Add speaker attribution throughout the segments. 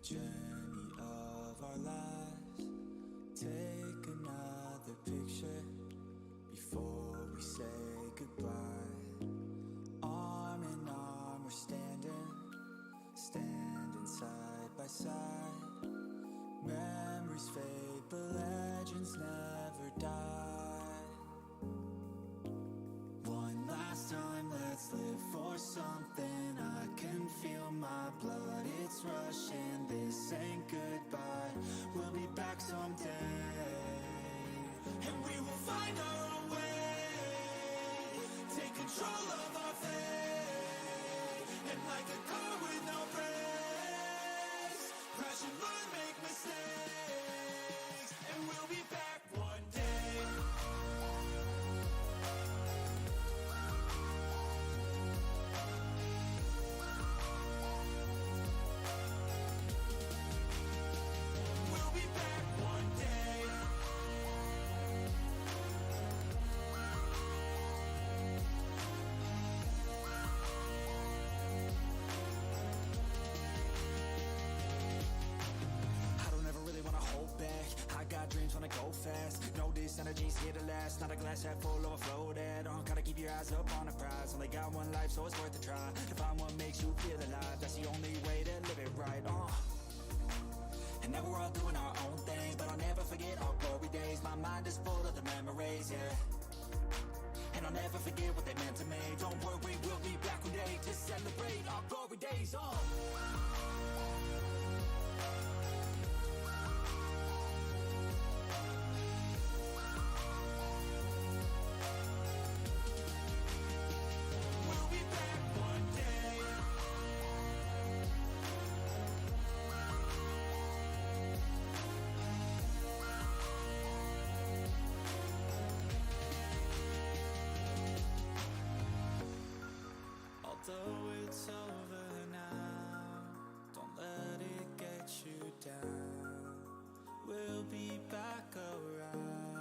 Speaker 1: journey of our lives. Take another picture before we say goodbye. Arm in arm we're standing side by side. Memories fade but legends never die. One last time, let's live for something. I can feel my blood, it's rushing. This ain't goodbye, we'll be back someday. And we will find our own way. Take control of our fate. And like a car with no brakes, crash and learn, make mistakes. And we'll be back one day. We'll be back one day. I don't ever really wanna hold back. I got dreams, wanna go fast. Know this energy's here to last. Not a glass half full, overflow that. Gotta keep your eyes up on the prize. Only got one life, so it's worth a try. To find what makes you feel alive. That's the only way to live it right. And now we're all doing our own thing, but I'll never forget our glory days. My mind is full of the memories, yeah. And I'll never forget what they meant to me. Don't worry, we'll be back one day to celebrate our glory days. We'll be back one day. Although it's over now, don't let it get you down. We'll be back around.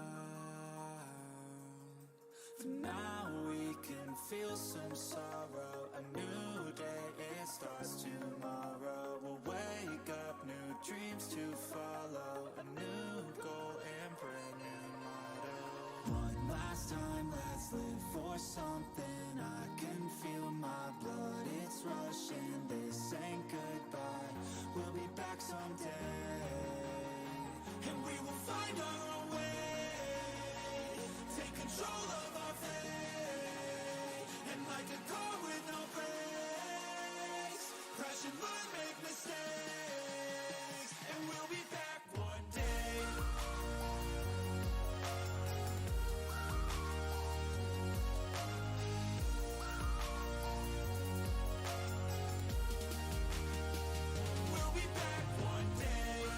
Speaker 1: For now we can feel some sorrow. A new day, it starts tomorrow. We'll wake up, new dreams to follow. A new goal and brand new motto. One last time, let's live for something. I can feel my blood, it's rushing. This ain't goodbye, we'll be back someday. And we will find our own way. Take control of our fate. And like a car with no brakes, crash and learn, make mistakes. And we'll be back one day. We'll be back one day.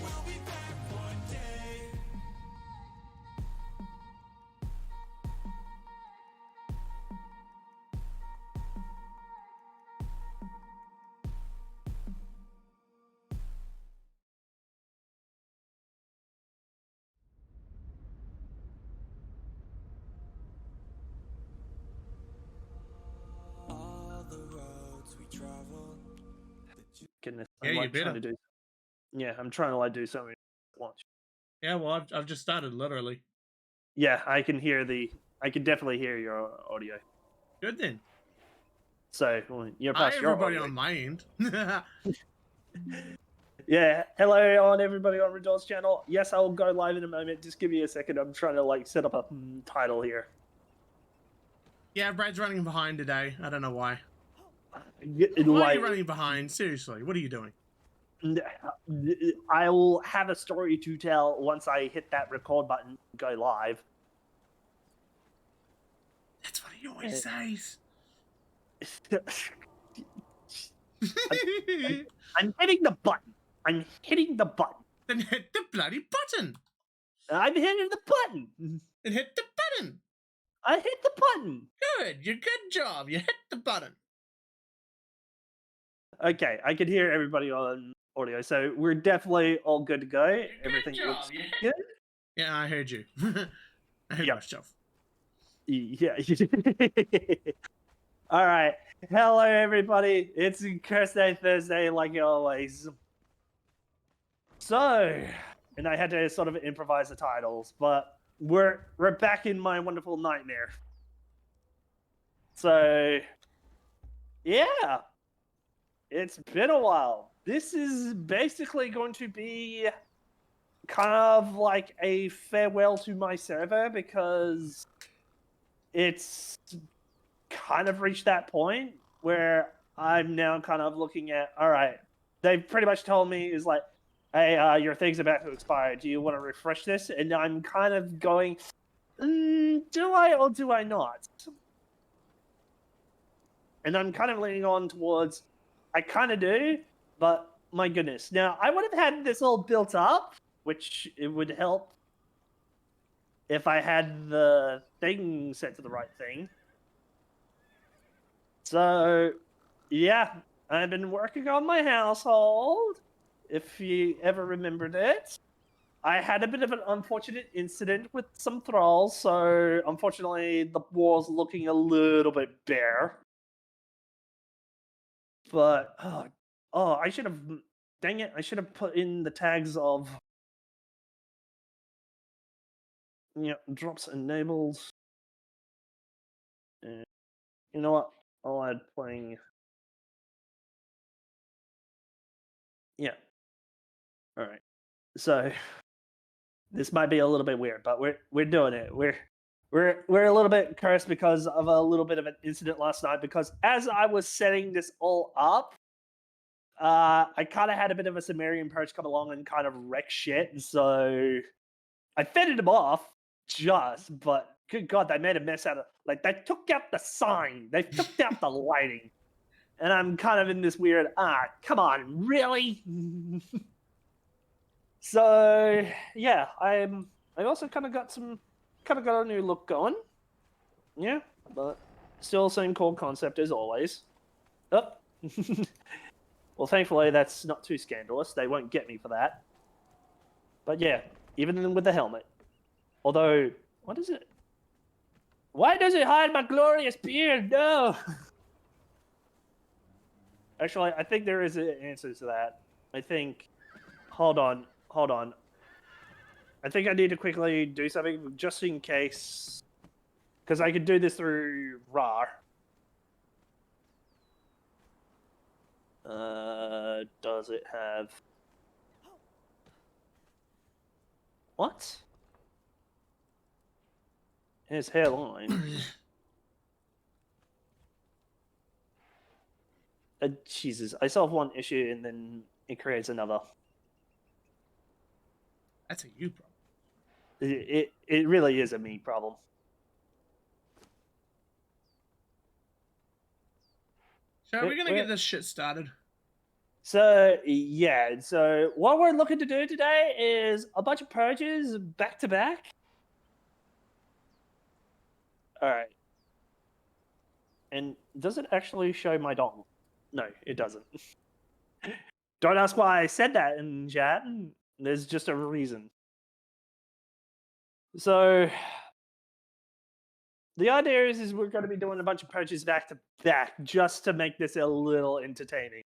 Speaker 1: We'll be back one day. All the roads we traveled.
Speaker 2: Goodness,
Speaker 3: Yeah,
Speaker 2: I'm
Speaker 3: you
Speaker 2: like trying
Speaker 3: better.
Speaker 2: to do. Yeah, I'm trying to like do something at once.
Speaker 3: Yeah, well, I've just started literally.
Speaker 2: Yeah, I can hear I can definitely hear your audio.
Speaker 3: Good then.
Speaker 2: So well, you're
Speaker 3: Hi,
Speaker 2: past your
Speaker 3: everybody
Speaker 2: audio.
Speaker 3: on my end.
Speaker 2: Yeah, hello on everybody on Redor's channel. Yes, I'll go live in a moment. Just give me a second. I'm trying to like set up a title here.
Speaker 3: Yeah, Brad's running behind today. I don't know why.
Speaker 2: Why
Speaker 3: Why are you running behind? Seriously, what are you doing?
Speaker 2: I'll have a story to tell once I hit that record button and go live.
Speaker 3: That's what he always says.
Speaker 2: I'm hitting the button. I'm hitting the button.
Speaker 3: Then hit the bloody button.
Speaker 2: I'm hitting the button.
Speaker 3: Then hit the button.
Speaker 2: I hit the button.
Speaker 3: Good. You good job. You hit the button.
Speaker 2: Okay, I can hear everybody on audio, so we're definitely all good to go. Everything looks good.
Speaker 3: Yeah, I heard you. I heard
Speaker 2: Yep.
Speaker 3: myself.
Speaker 2: Yeah. All right. Hello, everybody. It's Curse Day Thursday, like always. So, and I had to sort of improvise the titles, but we're back in my wonderful nightmare. So, yeah, it's been a while. This is basically going to be kind of like a farewell to my server because it's kind of reached that point where I'm now kind of looking at, all right, they've pretty much told me is like, hey, your thing's about to expire. Do you want to refresh this? And I'm kind of going, do I or do I not? And I'm kind of leaning on towards, I kind of do, but my goodness. Now, I would have had this all built up, which it would help if I had the thing set to the right thing. So, yeah, I've been working on my household. If you ever remembered it, I had a bit of an unfortunate incident with some thralls, so unfortunately the war's looking a little bit bare. But I should have. Dang it! I should have put in the tags of drops enabled. And you know what? I'll add playing. Yeah. All right. So this might be a little bit weird, but we're doing it. We're a little bit cursed because of a little bit of an incident last night. Because as I was setting this all up, I kind of had a bit of a Sumerian purge come along and kind of wreck shit. So I fended him off but good God, they made a mess out of they took out the sign, they took out the lighting, and I'm kind of in this weird come on, really? So yeah, I also kind of got a new look going. Yeah, but still same core concept as always. Oh. Well, thankfully that's not too scandalous. They won't get me for that. But yeah, even with the helmet. Although, what is it? Why does it hide my glorious beard? No. Actually, I think there is an answer to that. I think. Hold on. I think I need to quickly do something just in case, because I could do this through RAR. Does it have? What? His hairline. Jesus, I solve one issue and then it creates another.
Speaker 3: That's a you problem.
Speaker 2: It really is a me problem.
Speaker 3: So are we gonna get this shit started?
Speaker 2: So yeah, so what we're looking to do today is a bunch of purges back to back. All right. And does it actually show my dong? No, it doesn't. Don't ask why I said that in chat. There's just a reason. So the idea is we're going to be doing a bunch of purges back to back just to make this a little entertaining.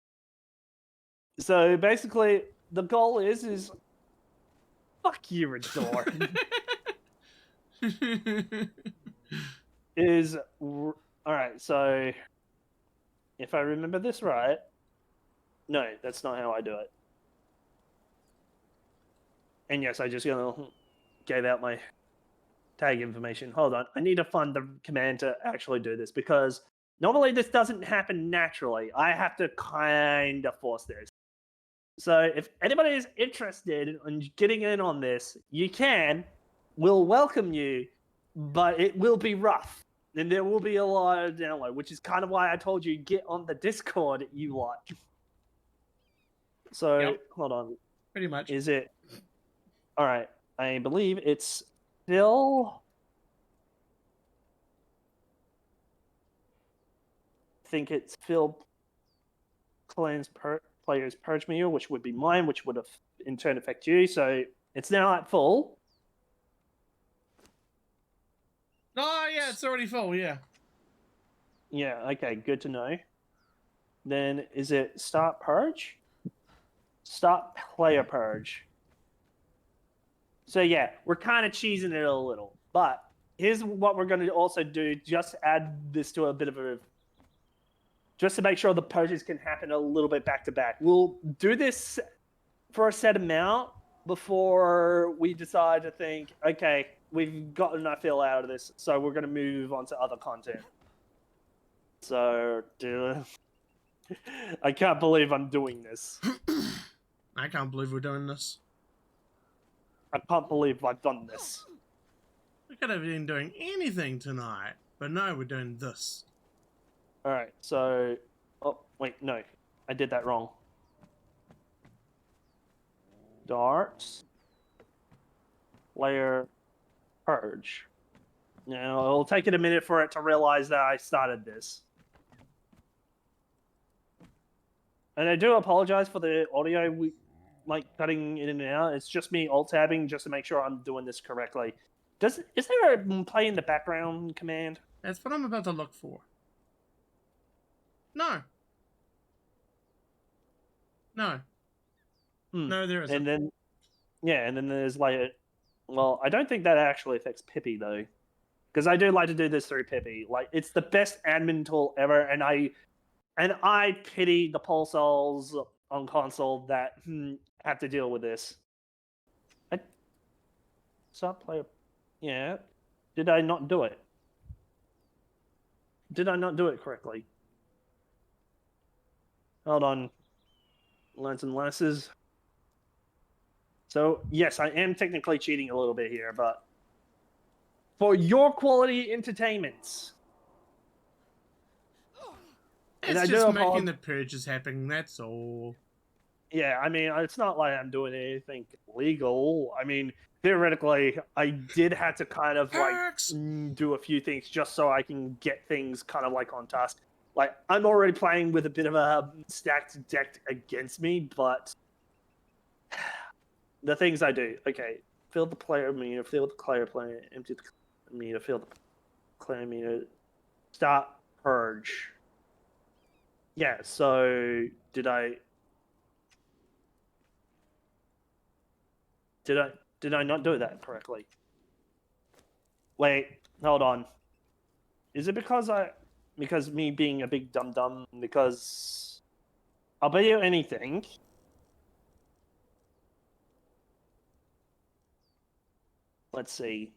Speaker 2: So basically, the goal is fuck you, Adore. All right. So if I remember this right, no, that's not how I do it. And yes, I just gave out my tag information. Hold on, I need to find the command to actually do this because normally this doesn't happen naturally. I have to kind of force this. So if anybody is interested in getting in on this, you can. We'll welcome you, but it will be rough. And there will be a lot of download, which is kind of why I told you get on the Discord, you lot. So,
Speaker 3: yep.
Speaker 2: Hold on.
Speaker 3: Pretty much.
Speaker 2: Is it? All right. I believe it's still... I think it's Phil Clan's players purge meal, which would be mine, which would have in turn affect you. So it's now at full.
Speaker 3: yeah, it's already full. Yeah.
Speaker 2: Yeah, okay, good to know. Then is it start purge? Start player purge. So yeah, we're kind of cheesing it a little, but here's what we're going to also do. Just add this to a bit of a, just to make sure the purges can happen a little bit back to back. We'll do this for a set amount before we decide to think, okay, we've gotten enough feel out of this, so we're going to move on to other content. So, I can't believe I'm doing this.
Speaker 3: I can't believe we're doing this.
Speaker 2: I can't believe I've done this.
Speaker 3: We could have been doing anything tonight, but no, we're doing this.
Speaker 2: All right, so, oh wait, no, I did that wrong. Darts, layer, purge. Now it'll take it a minute for it to realize that I started this. And I do apologize for the audio, like cutting in and out. It's just me alt-tabbing just to make sure I'm doing this correctly. Is there a play in the background command?
Speaker 3: That's what I'm about to look for. No. No. No, there isn't.
Speaker 2: And then, yeah, and then there's like, well, I don't think that actually affects Pippi though, because I do like to do this through Pippi. Like, it's the best admin tool ever, and I pity the pulsals on console that have to deal with this. Start player. Yeah. Did I not do it? Did I not do it correctly? Hold on. Lads and lasses. So, yes, I am technically cheating a little bit here, but for your quality entertainments.
Speaker 3: It's just making the purges happen, that's all.
Speaker 2: Yeah, I mean, it's not like I'm doing anything illegal. I mean, theoretically, I did have to kind of like do a few things just so I can get things kind of like on task. Like, I'm already playing with a bit of a stacked deck against me, but the things I do. Okay, fill the player meter, fill the player player, empty the meter, fill the player meter, start purge. Yeah, so did I not do that correctly? Wait, hold on. Is it because me being a big dum-dum, because I'll bet you anything. Let's see.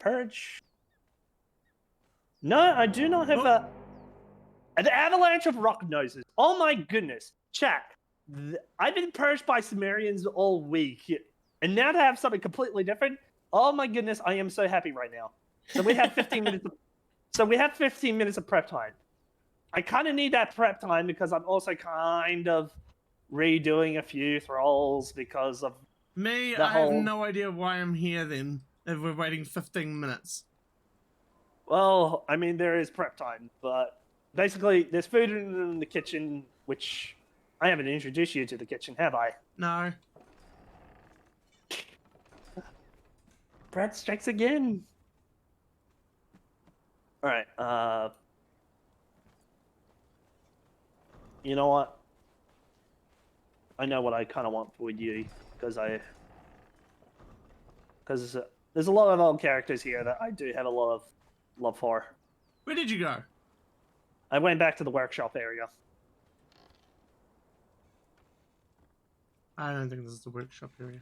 Speaker 2: Purge. No, I do not have an avalanche of rock noses. Oh my goodness. Chat. I've been purged by Sumerians all week. And now to have something completely different, oh my goodness, I am so happy right now. So we have 15 minutes of prep time. I kind of need that prep time because I'm also kind of redoing a few thralls because of
Speaker 3: me. I have no idea why I'm here then if we're waiting 15 minutes.
Speaker 2: Well, I mean, there is prep time, but basically there's food in the kitchen, which I haven't introduced you to the kitchen, have I?
Speaker 3: No.
Speaker 2: Brad strikes again. All right. You know what? I know what I kind of want with you because there's a lot of old characters here that I do have a lot of love for.
Speaker 3: Where did you go?
Speaker 2: I went back to the workshop area.
Speaker 3: I don't think this is the workshop area.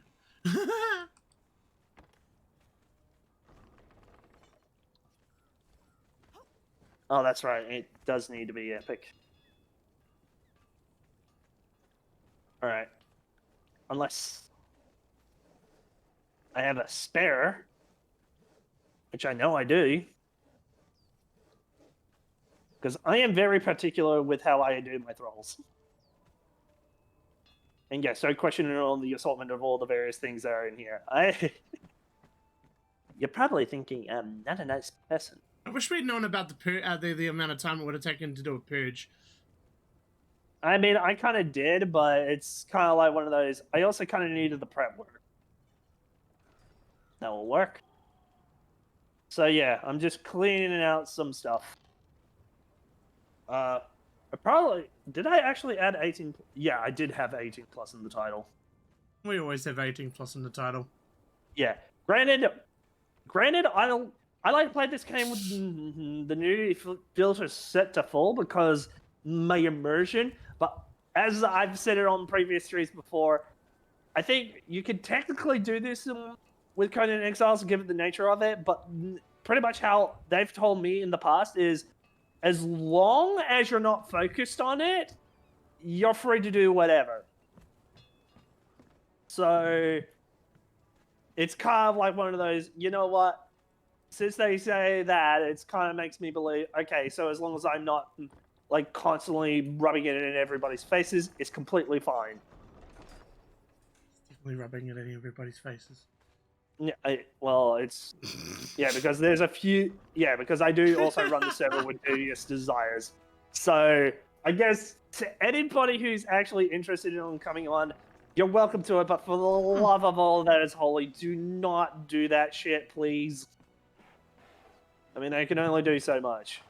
Speaker 2: Oh, that's right. It does need to be epic. Alright. Unless I have a spare, which I know I do. Because I am very particular with how I do my thralls. And yes, so questioning all the assortment of all the various things that are in here. You're probably thinking, not a nice person.
Speaker 3: I wish we'd known about the amount of time it would have taken to do a purge.
Speaker 2: I mean, I kind of did, but it's kind of like one of those. I also kind of needed the prep work. That will work. So yeah, I'm just cleaning out some stuff. I probably did. I actually add 18? Yeah, I did have 18 plus in the title.
Speaker 3: We always have 18 plus in the title.
Speaker 2: Yeah. Granted, I like to play this game with the new filters set to full because my immersion. But as I've said it on previous streams before, I think you could technically do this with Conan Exiles, given the nature of it. But pretty much how they've told me in the past is, as long as you're not focused on it, you're free to do whatever. So it's kind of like one of those, you know what? Since they say that, it's kind of makes me believe, okay, so as long as I'm not like constantly rubbing it in everybody's faces, it's completely fine.
Speaker 3: Definitely rubbing it in everybody's faces.
Speaker 2: Yeah, it's yeah, because there's a few, yeah, because I do also run the server with dubious desires. So I guess to anybody who's actually interested in coming on, you're welcome to it. But for the love of all that is holy, do not do that shit, please. I mean, I can only do so much.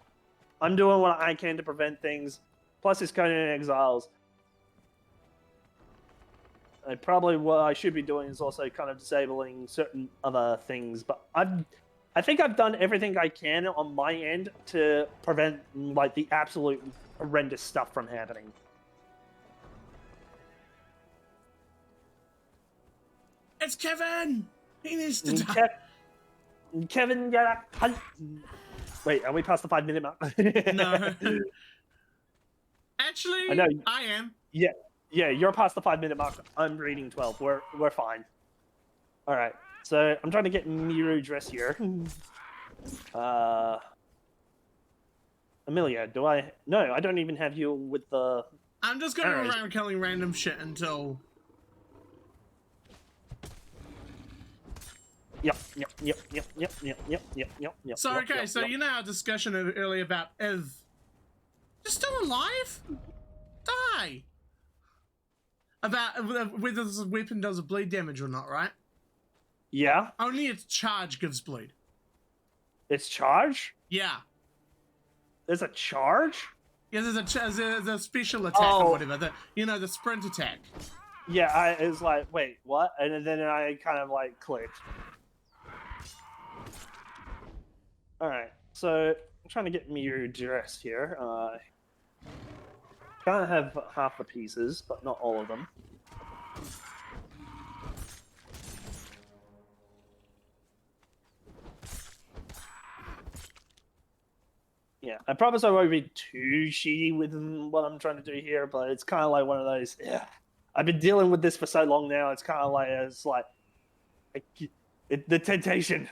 Speaker 2: I'm doing what I can to prevent things. Plus, it's Conan Exiles. Probably what I should be doing is also kind of disabling certain other things. But I think I've done everything I can on my end to prevent like the absolute horrendous stuff from happening.
Speaker 3: It's Kevin! He needs to die.
Speaker 2: Kevin, yeah. Wait, are we past the 5-minute mark?
Speaker 3: No. Actually,
Speaker 2: I know.
Speaker 3: I am.
Speaker 2: Yeah, you're past the 5-minute mark. I'm reading 12. We're fine. All right. So I'm trying to get Miru dressed here. Amelia, do I? No, I don't even have you with the.
Speaker 3: I'm just going around killing random shit until.
Speaker 2: Yep.
Speaker 3: So okay, so you know our discussion earlier about if you're still alive, die. About whether this weapon does bleed damage or not, right?
Speaker 2: Yeah.
Speaker 3: Only its charge gives bleed.
Speaker 2: It's charge?
Speaker 3: Yeah.
Speaker 2: There's a charge?
Speaker 3: Yeah, there's a special attack or whatever. The sprint attack.
Speaker 2: Yeah, it was like, wait, what? And then I kind of like clicked. All right, so I'm trying to get Miru dressed here. Kind of have half the pieces, but not all of them. Yeah, I promise I won't be too shitty with what I'm trying to do here, but it's kind of like one of those. Yeah, I've been dealing with this for so long now. It's kind of like the temptation.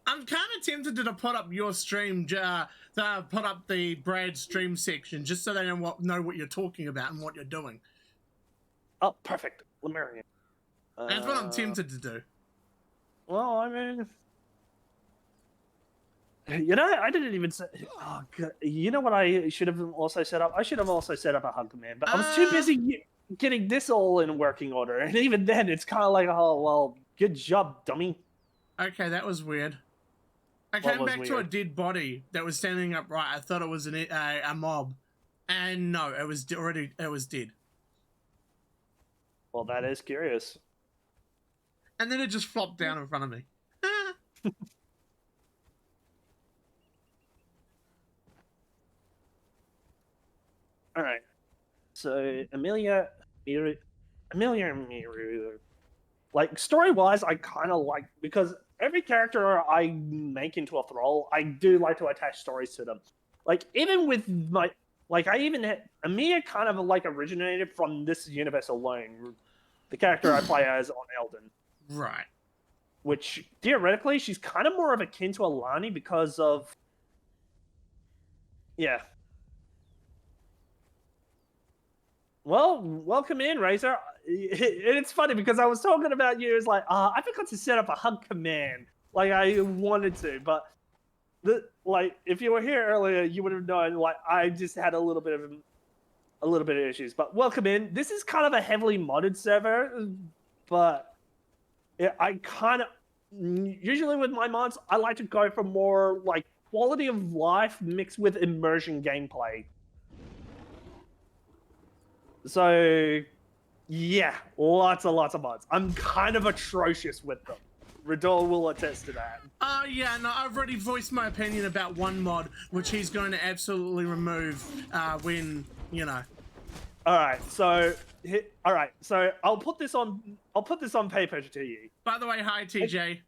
Speaker 3: I'm kind of tempted to put up your stream, to put up the Brad stream section, just so they know what you're talking about and what you're doing.
Speaker 2: Oh, perfect. Lemurian.
Speaker 3: That's what I'm tempted to do.
Speaker 2: Well, I mean, you know, I didn't even say. Oh, God. You know what I should have also set up? I should have also set up a hug command, but I was too busy getting this all in working order, and even then, it's kind of like, oh well, good job, dummy.
Speaker 3: Okay, that was weird. I came back to a dead body that was standing upright. I thought it was a mob, and no, it was dead.
Speaker 2: Well, that is curious.
Speaker 3: And then it just flopped down in front of me.
Speaker 2: All right. So Amelia and Miru, like story-wise, I kind of like, because every character I make into a thrall, I do like to attach stories to them. Like even with my, like I even had Amelia kind of like originated from this universe alone. The character I play as on Elden,
Speaker 3: right?
Speaker 2: Which theoretically she's kind of more of akin to Alani because of, yeah. Well, welcome in, Razor. It's funny because I was talking about you. It's like, I forgot to set up a hug command like I wanted to, but if you were here earlier, you would have known. Like, I just had a little bit of issues. But welcome in. This is kind of a heavily modded server, but I kind of usually with my mods, I like to go for more like quality of life mixed with immersion gameplay. So, yeah, lots of mods. I'm kind of atrocious with them. Radol will attest to that.
Speaker 3: Yeah, no, I've already voiced my opinion about one mod, which he's going to absolutely remove when, you know.
Speaker 2: All right, so I'll put this on paper to you.
Speaker 3: By the way, hi TJ.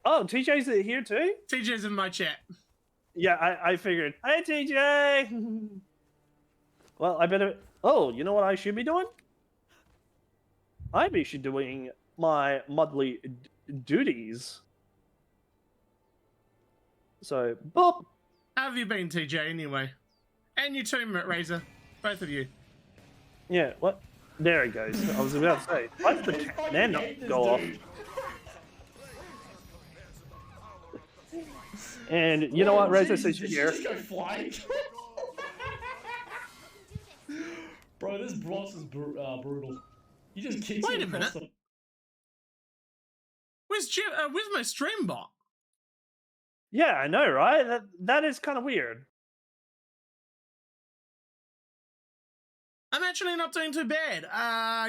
Speaker 2: Oh, TJ's here too?
Speaker 3: TJ's in my chat.
Speaker 2: Yeah, I figured. Hey TJ. Well, I better. Oh, you know what I should be doing? I be should doing my monthly duties. So, boop.
Speaker 3: How have you been, TJ, anyway? And you too, Razor. Both of you.
Speaker 2: Yeah, what? There it goes. I was about to say, why did the man not go off? And you know what, Razor says here.
Speaker 4: Just go flying. Bro, this boss is brutal. You just kick
Speaker 3: Wait a minute. Where's my stream bot?
Speaker 2: Yeah, I know, right? That is kind of weird.
Speaker 3: I'm actually not doing too bad.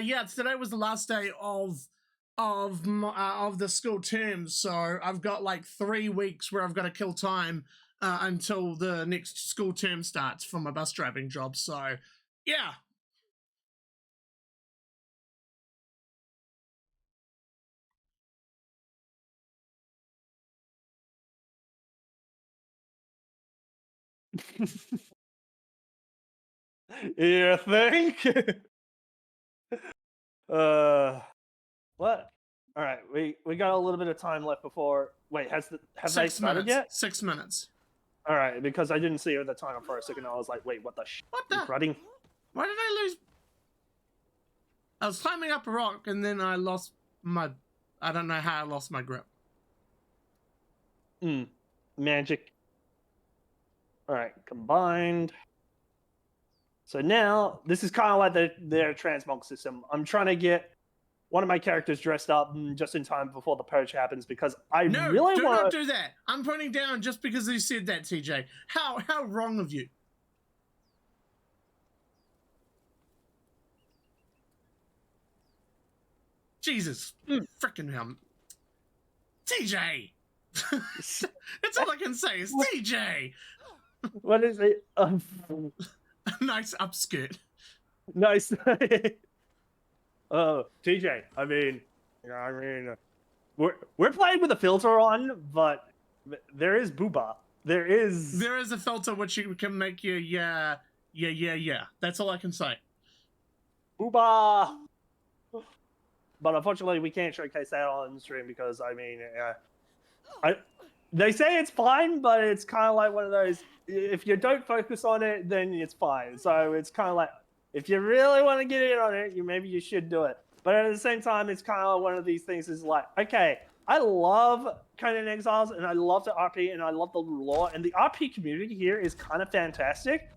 Speaker 3: Yeah, today was the last day of the school term, so I've got like 3 weeks where I've got to kill time until the next school term starts for my bus driving job. So, yeah.
Speaker 2: You think? What? All right, we got a little bit of time left before. Wait, have they started yet?
Speaker 3: 6 minutes.
Speaker 2: All right, because I didn't see the timer for a second. I was like, wait, what the?
Speaker 3: What the?
Speaker 2: Running?
Speaker 3: Why did I lose? I was climbing up a rock and then I lost my. I don't know how I lost my grip.
Speaker 2: Magic. All right, combined. So now this is kind of like their transmog system. I'm trying to get one of my characters dressed up just in time before the purge happens because I really want.
Speaker 3: No, do not do that. I'm pointing down just because you said that, TJ. How wrong of you. Jesus, frickin' him, TJ. That's all I can say is TJ.
Speaker 2: What is it?
Speaker 3: Nice upskirt.
Speaker 2: Nice. Oh, TJ. I mean, we're playing with a filter on, but there is booba. There is
Speaker 3: a filter which you can make you yeah. That's all I can say.
Speaker 2: booba. But unfortunately, we can't showcase that on stream because I mean, they say it's fine, but it's kind of like one of those. If you don't focus on it, then it's fine. So it's kind of like if you really want to get in on it, maybe you should do it. But at the same time, it's kind of one of these things. Is like, okay, I love Conan Exiles, and I love the RP, and I love the lore, and the RP community here is kind of fantastic.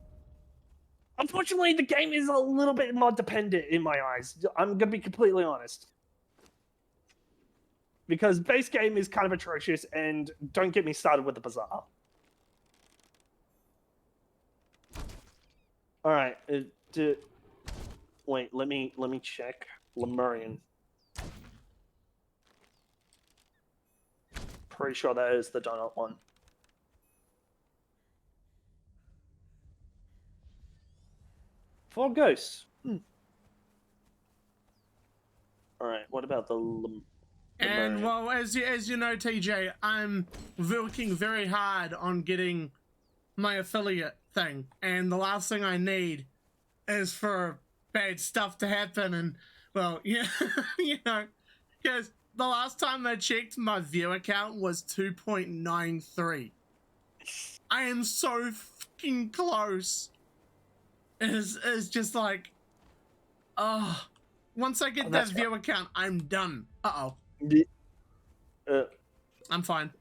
Speaker 2: Unfortunately, the game is a little bit more dependent in my eyes. I'm gonna be completely honest. Because base game is kind of atrocious, and don't get me started with the bazaar. All right, wait. Let me check Lemurian. Pretty sure that is the donut one. Four ghosts. All right. What about the?
Speaker 3: And well, as you know, TJ, I'm working very hard on getting my affiliate thing, and the last thing I need is for bad stuff to happen. And well, yeah, you know, because the last time I checked, my viewer count was 2.93. I am so fucking close. It's just like, once I get that viewer count, I'm done. I'm fine.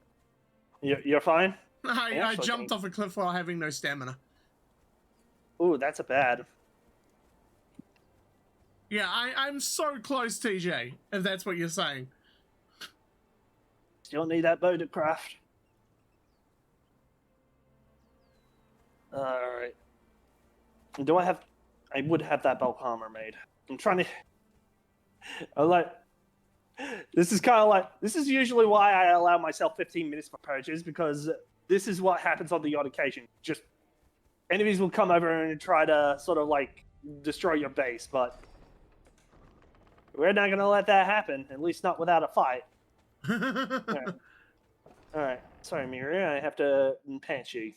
Speaker 2: You're fine?
Speaker 3: I jumped off a cliff while having no stamina.
Speaker 2: Ooh, that's a bad.
Speaker 3: Yeah, I'm so close, TJ, if that's what you're saying.
Speaker 2: Still need that bow to craft. Alright. Do I have... I would have that bulk armor made. I'm trying to... I like... This is kind of like... This is usually why I allow myself 15 minutes for purges, because this is what happens on the odd occasion. Just... Enemies will come over and try to sort of like destroy your base, but... We're not going to let that happen, at least not without a fight. Alright. Sorry, Miri, I have to pants you.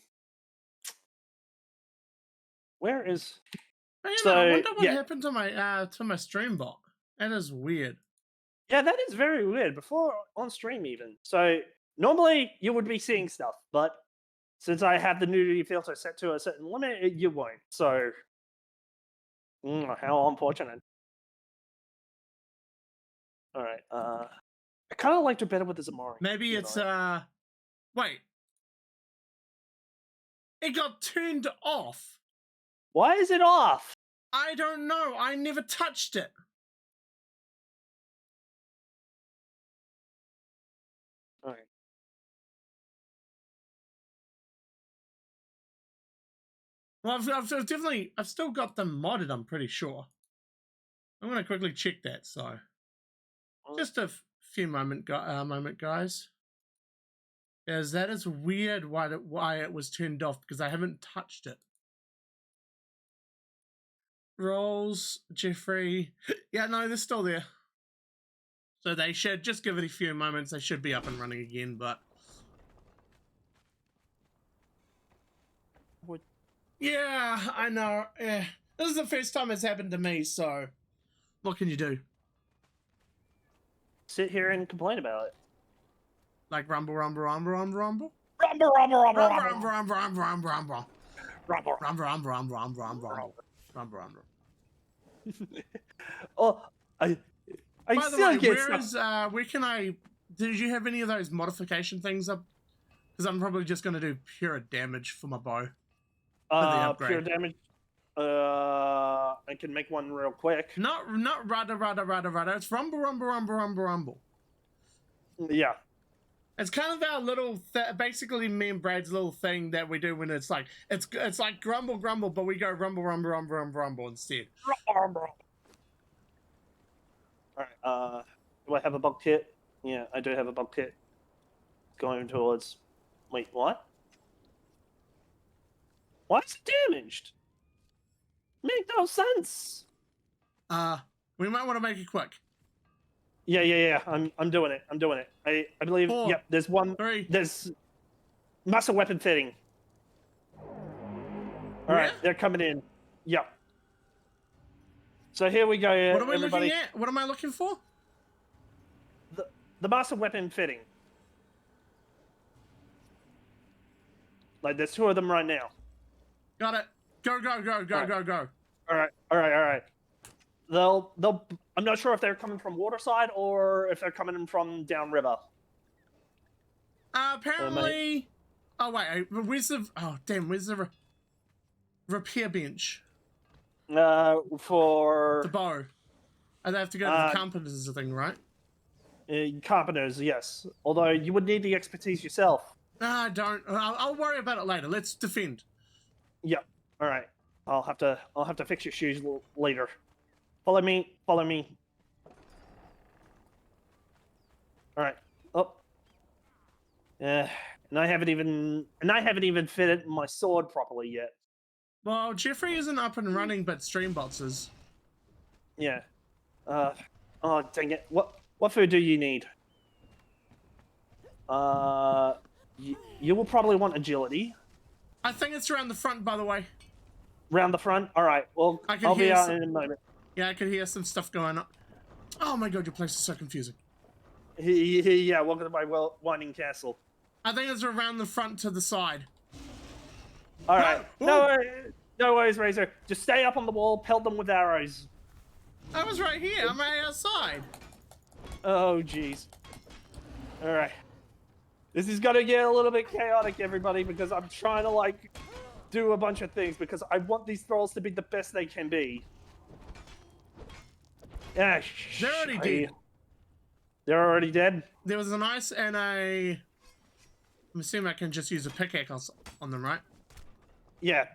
Speaker 2: Where is...
Speaker 3: Man,
Speaker 2: So,
Speaker 3: I wonder what
Speaker 2: yeah.
Speaker 3: happened to my stream bot. That is weird.
Speaker 2: Yeah, that is very weird. Before on stream even. So normally you would be seeing stuff, but since I have the nudity filter set to a certain limit, you won't. So how unfortunate. All right. I kind of liked it better with the Zamori.
Speaker 3: Maybe it's wait. It got turned off.
Speaker 2: Why is it off?
Speaker 3: I don't know. I never touched it.
Speaker 2: All right.
Speaker 3: Well, I've still got them modded, I'm pretty sure. I'm going to quickly check that, so. Just a few moment, guys. Because that is weird why it was turned off, because I haven't touched it. Rolls, Jeffrey. Yeah, no, they're still there. So they should just give it a few moments. They should be up and running again, but...
Speaker 2: What?
Speaker 3: Yeah, I know. Yeah. This is the first time it's happened to me, so... What can you do?
Speaker 2: Sit here and complain about it.
Speaker 3: Like rumble, rumble, rumble, rumble, rumble?
Speaker 2: Rumble, rumble, rumble,
Speaker 3: Rumble, rumble, rumble, rumble, rumble.
Speaker 2: rumble,
Speaker 3: Rumble, rumble, rumble, rumble, rumble, rumble. Rumble, rumble.
Speaker 2: Oh, I
Speaker 3: By the
Speaker 2: still
Speaker 3: way,
Speaker 2: get
Speaker 3: where can I... Did you have any of those modification things up? Because I'm probably just going to do pure damage for my bow.
Speaker 2: Pure damage. I can make one real quick.
Speaker 3: Not rudder. It's rumble, rumble, rumble, rumble, rumble.
Speaker 2: Yeah.
Speaker 3: It's kind of our little, basically me and Brad's little thing that we do when it's like grumble, grumble, but we go rumble, rumble, rumble, rumble, rumble instead.
Speaker 2: Alright, do I have a bug kit? Yeah, I do have a bug kit. Going towards... Wait, what? Why is it damaged? Make no sense!
Speaker 3: We might want to make it quick.
Speaker 2: Yeah. I'm doing it. I believe...
Speaker 3: 4,
Speaker 2: Yep, there's one...
Speaker 3: 3.
Speaker 2: There's... Muscle weapon fitting. Alright, they're coming in. Yep. So here we go,
Speaker 3: What are we
Speaker 2: everybody.
Speaker 3: looking at? What am I looking for?
Speaker 2: The master weapon fitting. Like, there's 2 of them right now.
Speaker 3: Got it. Go.
Speaker 2: Alright. They'll. I'm not sure if they're coming from waterside or if they're coming from downriver.
Speaker 3: Apparently. Oh wait, where's the? Oh damn, where's the repair bench?
Speaker 2: For
Speaker 3: The bow. I'd have to go to the carpenter's thing, right?
Speaker 2: carpenters, yes. Although you would need the expertise yourself.
Speaker 3: I don't. I'll worry about it later. Let's defend.
Speaker 2: Yep. All right. I'll have to fix your shoes later. Follow me. All right. Oh. And I haven't even fitted my sword properly yet.
Speaker 3: Well, Jeffrey isn't up and running, but Streambots is.
Speaker 2: Yeah. Oh dang it! What food do you need? You will probably want agility.
Speaker 3: I think it's around the front, by the way.
Speaker 2: Round the front. All right. Well, I'll be out in a moment.
Speaker 3: Yeah, I could hear some stuff going on. Oh my god, your place is so confusing.
Speaker 2: Yeah, welcome to my winding castle.
Speaker 3: I think it's around the front to the side.
Speaker 2: All right.
Speaker 3: No,
Speaker 2: No worries, Razor. Just stay up on the wall, pelt them with arrows.
Speaker 3: I was right here. I'm right outside.
Speaker 2: Oh, jeez. All right. This is gonna get a little bit chaotic, everybody, because I'm trying to, like, do a bunch of things, because I want these thralls to be the best they can be. Yeah,
Speaker 3: They're already dead.
Speaker 2: They're already dead?
Speaker 3: There was an ice and a... I'm assuming I can just use a pickaxe on them, right?
Speaker 2: Yeah,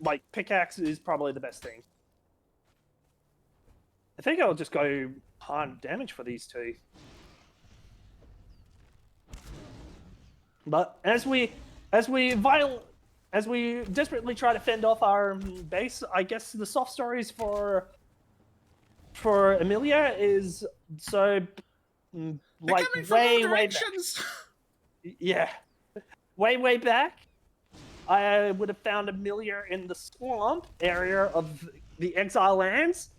Speaker 2: like, pickaxe is probably the best thing. I think I'll just go hard damage for these two. But as we desperately try to fend off our base, I guess the soft stories for Amelia is so like
Speaker 3: They're coming from all
Speaker 2: way
Speaker 3: directions.
Speaker 2: back. Yeah, way back. I would have found Amelia in the swamp area of the Exile Lands,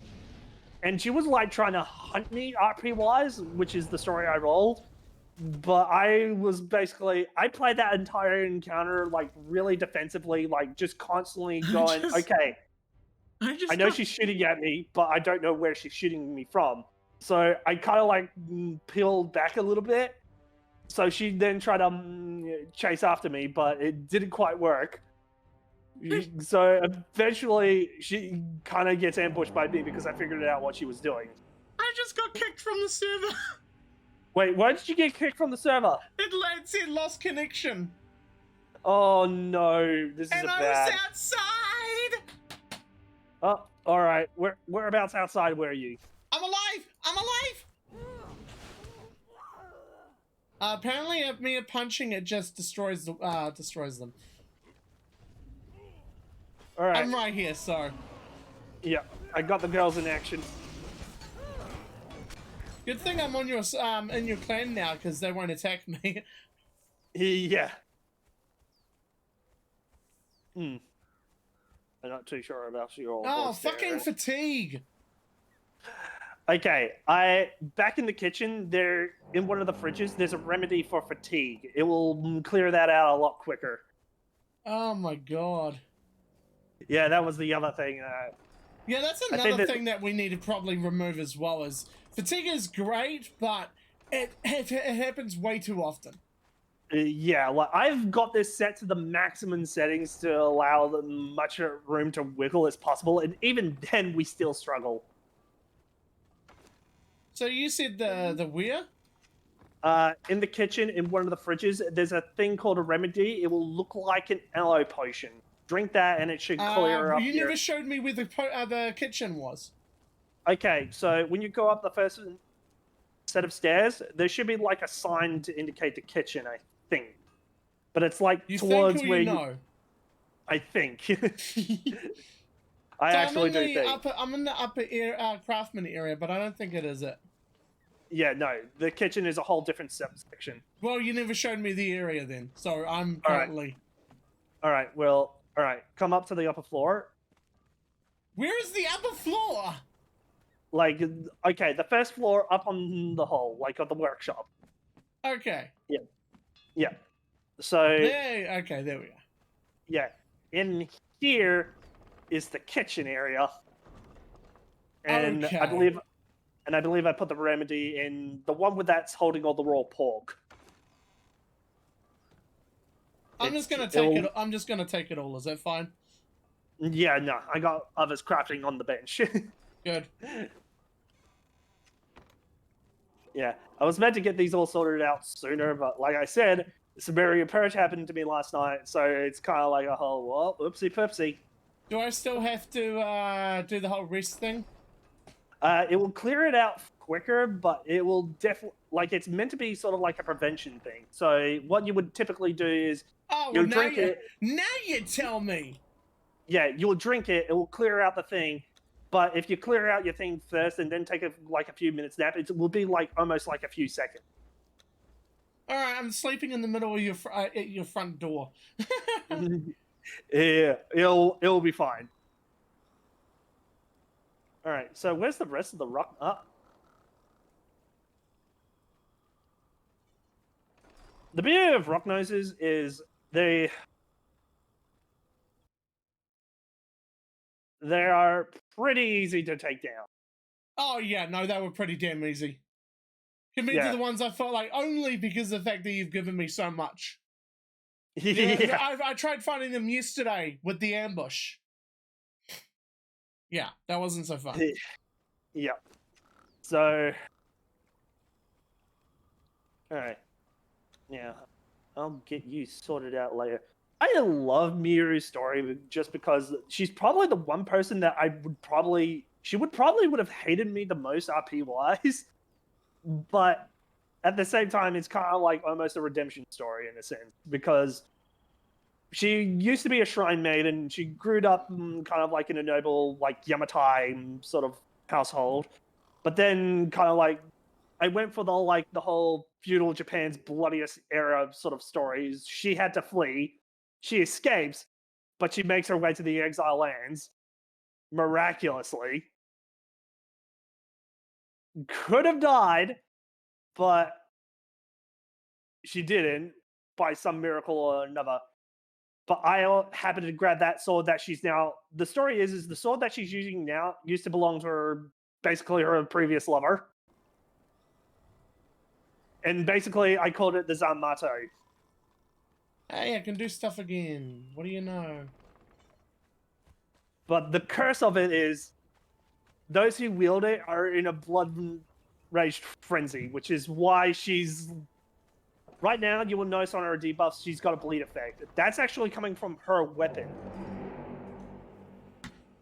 Speaker 2: and she was like trying to hunt me RP wise, which is the story I rolled. But I played that entire encounter like really defensively, like just constantly going, okay, I know she's shooting at me, but I don't know where she's shooting me from. So I kind of like peeled back a little bit. So she then tried to chase after me, but it didn't quite work. So eventually she kind of gets ambushed by me because I figured out what she was doing.
Speaker 3: I just got kicked from the server.
Speaker 2: Wait, why did you get kicked from the server?
Speaker 3: It said lost connection.
Speaker 2: Oh no, this is
Speaker 3: and
Speaker 2: a
Speaker 3: I
Speaker 2: bad.
Speaker 3: was outside.
Speaker 2: Oh, all right. Whereabouts outside? Where are you?
Speaker 3: I'm alive. I'm alive. Apparently, me punching it just destroys them.
Speaker 2: All right.
Speaker 3: I'm right here, so.
Speaker 2: Yeah, I got the girls in action.
Speaker 3: Good thing I'm on your in your clan now, because they won't attack me.
Speaker 2: Yeah. I'm not too sure about your.
Speaker 3: Oh, fucking fatigue.
Speaker 2: Okay, back in the kitchen. There, in one of the fridges, there's a remedy for fatigue. It will clear that out a lot quicker.
Speaker 3: Oh my god.
Speaker 2: Yeah, that was the other thing.
Speaker 3: Yeah, that's another thing that we need to probably remove as well. Is fatigue is great, but it happens way too often.
Speaker 2: Yeah, like I've got this set to the maximum settings to allow them much room to wiggle as possible, and even then we still struggle.
Speaker 3: So you said the where?
Speaker 2: In the kitchen, in one of the fridges, there's a thing called a remedy. It will look like an aloe potion. Drink that, and it should clear up.
Speaker 3: You never showed me where the kitchen was.
Speaker 2: Okay, so when you go up the first set of stairs, there should be like a sign to indicate the kitchen, I think. But it's like towards
Speaker 3: think or
Speaker 2: where
Speaker 3: you know?
Speaker 2: I think. I actually do think.
Speaker 3: I'm in the upper craftsman area, but I don't think it is it.
Speaker 2: Yeah, no, the kitchen is a whole different section.
Speaker 3: Well, you never showed me the area then, so I'm currently.
Speaker 2: All right, well, all right, come up to the upper floor.
Speaker 3: Where is the upper floor?
Speaker 2: Like, okay, the first floor up on the hall, like of the workshop.
Speaker 3: Okay.
Speaker 2: Yeah. So.
Speaker 3: Okay, there we are.
Speaker 2: Yeah, in here is the kitchen area, and
Speaker 3: okay.
Speaker 2: I believe I put the remedy in the one with that's holding all the raw pork.
Speaker 3: I'm just gonna take it all. Is that fine?
Speaker 2: Yeah, no, I got others crafting on the bench.
Speaker 3: Good.
Speaker 2: Yeah, I was meant to get these all sorted out sooner, but like I said, Siberian Purge happened to me last night, so it's kind of like a whole, well, oopsie poopsie.
Speaker 3: Do I still have to do the whole rest thing?
Speaker 2: It will clear it out quicker, but it will definitely, like, it's meant to be sort of like a prevention thing. So what you would typically do is you'll drink it.
Speaker 3: Now you tell me.
Speaker 2: Yeah, you'll drink it. It will clear out the thing. But if you clear out your thing first and then take a few minutes nap, it will be like almost like a few seconds.
Speaker 3: All right, I'm sleeping in the middle of your front door.
Speaker 2: Yeah, it'll be fine. All right, so where's the rest of the rock? The beauty of rock noses is they are pretty easy to take down.
Speaker 3: Oh yeah, no, they were pretty damn easy. Compared to the ones I felt like only because of the fact that you've given me so much.
Speaker 2: Yeah.
Speaker 3: I tried finding them yesterday with the ambush. Yeah, that wasn't so fun.
Speaker 2: Yeah. So Alright. Yeah. I'll get you sorted out later. I love Miru's story just because she's probably the one person that she would have hated me the most RP wise, but at the same time, it's kind of like almost a redemption story in a sense because she used to be a shrine maiden. She grew up kind of like in a noble, like Yamatai sort of household, but then kind of like I went for the whole feudal Japan's bloodiest era sort of stories. She had to flee. She escapes, but she makes her way to the exile lands miraculously. Could have died, but she didn't by some miracle or another. But I happened to grab that sword that she's now. The story is the sword that she's using now used to belong to basically her previous lover. And basically, I called it the Zanmato.
Speaker 3: Hey, I can do stuff again. What do you know?
Speaker 2: But the curse of it is those who wield it are in a blood-raged frenzy, which is why she's... Right now, you will notice on her debuffs, she's got a bleed effect. That's actually coming from her weapon.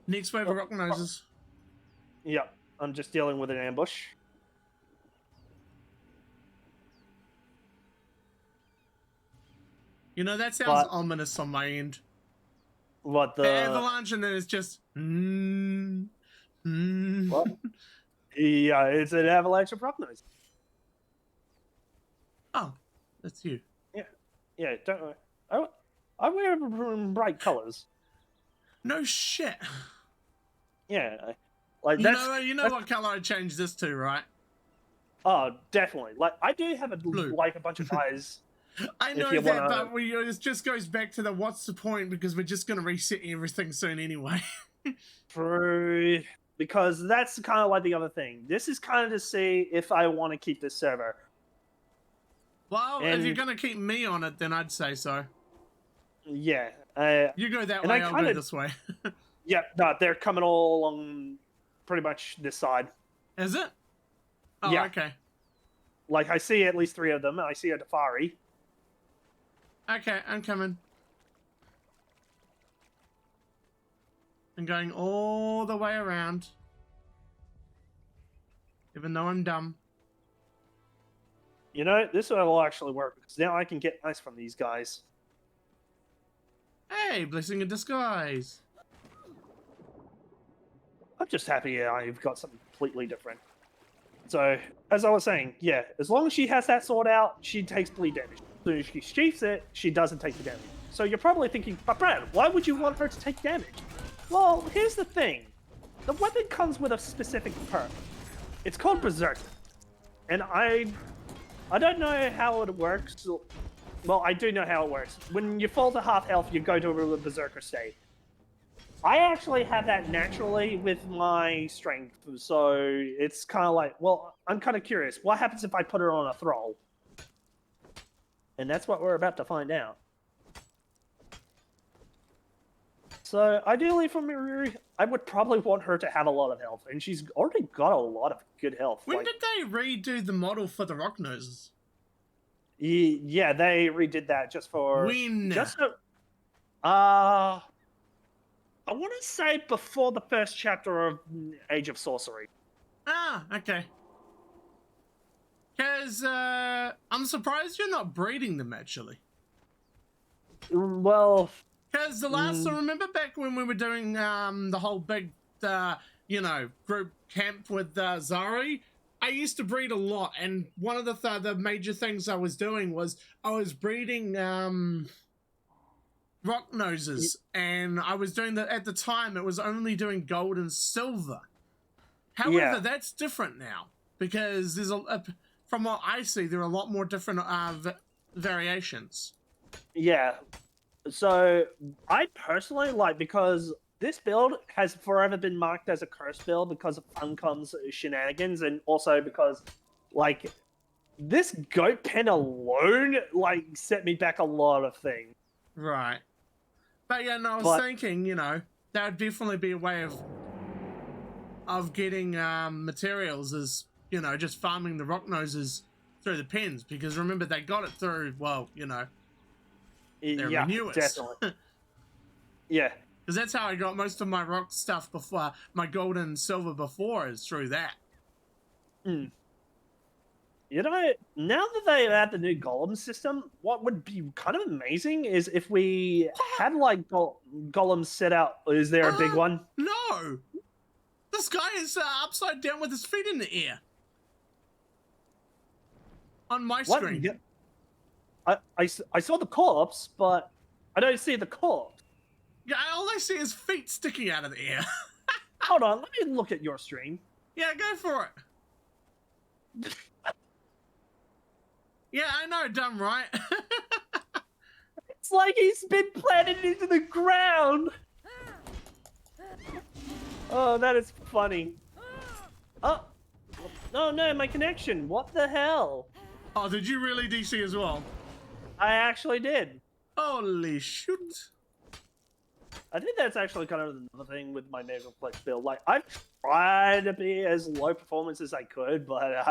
Speaker 3: Next wave of rock noses.
Speaker 2: Yep, I'm just dealing with an ambush.
Speaker 3: You know, that sounds ominous on my end.
Speaker 2: What
Speaker 3: The avalanche, and then it's just...
Speaker 2: What? Yeah, it's an avalanche of rock noise.
Speaker 3: Oh, that's you.
Speaker 2: Yeah, don't worry. I wear bright colors.
Speaker 3: No shit.
Speaker 2: Yeah, like that's...
Speaker 3: You know what color I changed this to, right?
Speaker 2: Oh, definitely. Like, I do have
Speaker 3: Blue.
Speaker 2: like a bunch of eyes.
Speaker 3: I know
Speaker 2: you
Speaker 3: that,
Speaker 2: wanna...
Speaker 3: but it just goes back to the what's the point, because we're just going to reset everything soon anyway.
Speaker 2: True. Because that's kind of like the other thing. This is kind of to see if I want to keep this server.
Speaker 3: Well, if you're going to keep me on it, then I'd say so.
Speaker 2: Yeah.
Speaker 3: You go that way, I'll go this way.
Speaker 2: Yeah, no, they're coming all along pretty much this side.
Speaker 3: Is it? Oh,
Speaker 2: yeah.
Speaker 3: Okay.
Speaker 2: Like, I see at least 3 of them. I see a Dafari.
Speaker 3: Okay, I'm coming. I'm going all the way around. Even though I'm dumb.
Speaker 2: You know, this will actually work, because now I can get ice from these guys.
Speaker 3: Hey, blessing in disguise.
Speaker 2: I'm just happy I've got something completely different. So, as I was saying, yeah, as long as she has that sword out, she takes bleed damage. As soon as she sheaths it, she doesn't take the damage. So you're probably thinking, but Brad, why would you want her to take damage? Well, here's the thing. The weapon comes with a specific perk. It's called Berserker. And I don't know how it works. Well, I do know how it works. When you fall to half health, you go to a Berserker state. I actually have that naturally with my strength, so it's kind of like, well, I'm kind of curious. What happens if I put her on a thrall? And that's what we're about to find out. So, ideally for Miru, I would probably want her to have a lot of health, and she's already got a lot of good health.
Speaker 3: When did they redo the model for the rock noses?
Speaker 2: Yeah, they redid that just for...
Speaker 3: When?
Speaker 2: I want to say before the first chapter of Age of Sorcery.
Speaker 3: Ah, okay. Because I'm surprised you're not breeding them, actually.
Speaker 2: Well...
Speaker 3: Because the last, I remember back when we were doing the whole big, group camp with Zari, I used to breed a lot, and one of the major things I was doing was I was breeding rock noses, and I was doing that at the time. It was only doing gold and silver. However, that's different now, because there's from what I see, there are a lot more different variations.
Speaker 2: Yeah. So, I personally because this build has forever been marked as a curse build because of Funcom's shenanigans, and also because, this goat pen alone, set me back a lot of things.
Speaker 3: Right. But yeah, no, I was thinking, that would definitely be a way of getting materials is, just farming the rock noses through the pens, because remember they got it through. Well, you know, their
Speaker 2: Yeah,
Speaker 3: renewers.
Speaker 2: definitely. Yeah.
Speaker 3: Because that's how I got most of my rock stuff before, my gold and silver before, is through that.
Speaker 2: Mm. You know, now that they add the new golem system, what would be kind of amazing is if we had like golems set out. Is there a big one?
Speaker 3: No! This guy is upside down with his feet in the air. On my
Speaker 2: What?
Speaker 3: screen.
Speaker 2: Yeah. I saw the corpse, but I don't see the corpse.
Speaker 3: Yeah, all I see is feet sticking out of the air.
Speaker 2: Hold on, let me look at your stream.
Speaker 3: Yeah, go for it. Yeah, I know, dumb, right?
Speaker 2: It's like he's been planted into the ground. Oh, that is funny. Oh, no, my connection. What the hell?
Speaker 3: Oh, did you really DC as well?
Speaker 2: I actually did.
Speaker 3: Holy shoot.
Speaker 2: I think that's actually kind of another thing with my Megaplex build. Like, I've tried to be as low performance as I could, but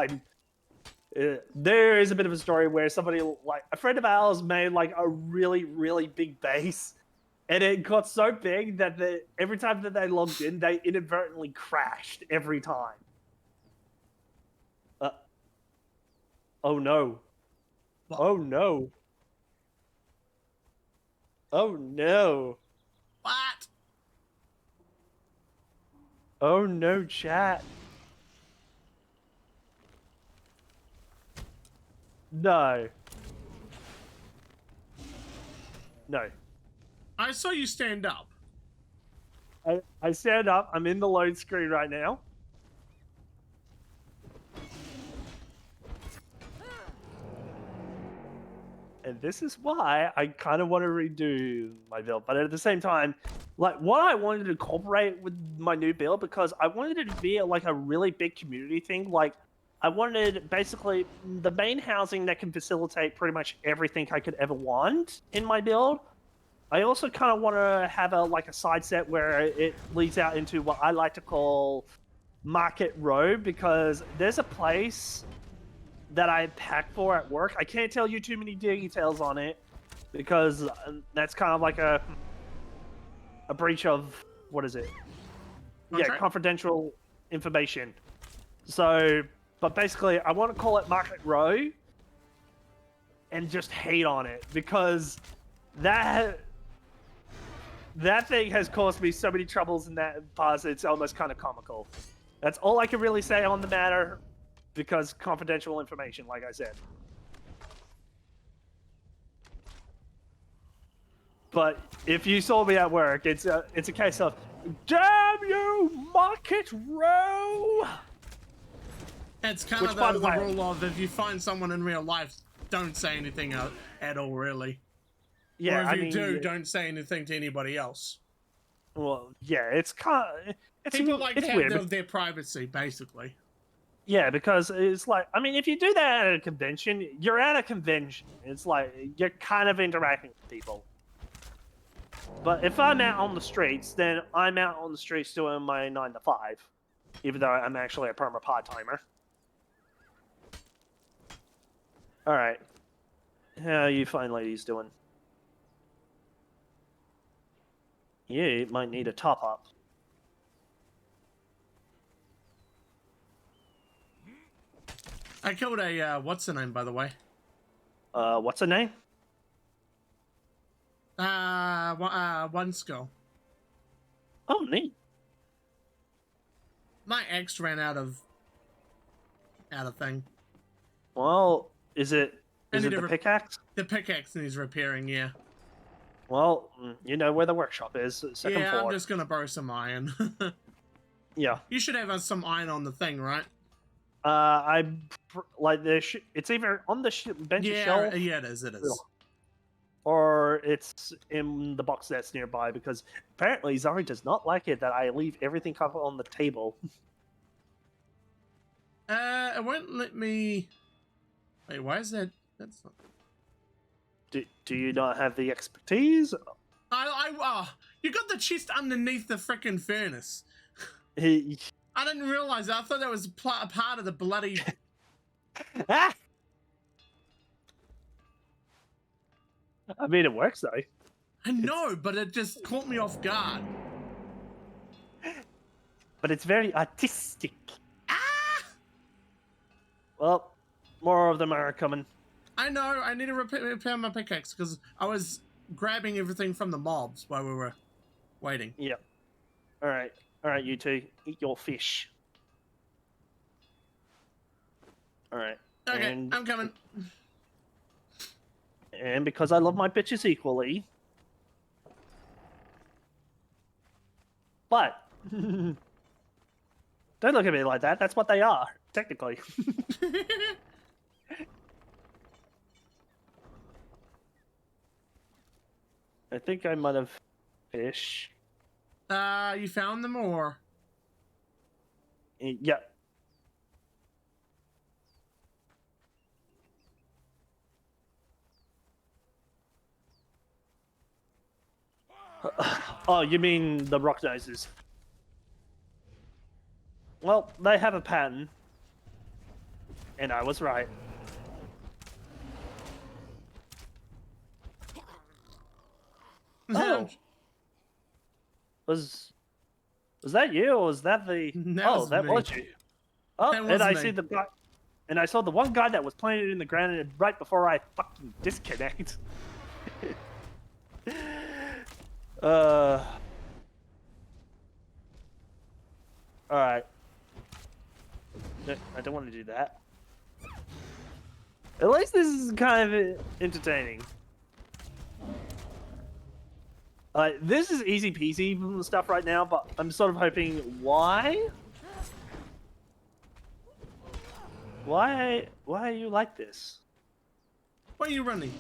Speaker 2: there is a bit of a story where somebody, like, a friend of ours made, like, a really, really big base, and it got so big that every time that they logged in, they inadvertently crashed every time. Oh, no.
Speaker 3: What?
Speaker 2: Oh, no. Oh, no.
Speaker 3: What?
Speaker 2: Oh, no, chat. No. No.
Speaker 3: I saw you stand up.
Speaker 2: I stand up. I'm in the load screen right now. And this is why I kind of want to redo my build. But at the same time, like, what I wanted to incorporate with my new build, because I wanted it to be like a really big community thing. Like, I wanted basically the main housing that can facilitate pretty much everything I could ever want in my build. I also kind of want to have a side set where it leads out into what I like to call Market Row, because there's a place that I pack for at work. I can't tell you too many details on it because that's kind of like a breach of, what is it?
Speaker 3: Contract?
Speaker 2: Yeah, confidential information. So, but basically, I want to call it Market Row and just hate on it, because that thing has caused me so many troubles in that past, it's almost kind of comical. That's all I can really say on the matter, because confidential information, like I said. But if you saw me at work, it's a case of, damn you, Market Row!
Speaker 3: It's kind
Speaker 2: Which,
Speaker 3: of
Speaker 2: by
Speaker 3: the
Speaker 2: the way-
Speaker 3: rule of, if you find someone in real life, don't say anything at all, really.
Speaker 2: Yeah,
Speaker 3: or if
Speaker 2: I
Speaker 3: you
Speaker 2: mean,
Speaker 3: do, don't say anything to anybody else.
Speaker 2: well, yeah, it's kind of,
Speaker 3: People like to
Speaker 2: it's
Speaker 3: have
Speaker 2: weird.
Speaker 3: their privacy, basically.
Speaker 2: Yeah, because it's like, I mean, if you do that at a convention, you're at a convention. It's like, you're kind of interacting with people. But if I'm out on the streets, then I'm out on the streets doing my 9 to 5. Even though I'm actually a perma part-timer. Alright. How are you fine ladies doing? You might need a top-up.
Speaker 3: I killed a, what's the name, by the way?
Speaker 2: What's her name?
Speaker 3: One skull.
Speaker 2: Oh, neat.
Speaker 3: My ex ran out of thing.
Speaker 2: Well, is it
Speaker 3: I need
Speaker 2: the
Speaker 3: to
Speaker 2: pickaxe?
Speaker 3: The pickaxe needs repairing, yeah.
Speaker 2: Well, you know where the workshop is, second
Speaker 3: Yeah,
Speaker 2: floor.
Speaker 3: I'm just gonna borrow some iron.
Speaker 2: Yeah.
Speaker 3: You should have some iron on the thing, right?
Speaker 2: Like it's either on the bench
Speaker 3: Yeah,
Speaker 2: shelf,
Speaker 3: yeah, it is. It is.
Speaker 2: or it's in the box that's nearby. Because apparently Zari does not like it that I leave everything up on the table.
Speaker 3: It won't let me. Wait, why is that? That's not.
Speaker 2: Do you not have the expertise?
Speaker 3: You got the chest underneath the frickin' furnace.
Speaker 2: He...
Speaker 3: I didn't realize that. I thought that was a part of the bloody.
Speaker 2: Ah! I mean, it works though.
Speaker 3: I know, but it just caught me off guard.
Speaker 2: But it's very artistic.
Speaker 3: Ah!
Speaker 2: Well, more of them are coming.
Speaker 3: I know. I need to repair my pickaxe because I was grabbing everything from the mobs while we were waiting.
Speaker 2: Yep. All right, you two, eat your fish. All right.
Speaker 3: Okay,
Speaker 2: and,
Speaker 3: I'm coming.
Speaker 2: And because I love my bitches equally, but don't look at me like that. That's what they are, technically. I think I might have fish.
Speaker 3: You found them or?
Speaker 2: Yeah. Oh, you mean the rock noses? Well, they have a pattern, and I was right. Oh, was that you, or was that the? That
Speaker 3: me.
Speaker 2: was you. Oh,
Speaker 3: That
Speaker 2: and
Speaker 3: was
Speaker 2: I
Speaker 3: me.
Speaker 2: see the guy, and I saw the one guy that was planted in the ground and right before I fucking disconnect. All right. I don't want to do that. At least this is kind of entertaining. This is easy peasy stuff right now, but I'm sort of hoping why? Why are you like this?
Speaker 3: Why are you running?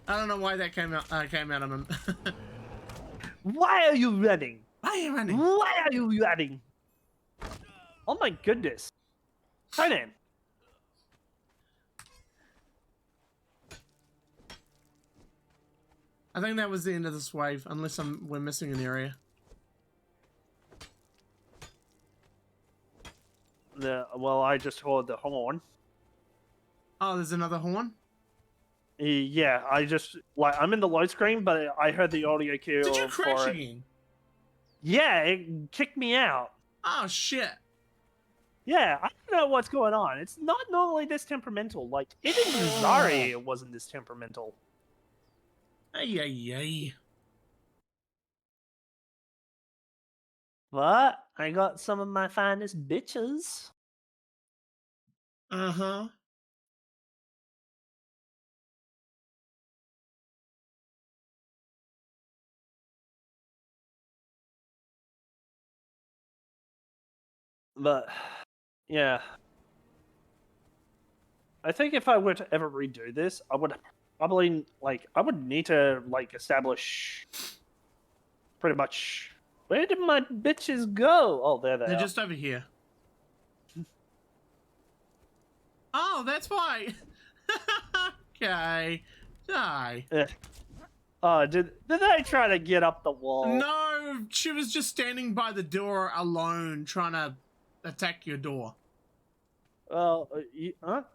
Speaker 3: I don't know why that came out of him.
Speaker 2: Why are you running?
Speaker 3: Why are you running?
Speaker 2: Why are you running? Oh my goodness. Conan.
Speaker 3: I think that was the end of this wave, unless we're missing an area.
Speaker 2: Well, I just heard the horn.
Speaker 3: Oh, there's another horn?
Speaker 2: Yeah, I'm in the load screen, but I heard the audio cue.
Speaker 3: Did you crash
Speaker 2: for it.
Speaker 3: again?
Speaker 2: Yeah, it kicked me out.
Speaker 3: Oh, shit.
Speaker 2: Yeah, I don't know what's going on. It's not normally this temperamental. Like, even in Zari, it wasn't this temperamental.
Speaker 3: Ay, ay, ay.
Speaker 2: But I got some of my finest bitches.
Speaker 3: Uh-huh.
Speaker 2: But, yeah. I think if I were to ever redo this, I would probably, I would need to, establish pretty much... Where did my bitches go? Oh, there they
Speaker 3: They're
Speaker 2: are.
Speaker 3: just over here. Oh, that's why. Okay. Die.
Speaker 2: Oh, did they try to get up the wall?
Speaker 3: No, she was just standing by the door alone, trying to attack your door.
Speaker 2: Well,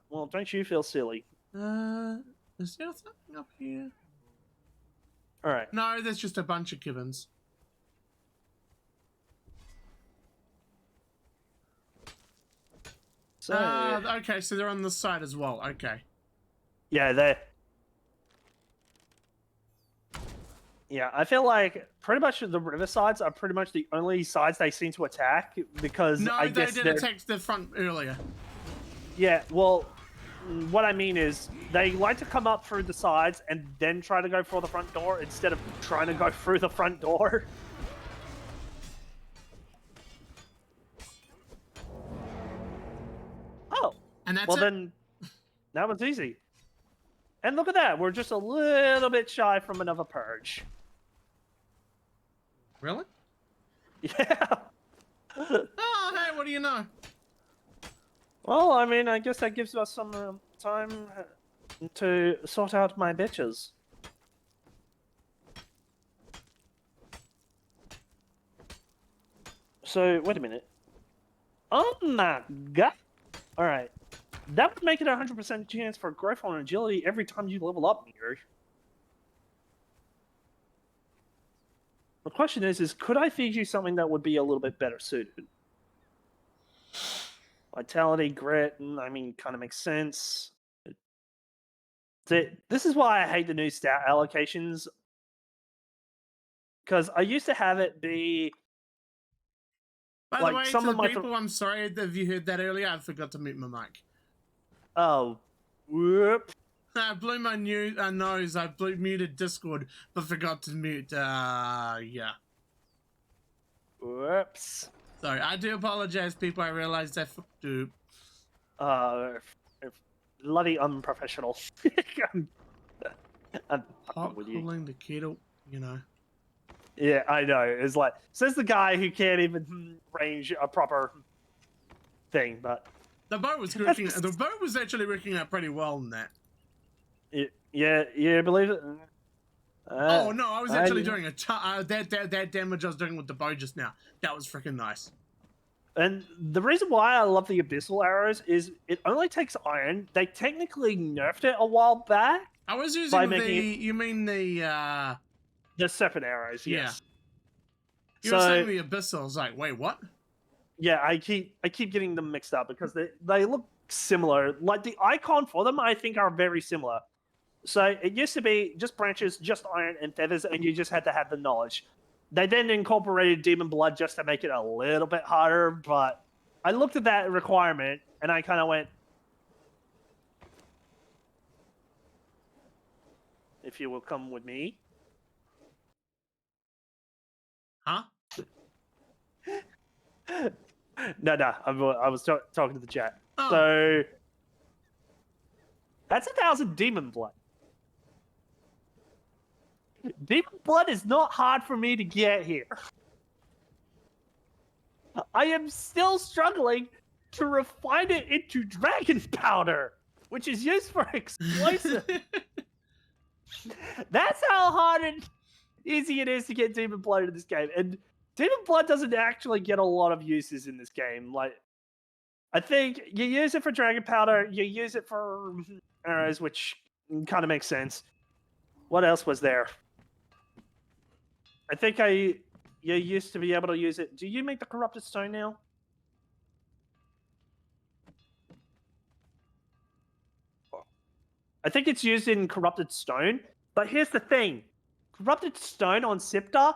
Speaker 2: well, don't you feel silly?
Speaker 3: Is there something up here?
Speaker 2: All right.
Speaker 3: No, there's just a bunch of gibbons.
Speaker 2: So,
Speaker 3: Okay, so they're on this side as well. Okay.
Speaker 2: yeah, they. Yeah, I feel like pretty much the river sides are pretty much the only sides they seem to attack because
Speaker 3: No,
Speaker 2: I
Speaker 3: they
Speaker 2: guess
Speaker 3: did
Speaker 2: they're.
Speaker 3: attack the front earlier.
Speaker 2: Yeah, well, what I mean is they like to come up through the sides and then try to go for the front door instead of trying to go through the front door. Oh,
Speaker 3: And that's
Speaker 2: well
Speaker 3: it.
Speaker 2: then, that was easy. And look at that, we're just a little bit shy from another purge.
Speaker 3: Really?
Speaker 2: Yeah.
Speaker 3: Oh, hey, what do you know?
Speaker 2: Well, I mean, I guess that gives us some time to sort out my bitches. So, wait a minute. Oh my god! Alright. that would make it 100% chance for growth on agility every time you level up, Nero. The question is could I feed you something that would be a little bit better suited? Vitality, grit, I mean, kind of makes sense. This is why I hate the new stat allocations. Because I used to have it be...
Speaker 3: By
Speaker 2: like,
Speaker 3: the way,
Speaker 2: some
Speaker 3: to
Speaker 2: of
Speaker 3: the
Speaker 2: my
Speaker 3: people, I'm sorry if you heard that earlier. I forgot to mute my mic.
Speaker 2: Oh. Whoop.
Speaker 3: I blew my nose. I muted Discord, but forgot to mute. Yeah.
Speaker 2: Whoops.
Speaker 3: Sorry, I do apologize, people. I realized I fucked up.
Speaker 2: Bloody unprofessional. I'm
Speaker 3: Hot
Speaker 2: with you.
Speaker 3: cooling the kettle, you know.
Speaker 2: Yeah, I know. It's like, says the guy who can't even range a proper thing, but...
Speaker 3: The bow was working. The bow was actually working out pretty well in that.
Speaker 2: Yeah, believe it?
Speaker 3: Oh no, I was actually doing that damage I was doing with the bow just now. That was freaking nice.
Speaker 2: And the reason why I love the abyssal arrows is it only takes iron. They technically nerfed it a while back.
Speaker 3: I was using you mean
Speaker 2: the serpent arrows,
Speaker 3: yeah.
Speaker 2: yes.
Speaker 3: You were saying the abyssal. I was like, wait, what?
Speaker 2: Yeah, I keep getting them mixed up because they look similar. Like the icon for them, I think, are very similar. So it used to be just branches, just iron and feathers, and you just had to have the knowledge. They then incorporated demon blood just to make it a little bit harder, but I looked at that requirement and I kind of went, if you will come with me.
Speaker 3: Huh?
Speaker 2: No, I was talking to the chat.
Speaker 3: Oh.
Speaker 2: So that's 1,000 demon blood. Demon blood is not hard for me to get here. I am still struggling to refine it into dragon powder, which is used for explosive. That's how hard and easy it is to get demon blood in this game. And demon blood doesn't actually get a lot of uses in this game. Like, I think you use it for dragon powder, you use it for arrows, which kind of makes sense. What else was there? I think you used to be able to use it. Do you make the corrupted stone now? I think it's used in corrupted stone, but here's the thing. Corrupted stone on Scepter,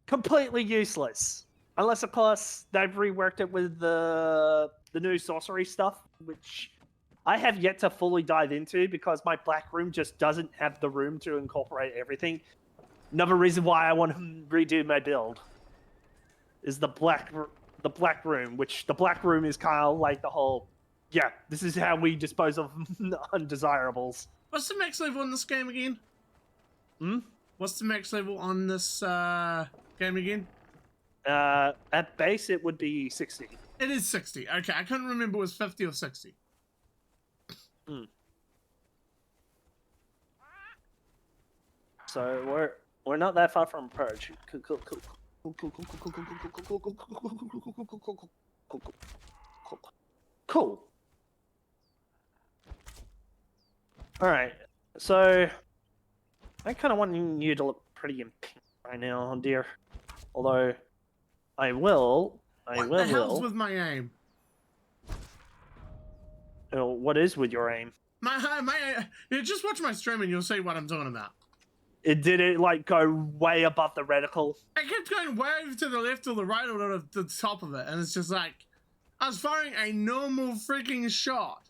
Speaker 2: completely useless. Unless, of course, they've reworked it with the new sorcery stuff, which I have yet to fully dive into because my black room just doesn't have the room to incorporate everything. Another reason why I want to redo my build is the black room, which the black room is kind of like the whole, yeah, this is how we dispose of undesirables.
Speaker 3: What's the max level in this game again? What's the max level on this game again?
Speaker 2: At base, it would be 60.
Speaker 3: It is 60. Okay, I couldn't remember it was 50 or 60.
Speaker 2: So we're not that far from purge. Cool. All right. So I kind of want you to look pretty in pink right now, dear. Although I will.
Speaker 3: What the hell's with my aim?
Speaker 2: What is with your aim?
Speaker 3: Yeah, just watch my stream and you'll see what I'm talking about.
Speaker 2: Did it like go way above the reticle?
Speaker 3: I kept going way to the left or the right or to the top of it, and it's just like I was firing a normal freaking shot.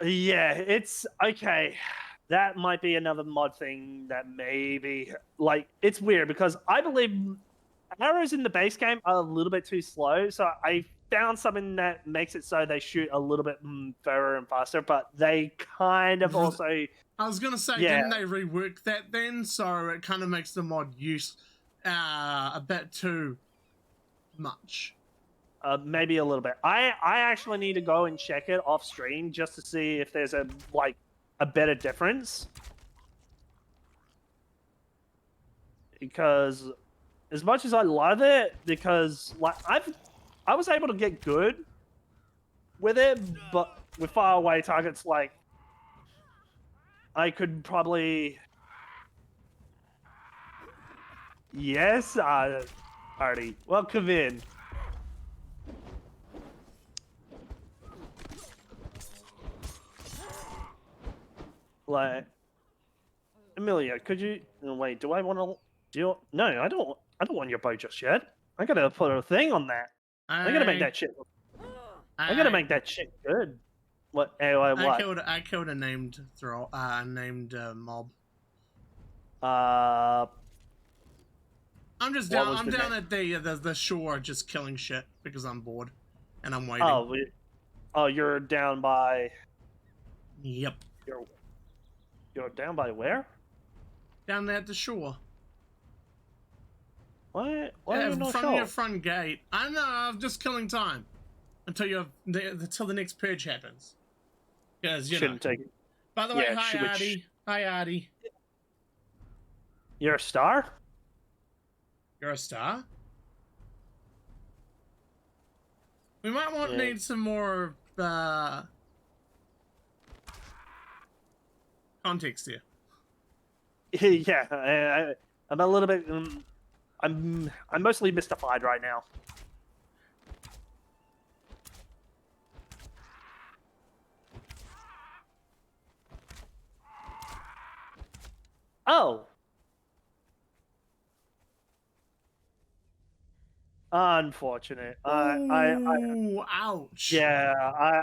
Speaker 2: Yeah, it's okay. That might be another mod thing that maybe like it's weird because I believe arrows in the base game are a little bit too slow. So I found something that makes it so they shoot a little bit further and faster, but they kind of also.
Speaker 3: I was gonna say, didn't they rework that then? So it kind of makes the mod use a bit too much.
Speaker 2: Maybe a little bit. I actually need to go and check it off stream just to see if there's a better difference. Because as much as I love it, because like I was able to get good with it, but with faraway targets, like I could probably. Yes, Artie. Welcome in. Like, Amelia, could you? No, wait, do I want to? Do you? No, I don't. I don't want your bow just yet. I gotta put a thing on that. I gotta make that shit. I gotta make that shit good. What? Anyway, what?
Speaker 3: I killed a named mob. I'm just down. I'm down at the shore, just killing shit because I'm bored, and I'm waiting.
Speaker 2: Oh, you're down by.
Speaker 3: Yep.
Speaker 2: You're down by where?
Speaker 3: Down there at the shore.
Speaker 2: What? Why are you not
Speaker 3: from your front gate. I know. I'm just killing time until the next purge happens. Because you know.
Speaker 2: Take it.
Speaker 3: By the way, hi Artie. Hi Artie.
Speaker 2: You're a star?
Speaker 3: You're a star? We might need some more context here.
Speaker 2: Yeah, I'm a little bit. I'm mostly mystified right now. Oh. Unfortunate.
Speaker 3: Ooh, ouch.
Speaker 2: Yeah,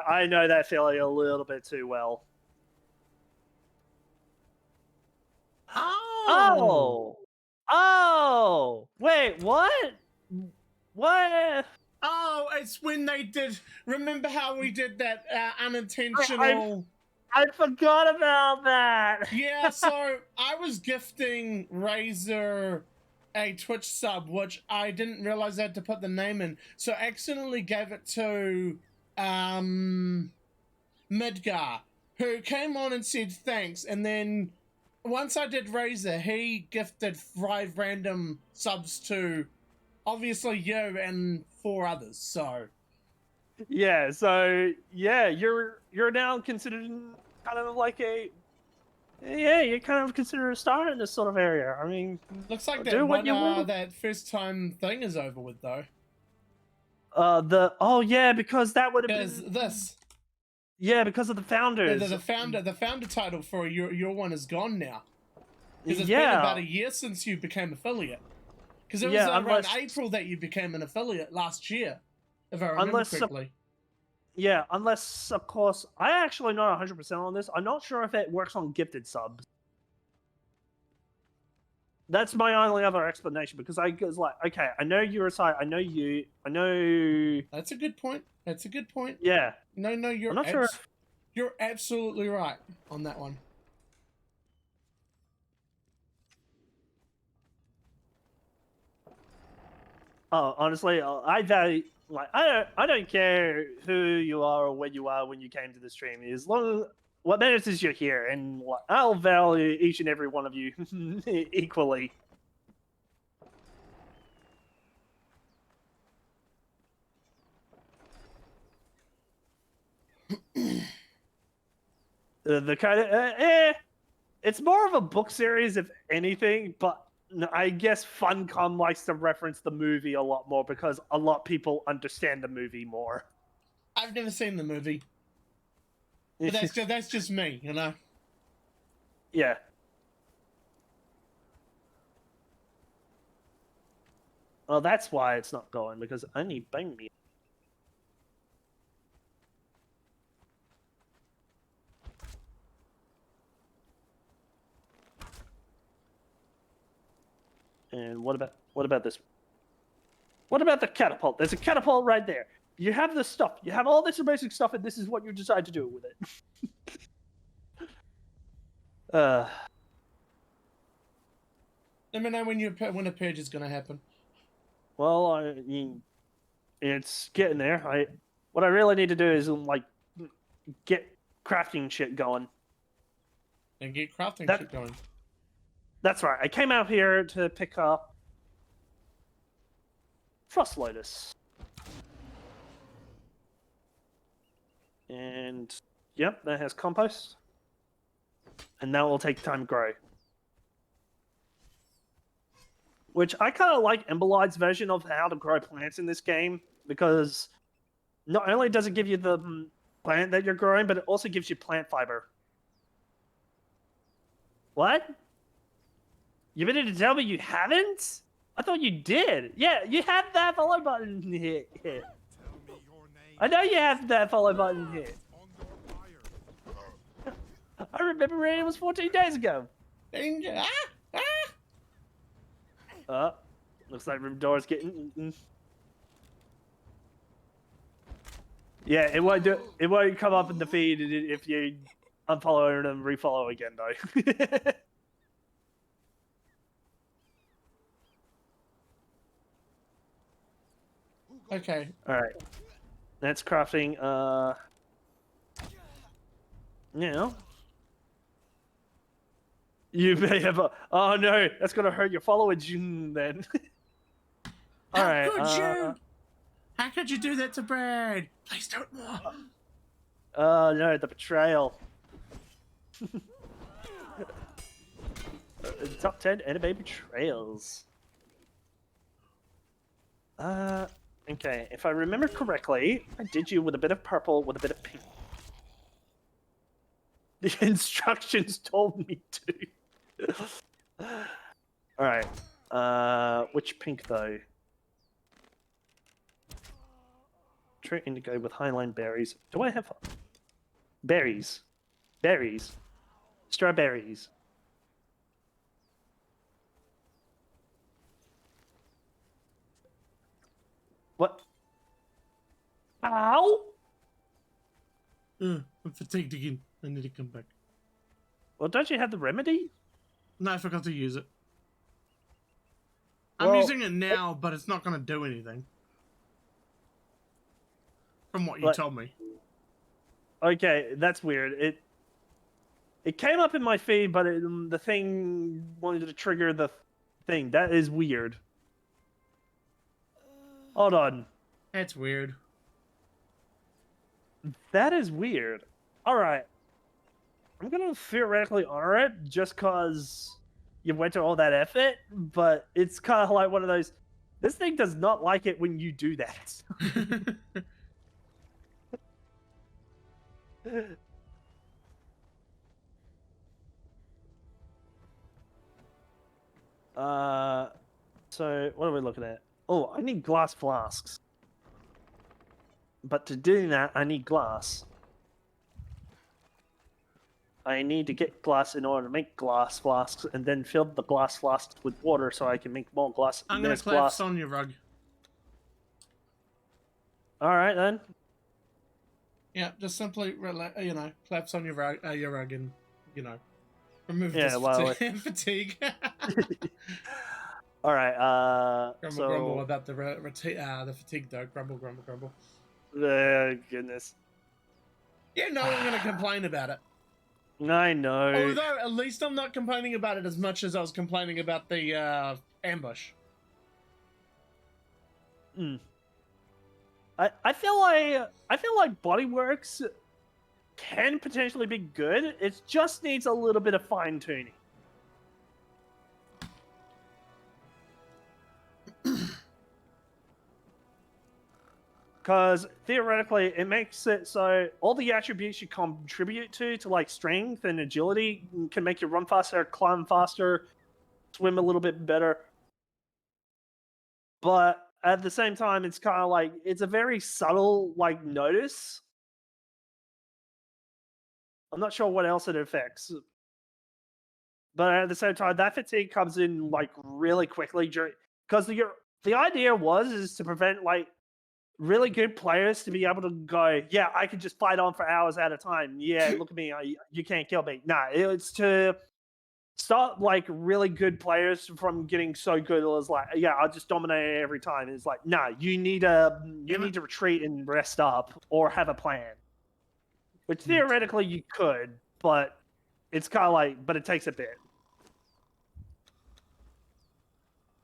Speaker 2: I know that feeling a little bit too well.
Speaker 3: Oh.
Speaker 2: Oh. Wait, what? What?
Speaker 3: Oh, it's when they did. Remember how we did that unintentional.
Speaker 2: I forgot about that.
Speaker 3: Yeah, so I was gifting Razor a Twitch sub, which I didn't realize I had to put the name in. So I accidentally gave it to Midgar, who came on and said thanks, and then once I did Razor, he gifted 5 random subs to obviously you and 4 others, so
Speaker 2: yeah, so yeah, you're now considered kind of like you're kind of considered a star in this sort of area. I mean,
Speaker 3: looks like that first time thing is over with though.
Speaker 2: Because that would have been
Speaker 3: this.
Speaker 2: Yeah, because of the founders.
Speaker 3: The founder title for your one is gone now. Because it's been about a year since you became affiliate. Because it was around April that you became an affiliate last year, if I remember correctly.
Speaker 2: Yeah, unless, of course, I actually not 100% on this. I'm not sure if it works on gifted subs. That's my only other explanation, because I was like, okay, I know you're a side, I know you, I know...
Speaker 3: That's a good point. That's a good point.
Speaker 2: Yeah.
Speaker 3: No, you're
Speaker 2: not sure
Speaker 3: you're absolutely right on that one.
Speaker 2: Oh, honestly, I value... Like, I don't care who you are or where you are when you came to the stream. As long as what matters is you're here, and I'll value each and every one of you equally. The kind of it's more of a book series if anything, but I guess Funcom likes to reference the movie a lot more because a lot of people understand the movie more.
Speaker 3: I've never seen the movie, but that's just me, you know.
Speaker 2: Yeah. Well, that's why it's not going, because I need bang me. And what about this? What about the catapult? There's a catapult right there. You have the stuff. You have all this amazing stuff, and this is what you decide to do with it.
Speaker 3: Let me know when a purge is gonna happen.
Speaker 2: Well, I mean, it's getting there. What I really need to do is like get crafting shit going.
Speaker 3: And get crafting shit going.
Speaker 2: That's right. I came out here to pick up Frost Lotus. And yep, that has compost. And that will take time to grow. Which I kind of like Emberlight's version of how to grow plants in this game, because not only does it give you the plant that you're growing, but it also gives you plant fiber. What? You meant to tell me you haven't? I thought you did. Yeah, you have that follow button hit. I know you have that follow button hit. I remember it was 14 days ago.
Speaker 3: Danger!
Speaker 2: Looks like room door's getting. Yeah, it won't do. It won't come up in the feed if you unfollow and then refollow again, though.
Speaker 3: Okay.
Speaker 2: All right, that's crafting. Now you may have a. Oh no, that's gonna hurt your followers then. All right.
Speaker 3: How could you do that to Brad? Please don't more.
Speaker 2: Oh no, the betrayal. Top 10 anime betrayals. Okay, if I remember correctly, I did you with a bit of purple with a bit of pink. The instructions told me to. Alright, which pink though? True indigo with highline berries. Do I have berries? Berries. Strawberries. What? Ow!
Speaker 3: I'm fatigued again. I need to come back.
Speaker 2: Well, don't you have the remedy?
Speaker 3: No, I forgot to use it. I'm
Speaker 2: Well,
Speaker 3: using it now, but it's not going to do anything. From what you told me.
Speaker 2: Okay, that's weird. It came up in my feed, but the thing wanted to trigger the thing. That is weird. Hold on.
Speaker 3: That's weird.
Speaker 2: That is weird. Alright. I'm gonna theoretically honor it just cause you went to all that effort, but it's kind of like one of those. This thing does not like it when you do that. So what are we looking at? Oh, I need glass flasks. But to do that, I need glass. I need to get glass in order to make glass flasks, and then fill the glass flasks with water so I can make more glass.
Speaker 3: I'm going to collapse on your rug.
Speaker 2: Alright then.
Speaker 3: Yeah, just simply, collapse on your rug and, remove fatigue.
Speaker 2: Alright,
Speaker 3: grumble about the fatigue though. Grumble.
Speaker 2: Goodness.
Speaker 3: You know I'm gonna complain about it.
Speaker 2: I know.
Speaker 3: Although, at least I'm not complaining about it as much as I was complaining about the, ambush.
Speaker 2: I feel like Bodyworks can potentially be good. It just needs a little bit of fine-tuning. Because theoretically, it makes it so all the attributes you contribute to like strength and agility, can make you run faster, climb faster, swim a little bit better. But at the same time, it's kind of like, it's a very subtle like notice. I'm not sure what else it affects. But at the same time, that fatigue comes in like really quickly because the idea is to prevent like really good players to be able to go, yeah, I can just fight on for hours at a time. Yeah, look at me, you can't kill me. Nah, it's to stop like really good players from getting so good as like, yeah, I'll just dominate every time. It's like, nah, you need to retreat and rest up or have a plan. Which theoretically you could, but it's kind of like, but it takes a bit.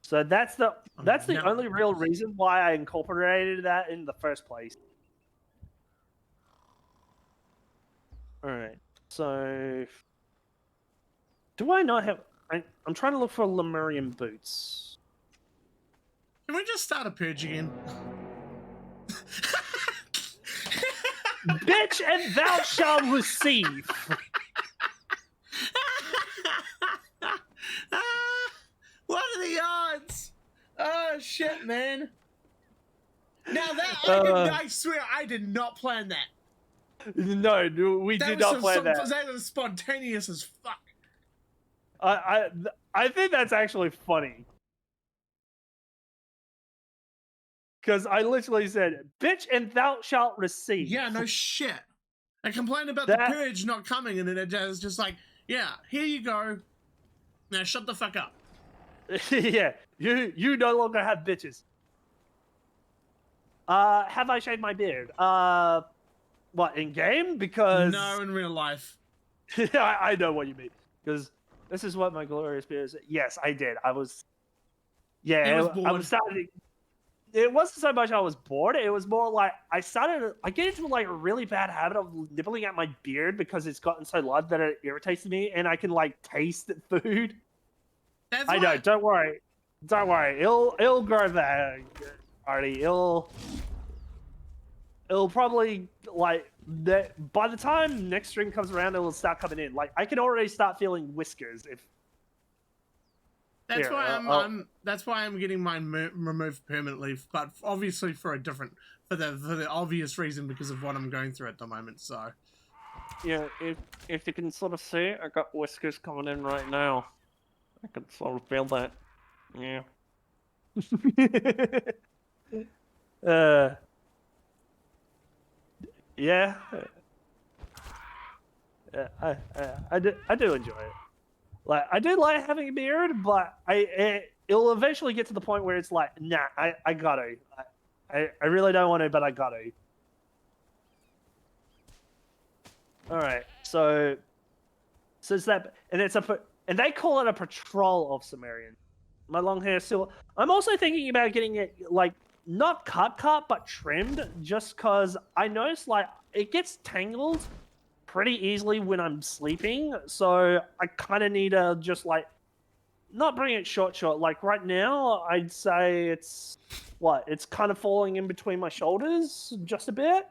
Speaker 2: So that's the only real reason why I incorporated that in the first place. All right. So, do I not have? I'm trying to look for Lemurian boots.
Speaker 3: Can we just start a purge again?
Speaker 2: Bitch, and thou shalt receive.
Speaker 3: What are the odds? Oh shit, man! Now that I swear I did not plan that.
Speaker 2: No, we did not plan that.
Speaker 3: That was spontaneous as fuck.
Speaker 2: I think that's actually funny. Because I literally said, bitch, and thou shalt receive.
Speaker 3: Yeah, no shit. I complained about
Speaker 2: That-
Speaker 3: the purge not coming, and then it was just like, yeah, here you go. Now shut the fuck up.
Speaker 2: Yeah, you no longer have bitches. Have I shaved my beard? What, in game? Because
Speaker 3: No, in real life.
Speaker 2: I know what you mean. Because this is what my glorious beard is. Yes, I did. I was. Yeah,
Speaker 3: He was
Speaker 2: I
Speaker 3: bored.
Speaker 2: was starting. It wasn't so much I was bored. It was more like I get into like a really bad habit of nibbling at my beard because it's gotten so large that it irritates me, and I can like taste food.
Speaker 3: That's
Speaker 2: I know.
Speaker 3: why-
Speaker 2: Don't worry. Don't worry. It'll grow back, Artie. It'll probably like that by the time next stream comes around, it will start coming in. Like I can already start feeling whiskers if.
Speaker 3: That's
Speaker 2: Here,
Speaker 3: why that's why I'm getting mine removed permanently, but obviously for the obvious reason because of what I'm going through at the moment. So
Speaker 2: Yeah, if you can sort of see, I got whiskers coming in right now. I can sort of feel that. Yeah. Yeah. I do enjoy it. Like I do like having a beard, but it'll eventually get to the point where it's like, nah, I gotta. I really don't want to, but I gotta. All right, so it's that, and and they call it a patrol of Sumerian. My long hair still. I'm also thinking about getting it like not cut, but trimmed, just because I noticed like it gets tangled pretty easily when I'm sleeping. So I kind of need to just like not bring it short. Like right now, I'd say it's kind of falling in between my shoulders just a bit.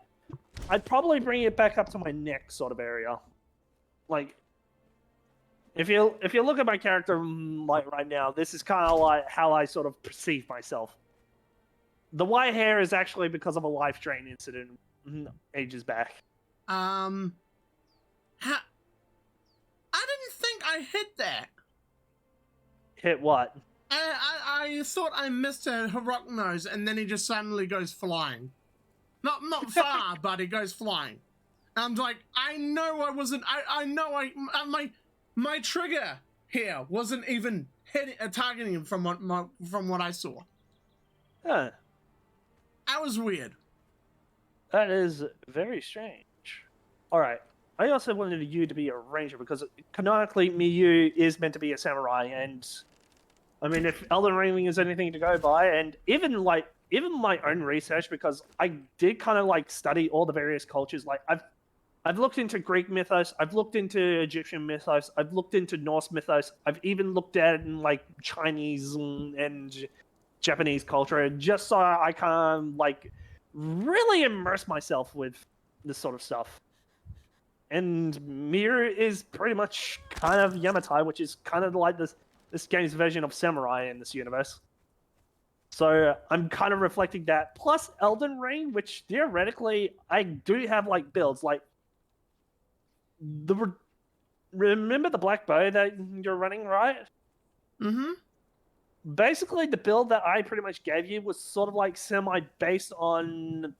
Speaker 2: I'd probably bring it back up to my neck sort of area. Like, if you look at my character like right now, this is kind of like how I sort of perceive myself. The white hair is actually because of a life drain incident ages back.
Speaker 3: I didn't think I hit that.
Speaker 2: Hit what?
Speaker 3: I thought I missed a rock nose, and then he just suddenly goes flying. Not far, but he goes flying. And I'm like, I know I wasn't. I know my trigger here wasn't even targeting him from what I saw.
Speaker 2: Huh.
Speaker 3: That was weird.
Speaker 2: That is very strange. All right. I also wanted you to be a ranger because canonically, Miyu is meant to be a samurai, and I mean, if Elden Ring is anything to go by, and even my own research, because I did kind of like study all the various cultures. Like I've looked into Greek mythos, I've looked into Egyptian mythos, I've looked into Norse mythos, I've even looked at in like Chinese and Japanese culture, just so I can like really immerse myself with this sort of stuff. And Mir is pretty much kind of Yamatai, which is kind of like this game's version of samurai in this universe. So I'm kind of reflecting that. Plus Elden Ring, which theoretically I do have like builds. Like remember the black bow that you're running, right?
Speaker 3: Mm-hmm.
Speaker 2: Basically, the build that I pretty much gave you was sort of like semi based on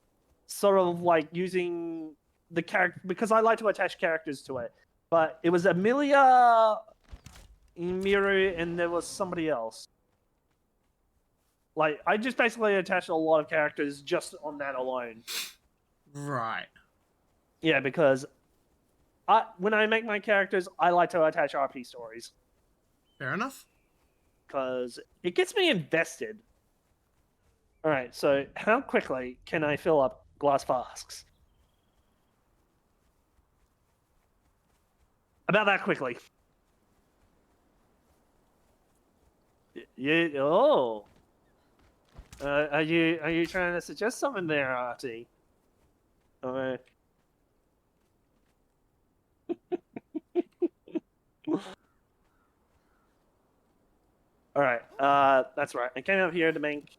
Speaker 2: sort of like using the character, because I like to attach characters to it. But it was Emilia, Miru, and there was somebody else. Like, I just basically attached a lot of characters just on that alone.
Speaker 3: Right.
Speaker 2: Yeah, because when I make my characters, I like to attach RP stories.
Speaker 3: Fair enough.
Speaker 2: Because it gets me invested. Alright, so how quickly can I fill up glass flasks? About that quickly. Oh. Are you trying to suggest something there, Artie? Uh, all right. That's right. I came up here to make.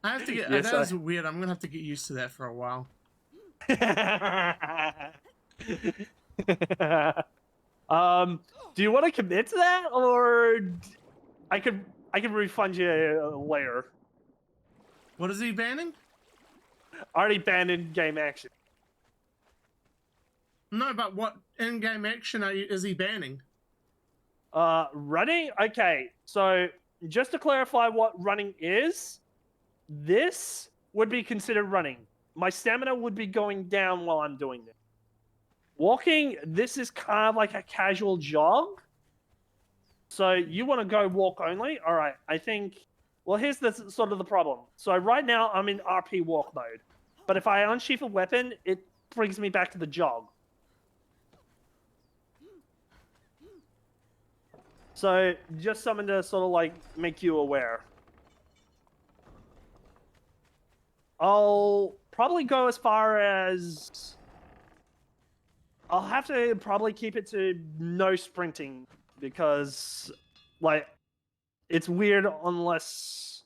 Speaker 3: I have to get.
Speaker 2: Yes,
Speaker 3: that is weird. I'm gonna have to get used to that for a while.
Speaker 2: Do you want to commit to that, or I could refund you later?
Speaker 3: What is he banning?
Speaker 2: Already banned in-game action.
Speaker 3: No, but what in-game action is he banning?
Speaker 2: Running. Okay, so just to clarify what running is, this would be considered running. My stamina would be going down while I'm doing this. Walking, this is kind of like a casual jog. So you want to go walk only? All right, I think. Well, here's the sort of the problem. So right now I'm in RP walk mode, but if I unsheath a weapon, it brings me back to the jog. So just something to sort of like make you aware. I'll probably go as far as I'll have to probably keep it to no sprinting because, like, it's weird unless.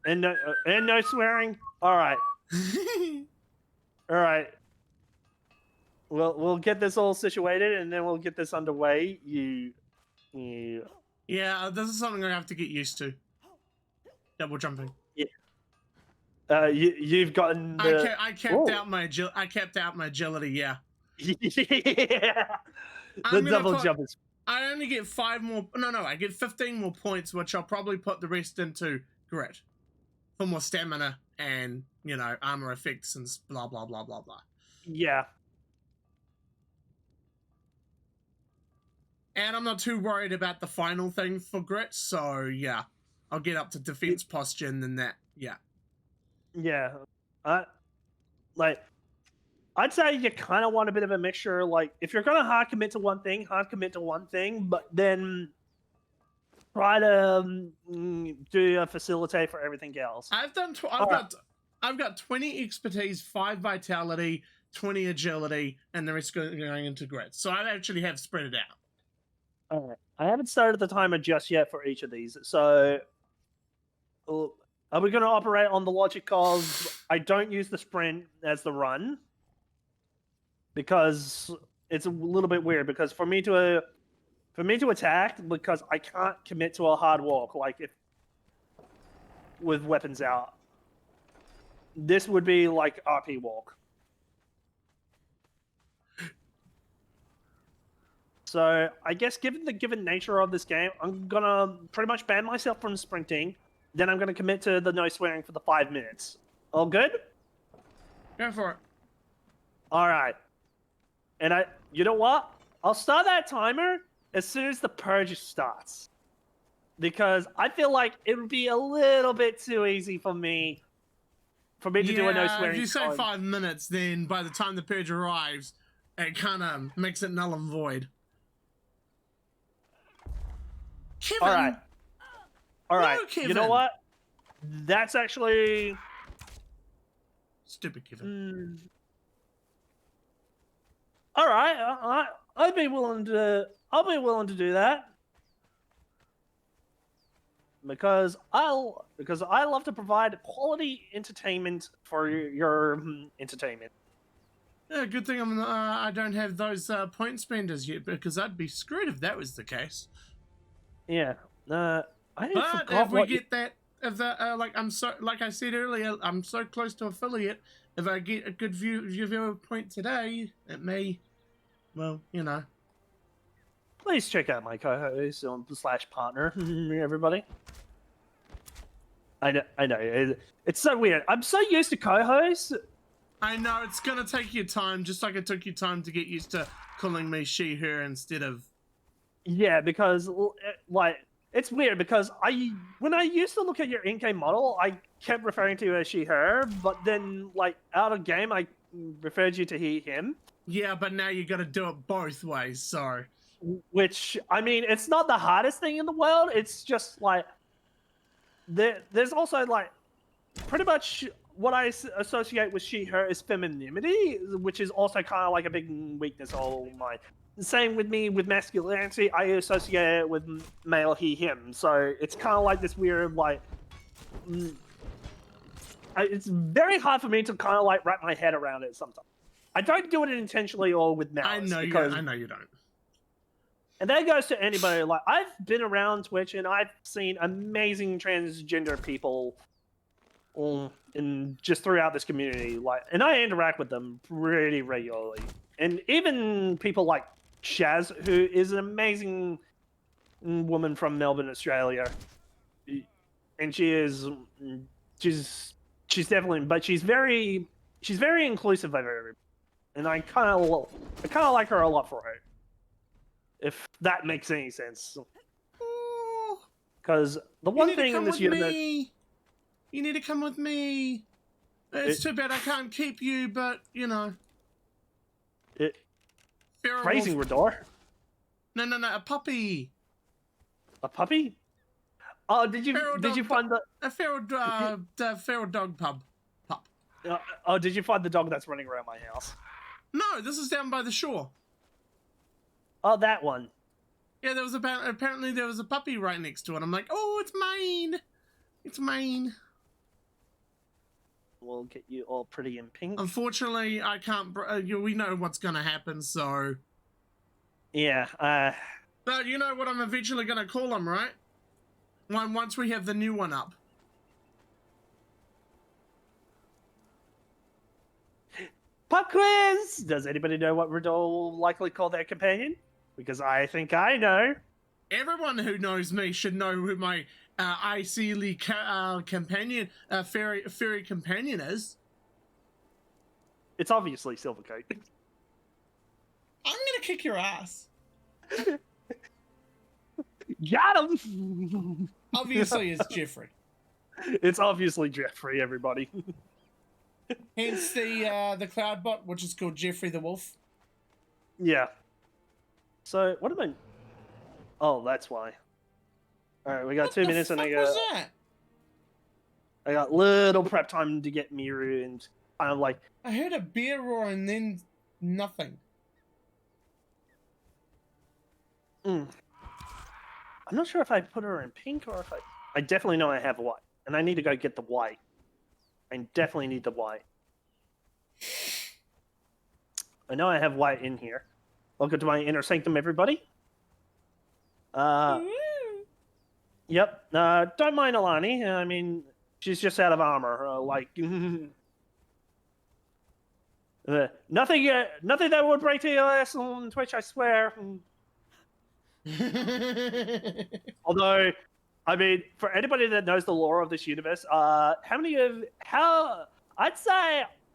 Speaker 2: And no swearing. All right. All right. We'll get this all situated and then we'll get this underway. You.
Speaker 3: Yeah, this is something I have to get used to. Double jumping.
Speaker 2: Yeah. You've gotten.
Speaker 3: I kept out my agility. Yeah.
Speaker 2: Yeah. The double jump is.
Speaker 3: I only get 5 more. No, I get 15 more points, which I'll probably put the rest into grit for more stamina and armor effects and blah blah blah blah blah.
Speaker 2: Yeah.
Speaker 3: And I'm not too worried about the final thing for grit, so yeah, I'll get up to defense posture and then that. Yeah.
Speaker 2: Yeah. I'd say you kind of want a bit of a mixture. Like, if you're going to hard commit to one thing, but then try to do a facilitate for everything else.
Speaker 3: I've got 20 expertise, 5 vitality, 20 agility, and the rest going into grit. So I actually have spread it out.
Speaker 2: All right. I haven't started the timer just yet for each of these. So, are we going to operate on the logic of I don't use the sprint as the run? Because it's a little bit weird. Because for me to attack, because I can't commit to a hard walk, like if with weapons out, this would be like RP walk. So I guess given the nature of this game, I'm gonna pretty much ban myself from sprinting. Then I'm gonna commit to the no swearing for the 5 minutes. All good?
Speaker 3: Go for it.
Speaker 2: All right. And you know what? I'll start that timer as soon as the purge starts. Because I feel like it would be a little bit too easy for me to do a no swearing.
Speaker 3: If you say 5 minutes, then by the time the purge arrives, it kind of makes it null and void. Kevin.
Speaker 2: All right.
Speaker 3: No, Kevin.
Speaker 2: You know what? That's actually
Speaker 3: stupid, Kevin.
Speaker 2: All right. I'd be willing to. I'll be willing to do that because I love to provide quality entertainment for your entertainment.
Speaker 3: Yeah, good thing I don't have those point spenders yet, because I'd be screwed if that was the case.
Speaker 2: Yeah. I
Speaker 3: but if we get that, if the like I said earlier, I'm so close to affiliate. If I get a good viewer point today, it may, well,
Speaker 2: Please check out my co-host / partner, everybody. I know. It's so weird. I'm so used to co-hosts.
Speaker 3: I know, it's gonna take you time, just like it took you time to get used to calling me she, her instead of...
Speaker 2: Yeah, because, like, it's weird because when I used to look at your in-game model, I kept referring to you as she, her, but then like out of game, I referred you to he, him.
Speaker 3: Yeah, but now you got to do it both ways. So
Speaker 2: Which I mean, it's not the hardest thing in the world. It's just like there's also like pretty much what I associate with she, her is femininity, which is also kind of like a big weakness of mine. Same with me with masculinity. I associate it with male, he, him. So it's kind of like this weird, like, it's very hard for me to kind of like wrap my head around it sometimes. I don't do it intentionally or with malice.
Speaker 3: I know you don't.
Speaker 2: And that goes to anybody. Like, I've been around Twitch and I've seen amazing transgender people in just throughout this community. Like, and I interact with them pretty regularly. And even people like Shaz, who is an amazing woman from Melbourne, Australia, and she's definitely, but she's very inclusive of everybody, and I kind of like her a lot for it, if that makes any sense. Because the one thing in this universe,
Speaker 3: you need to come with me. It's too bad I can't keep you, but you know.
Speaker 2: Raising Radar?
Speaker 3: No, a puppy.
Speaker 2: A puppy? Oh, did you find
Speaker 3: a feral dog pup?
Speaker 2: Oh, did you find the dog that's running around my house?
Speaker 3: No, this is down by the shore.
Speaker 2: Oh, that one.
Speaker 3: Yeah, there was apparently there was a puppy right next to it. I'm like, oh, it's mine. It's mine.
Speaker 2: We'll get you all pretty in pink.
Speaker 3: Unfortunately, I can't. We know what's gonna happen, so.
Speaker 2: Yeah.
Speaker 3: But you know what I'm eventually gonna call him, right? Once we have the new one up.
Speaker 2: Pop quiz! Does anybody know what Rador will likely call their companion? Because I think I know.
Speaker 3: Everyone who knows me should know who my Icely companion, fairy companion is.
Speaker 2: It's obviously Silvercoat.
Speaker 3: I'm gonna kick your ass.
Speaker 2: Got him!
Speaker 3: Obviously, it's Jeffrey.
Speaker 2: It's obviously Jeffrey, everybody.
Speaker 3: Hence the cloud bot, which is called Jeffrey the Wolf.
Speaker 2: Yeah. So, what am I... Oh, that's why. Alright, we got 2 minutes and I got little prep time to get Miru and kind of like...
Speaker 3: I heard a bear roar and then nothing.
Speaker 2: I'm not sure if I put her in pink or if I definitely know I have white. And I need to go get the white. I definitely need the white. I know I have white in here. Welcome to my inner sanctum, everybody. Yep. Don't mind Alani. I mean, she's just out of armor. Nothing that would break the ass on Twitch, I swear. Although, I mean, for anybody that knows the lore of this universe, I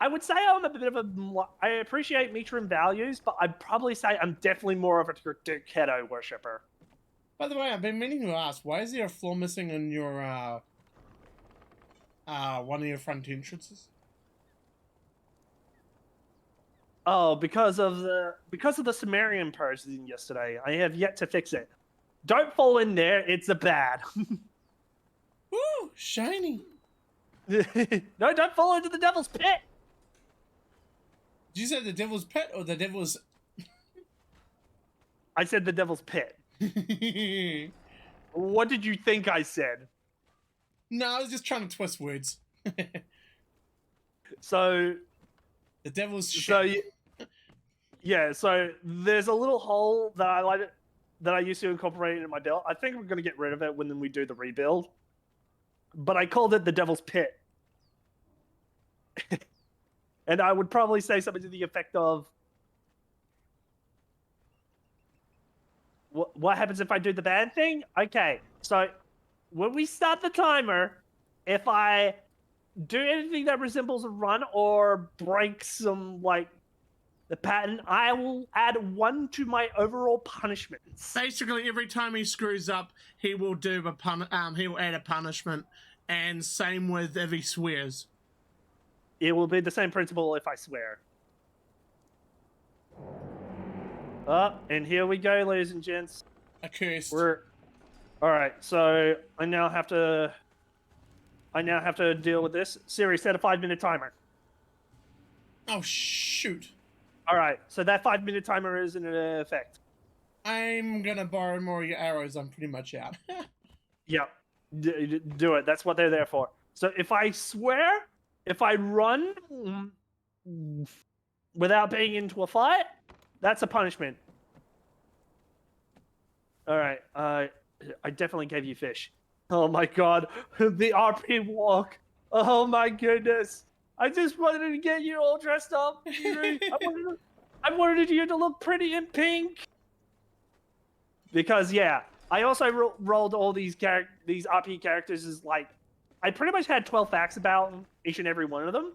Speaker 2: would say I'm a bit of a... I appreciate Mitram values, but I'd probably say I'm definitely more of a Keto worshipper.
Speaker 3: By the way, I've been meaning to ask, why is there a floor missing in your, one of your front entrances?
Speaker 2: Oh, because of the Sumerian purge yesterday. I have yet to fix it. Don't fall in there, it's a bad.
Speaker 3: Ooh, shiny.
Speaker 2: No, don't fall into the devil's pit.
Speaker 3: Did you say the devil's pit or the devil's...
Speaker 2: I said the devil's pit. What did you think I said?
Speaker 3: No, I was just trying to twist words.
Speaker 2: So...
Speaker 3: The devil's shit.
Speaker 2: So, yeah, so there's a little hole that I used to incorporate into my build. I think we're going to get rid of it when we do the rebuild. But I called it the devil's pit. And I would probably say something to the effect of, what happens if I do the bad thing? Okay, so when we start the timer, if I do anything that resembles a run or break some, like, the pattern, I will add 1 to my overall punishments.
Speaker 3: Basically, every time he screws up, he will do he will add a punishment, and same with if he swears.
Speaker 2: It will be the same principle if I swear. And here we go, ladies and gents.
Speaker 3: Accursed.
Speaker 2: All right. So I now have to deal with this. Siri, set a 5-minute timer.
Speaker 3: Oh shoot!
Speaker 2: All right. So that 5-minute timer is in effect.
Speaker 3: I'm gonna borrow more of your arrows. I'm pretty much out.
Speaker 2: Yeah. Do it. That's what they're there for. So if I swear, if I run without being into a fight, that's a punishment. All right. I definitely gave you fish. Oh my god. The RP walk. Oh my goodness. I just wanted to get you all dressed up. I wanted you to look pretty in pink. Because, yeah, I also rolled all these RP characters as, like, I pretty much had 12 facts about each and every one of them.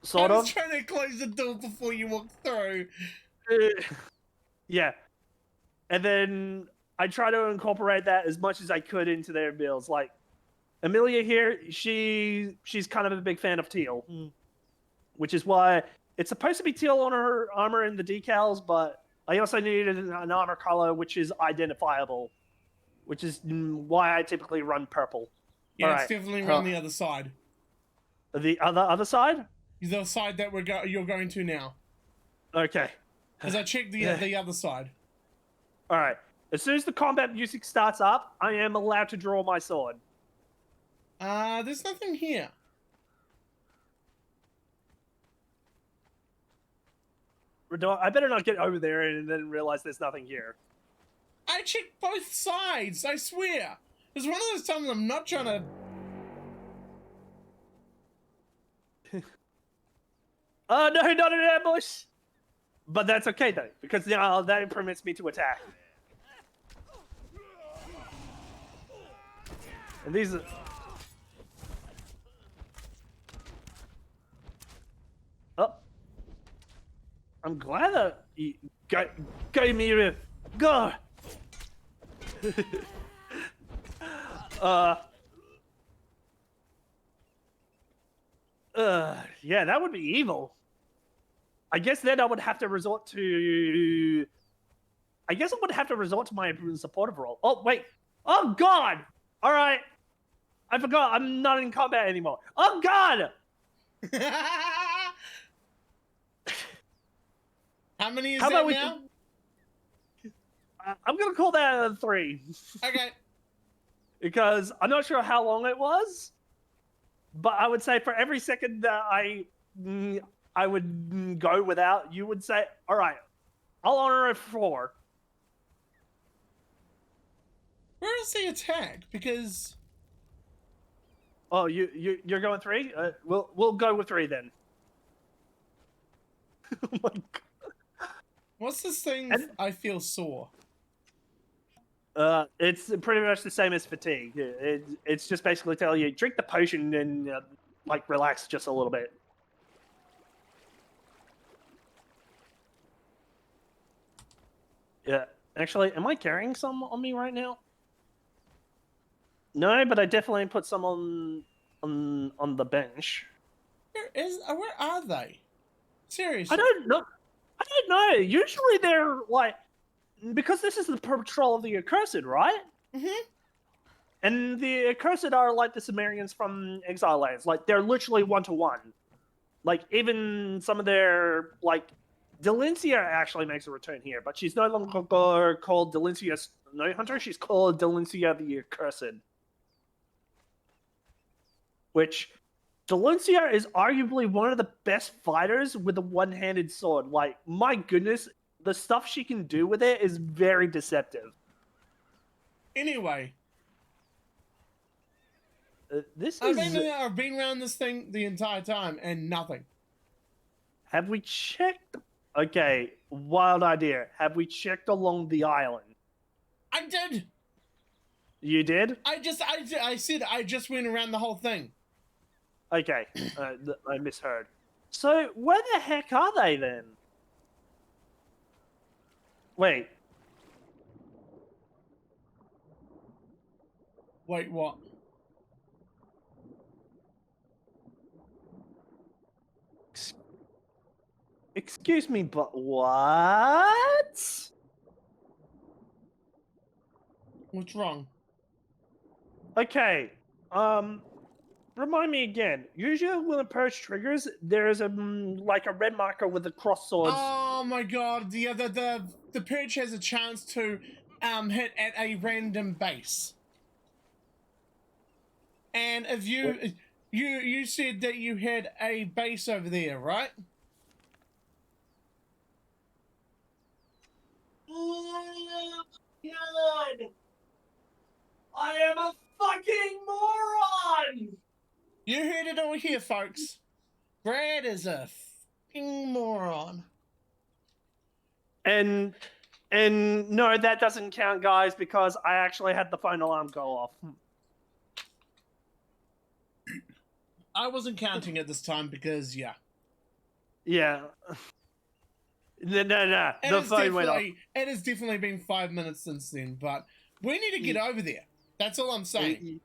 Speaker 2: Sort
Speaker 3: I
Speaker 2: of.
Speaker 3: was trying to close the door before you walked through.
Speaker 2: Yeah. And then I try to incorporate that as much as I could into their builds. Like, Amelia here, she's kind of a big fan of teal. Which is why it's supposed to be teal on her armor and the decals, but I also needed an armor color which is identifiable. Which is why I typically run purple.
Speaker 3: Yeah,
Speaker 2: All
Speaker 3: it's
Speaker 2: right.
Speaker 3: definitely around the other side.
Speaker 2: The other side?
Speaker 3: The side that you're going to now.
Speaker 2: Okay.
Speaker 3: Because I checked the other side.
Speaker 2: All right. As soon as the combat music starts up, I am allowed to draw my sword.
Speaker 3: There's nothing here.
Speaker 2: I better not get over there and then realize there's nothing here.
Speaker 3: I checked both sides, I swear. It's one of those times I'm not trying to...
Speaker 2: Oh, no, not an ambush! But that's okay, though, because now that permits me to attack. And these are... Oh. I'm glad that you gave me a... Go! Yeah, that would be evil. I guess then I would have to resort to... I guess I would have to resort to my supportive role. Oh, wait. Oh, God! All right. I forgot. I'm not in combat anymore. Oh, God!
Speaker 3: How many is
Speaker 2: How
Speaker 3: that
Speaker 2: about we...
Speaker 3: now?
Speaker 2: I'm going to call that a 3.
Speaker 3: Okay.
Speaker 2: Because I'm not sure how long it was, but I would say for every second that I would go without, you would say, all right, I'll honor it 4.
Speaker 3: Where is the attack? Because...
Speaker 2: Oh, you're going 3? We'll go with 3 then. Oh my god.
Speaker 3: What's this thing? I feel sore.
Speaker 2: It's pretty much the same as fatigue. It's just basically telling you, drink the potion and, like, relax just a little bit. Yeah. Actually, am I carrying some on me right now? No, but I definitely put some on the bench.
Speaker 3: Where are they? Seriously.
Speaker 2: I don't know. Usually they're, like... Because this is the patrol of the Accursed, right?
Speaker 3: Mm-hmm.
Speaker 2: And the Accursed are like the Sumerians from Exile Lands. Like, they're literally 1-to-1. Like, even some of their, like... Delincia actually makes a return here, but she's no longer called Delincia Snow Hunter. She's called Delincia the Accursed. Which... Delincia is arguably one of the best fighters with a one-handed sword. Like, my goodness... The stuff she can do with it is very deceptive.
Speaker 3: Anyway. I've been around this thing the entire time and nothing.
Speaker 2: Have we checked? Okay, wild idea. Have we checked along the island?
Speaker 3: I did.
Speaker 2: You did?
Speaker 3: I said I just went around the whole thing.
Speaker 2: Okay, I misheard. So where the heck are they then? Wait.
Speaker 3: Wait, what?
Speaker 2: Excuse me, but what?
Speaker 3: What's wrong?
Speaker 2: Okay. Remind me again. Usually when a purge triggers, there's like a red marker with the cross swords.
Speaker 3: Oh my god, yeah, the purge has a chance to hit at a random base. And if you said that you had a base over there, right?
Speaker 2: Oh God! I am a fucking moron!
Speaker 3: You heard it all here, folks. Brad is a fucking moron.
Speaker 2: And no, that doesn't count, guys, because I actually had the phone alarm go off.
Speaker 3: I wasn't counting at this time because, yeah.
Speaker 2: Yeah. No. The phone went off.
Speaker 3: It has definitely been 5 minutes since then, but we need to get over there. That's all I'm saying.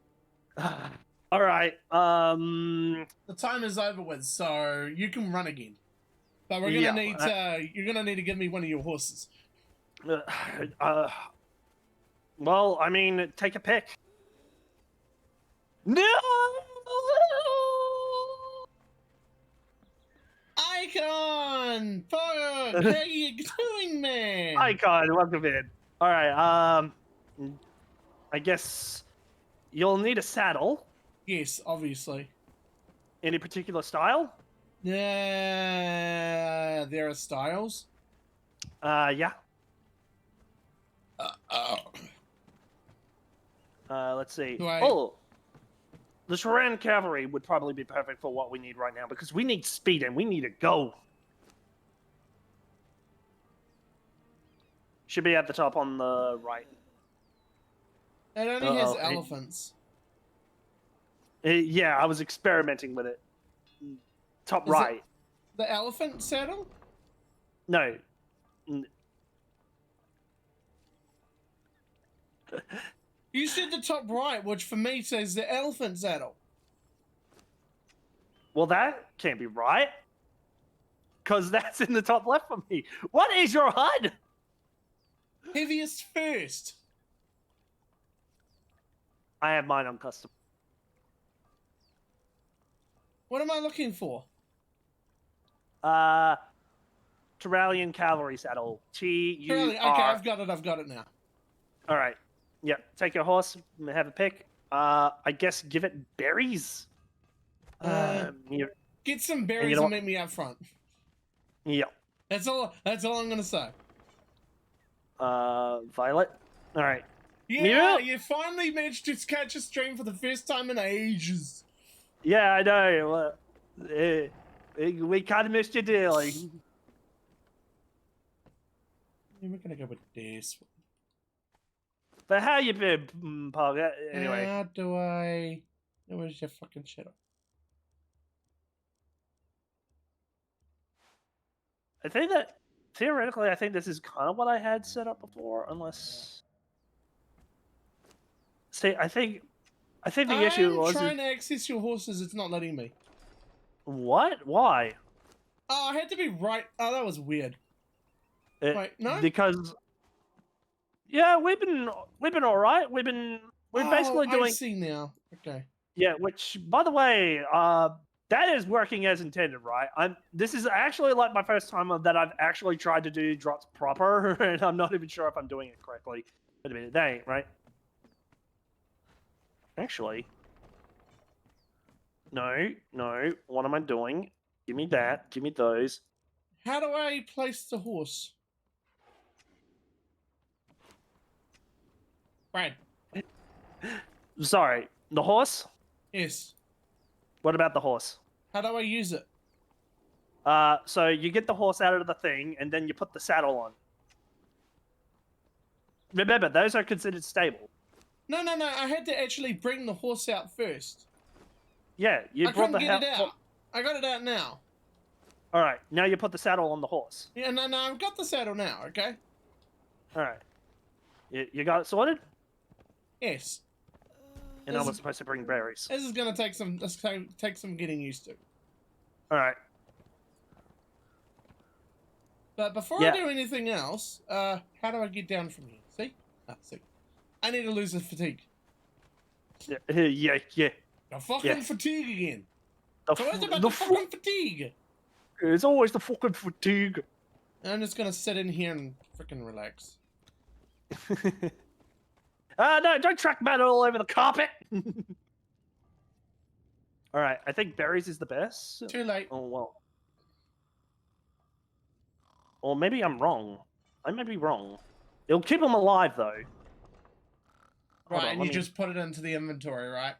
Speaker 2: All right.
Speaker 3: The time is over with, so you can run again. But we're gonna need you're gonna need to give me one of your horses.
Speaker 2: Well, I mean, take a pick. No!
Speaker 3: Icon! Fuck! How you doing, man?
Speaker 2: Icon, welcome in. All right. I guess you'll need a saddle.
Speaker 3: Yes, obviously.
Speaker 2: Any particular style?
Speaker 3: Yeah, there are styles.
Speaker 2: Yeah.
Speaker 3: Oh.
Speaker 2: Let's see.
Speaker 3: Right.
Speaker 2: Oh, the Sharan cavalry would probably be perfect for what we need right now because we need speed and we need to go. Should be at the top on the right.
Speaker 3: It only has elephants.
Speaker 2: Yeah, I was experimenting with it. Top right.
Speaker 3: The elephant saddle?
Speaker 2: No.
Speaker 3: You said the top right, which for me says the elephant saddle.
Speaker 2: Well, that can't be right. Because that's in the top left for me. What is your HUD?
Speaker 3: Heaviest first.
Speaker 2: I have mine on custom.
Speaker 3: What am I looking for?
Speaker 2: Terralian cavalry saddle. TUR.
Speaker 3: Okay, I've got it now.
Speaker 2: All right. Yep. Take your horse. Have a pick. I guess give it berries.
Speaker 3: Get some berries and meet me out front.
Speaker 2: Yep.
Speaker 3: That's all I'm gonna say.
Speaker 2: Violet. All right.
Speaker 3: Yeah, you finally managed to catch a stream for the first time in ages.
Speaker 2: Yeah, I know. We kind of missed you dearly.
Speaker 3: We're gonna go with this.
Speaker 2: But how you been, Pog? Anyway.
Speaker 3: How do I... Where's your fucking shit up?
Speaker 2: I think that, theoretically, I think this is kind of what I had set up before, unless... See, I think the issue was...
Speaker 3: I'm trying to access your horses, it's not letting me.
Speaker 2: What? Why?
Speaker 3: Oh, I had to be right... Oh, that was weird. Wait, no?
Speaker 2: Because... Yeah, we've been all right. We're basically doing...
Speaker 3: I see now. Okay.
Speaker 2: Yeah, which, by the way, that is working as intended, right? This is actually like my first time that I've actually tried to do drops proper, and I'm not even sure if I'm doing it correctly. Wait a minute, that ain't right. Actually, no. What am I doing? Give me that. Give me those.
Speaker 3: How do I place the horse? Brad.
Speaker 2: Sorry, the horse?
Speaker 3: Yes.
Speaker 2: What about the horse?
Speaker 3: How do I use it?
Speaker 2: So you get the horse out of the thing, and then you put the saddle on. Remember, those are considered stable.
Speaker 3: No. I had to actually bring the horse out first.
Speaker 2: Yeah, you
Speaker 3: I
Speaker 2: brought
Speaker 3: couldn't
Speaker 2: the
Speaker 3: get it out. I got it out now.
Speaker 2: All right, now you put the saddle on the horse.
Speaker 3: Yeah, no, I've got the saddle now, okay?
Speaker 2: All right. You got it sorted?
Speaker 3: Yes.
Speaker 2: And I was supposed to bring berries.
Speaker 3: This is gonna take some getting used to.
Speaker 2: All right.
Speaker 3: But before
Speaker 2: Yeah.
Speaker 3: I do anything else, how do I get down from here? See? Ah, see. I need to lose the fatigue.
Speaker 2: Yeah.
Speaker 3: The fucking fatigue again.
Speaker 2: The,
Speaker 3: It's always about
Speaker 2: the
Speaker 3: the fucking fatigue.
Speaker 2: It's always the fucking fatigue.
Speaker 3: I'm just gonna sit in here and freaking relax.
Speaker 2: No, don't track matter all over the carpet. All right, I think berries is the best.
Speaker 3: Too late.
Speaker 2: Oh, well. Or maybe I'm wrong. I may be wrong. It'll keep them alive, though. Hold
Speaker 3: Right,
Speaker 2: on,
Speaker 3: and
Speaker 2: let
Speaker 3: you
Speaker 2: me-
Speaker 3: just put it into the inventory, right?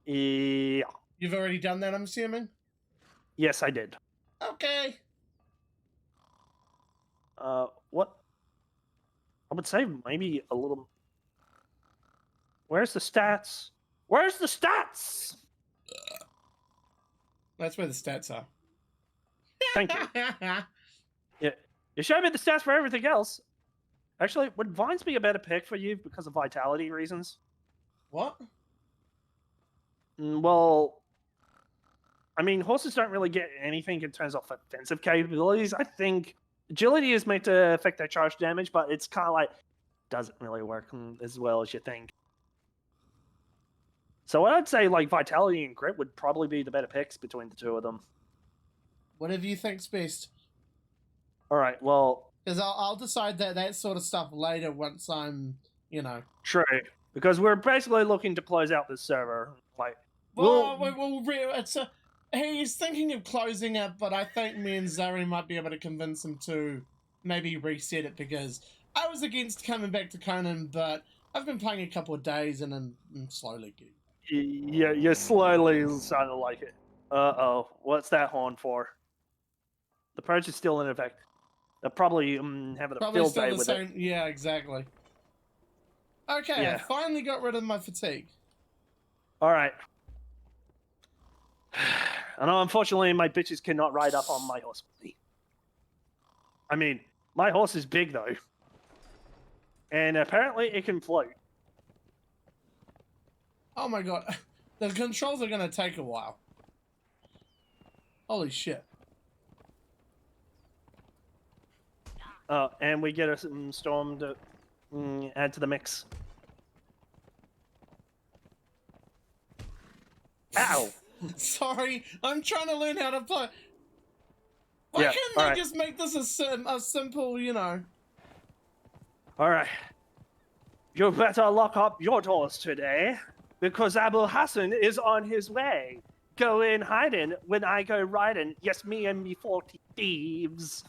Speaker 2: Yeah.
Speaker 3: You've already done that, I'm assuming?
Speaker 2: Yes, I did.
Speaker 3: Okay.
Speaker 2: What? I would say maybe a little... Where's the stats? Where's the stats?
Speaker 3: That's where the stats are.
Speaker 2: Thank you. Yeah, you showed me the stats for everything else. Actually, would vines be a better pick for you because of vitality reasons?
Speaker 3: What?
Speaker 2: Well, I mean, horses don't really get anything in terms of offensive capabilities. I think agility is meant to affect their charge damage, but it's kind of like doesn't really work as well as you think. So I'd say like vitality and grit would probably be the better picks between the two of them.
Speaker 3: Whatever you think's best.
Speaker 2: All right, well,
Speaker 3: Because I'll decide that sort of stuff later once I'm, you know.
Speaker 2: true, because we're basically looking to close out this server. Like,
Speaker 3: Well, it's a... He's thinking of closing it, but I think me and Zari might be able to convince him to maybe reset it, because I was against coming back to Conan, but I've been playing a couple of days and I'm slowly getting...
Speaker 2: yeah, you're slowly starting to like it. Uh-oh, what's that horn for? The purge is still in effect. They're probably having a
Speaker 3: Probably
Speaker 2: field
Speaker 3: still
Speaker 2: day
Speaker 3: the
Speaker 2: with
Speaker 3: same...
Speaker 2: it.
Speaker 3: Yeah, exactly. Okay, I
Speaker 2: Yeah.
Speaker 3: finally got rid of my fatigue.
Speaker 2: All right. I know, unfortunately, my bitches cannot ride up on my horse with me. I mean, my horse is big, though. And apparently it can float.
Speaker 3: Oh my god. The controls are gonna take a while. Holy shit.
Speaker 2: And we get a storm to add to the mix. Ow!
Speaker 3: Sorry, I'm trying to learn how to play. Why
Speaker 2: Yeah,
Speaker 3: couldn't they
Speaker 2: alright.
Speaker 3: just make this a simple, you know?
Speaker 2: All right. You better lock up your doors today, because Abu Hassan is on his way. Go in hiding when I go riding. Yes, me and me 40 thieves.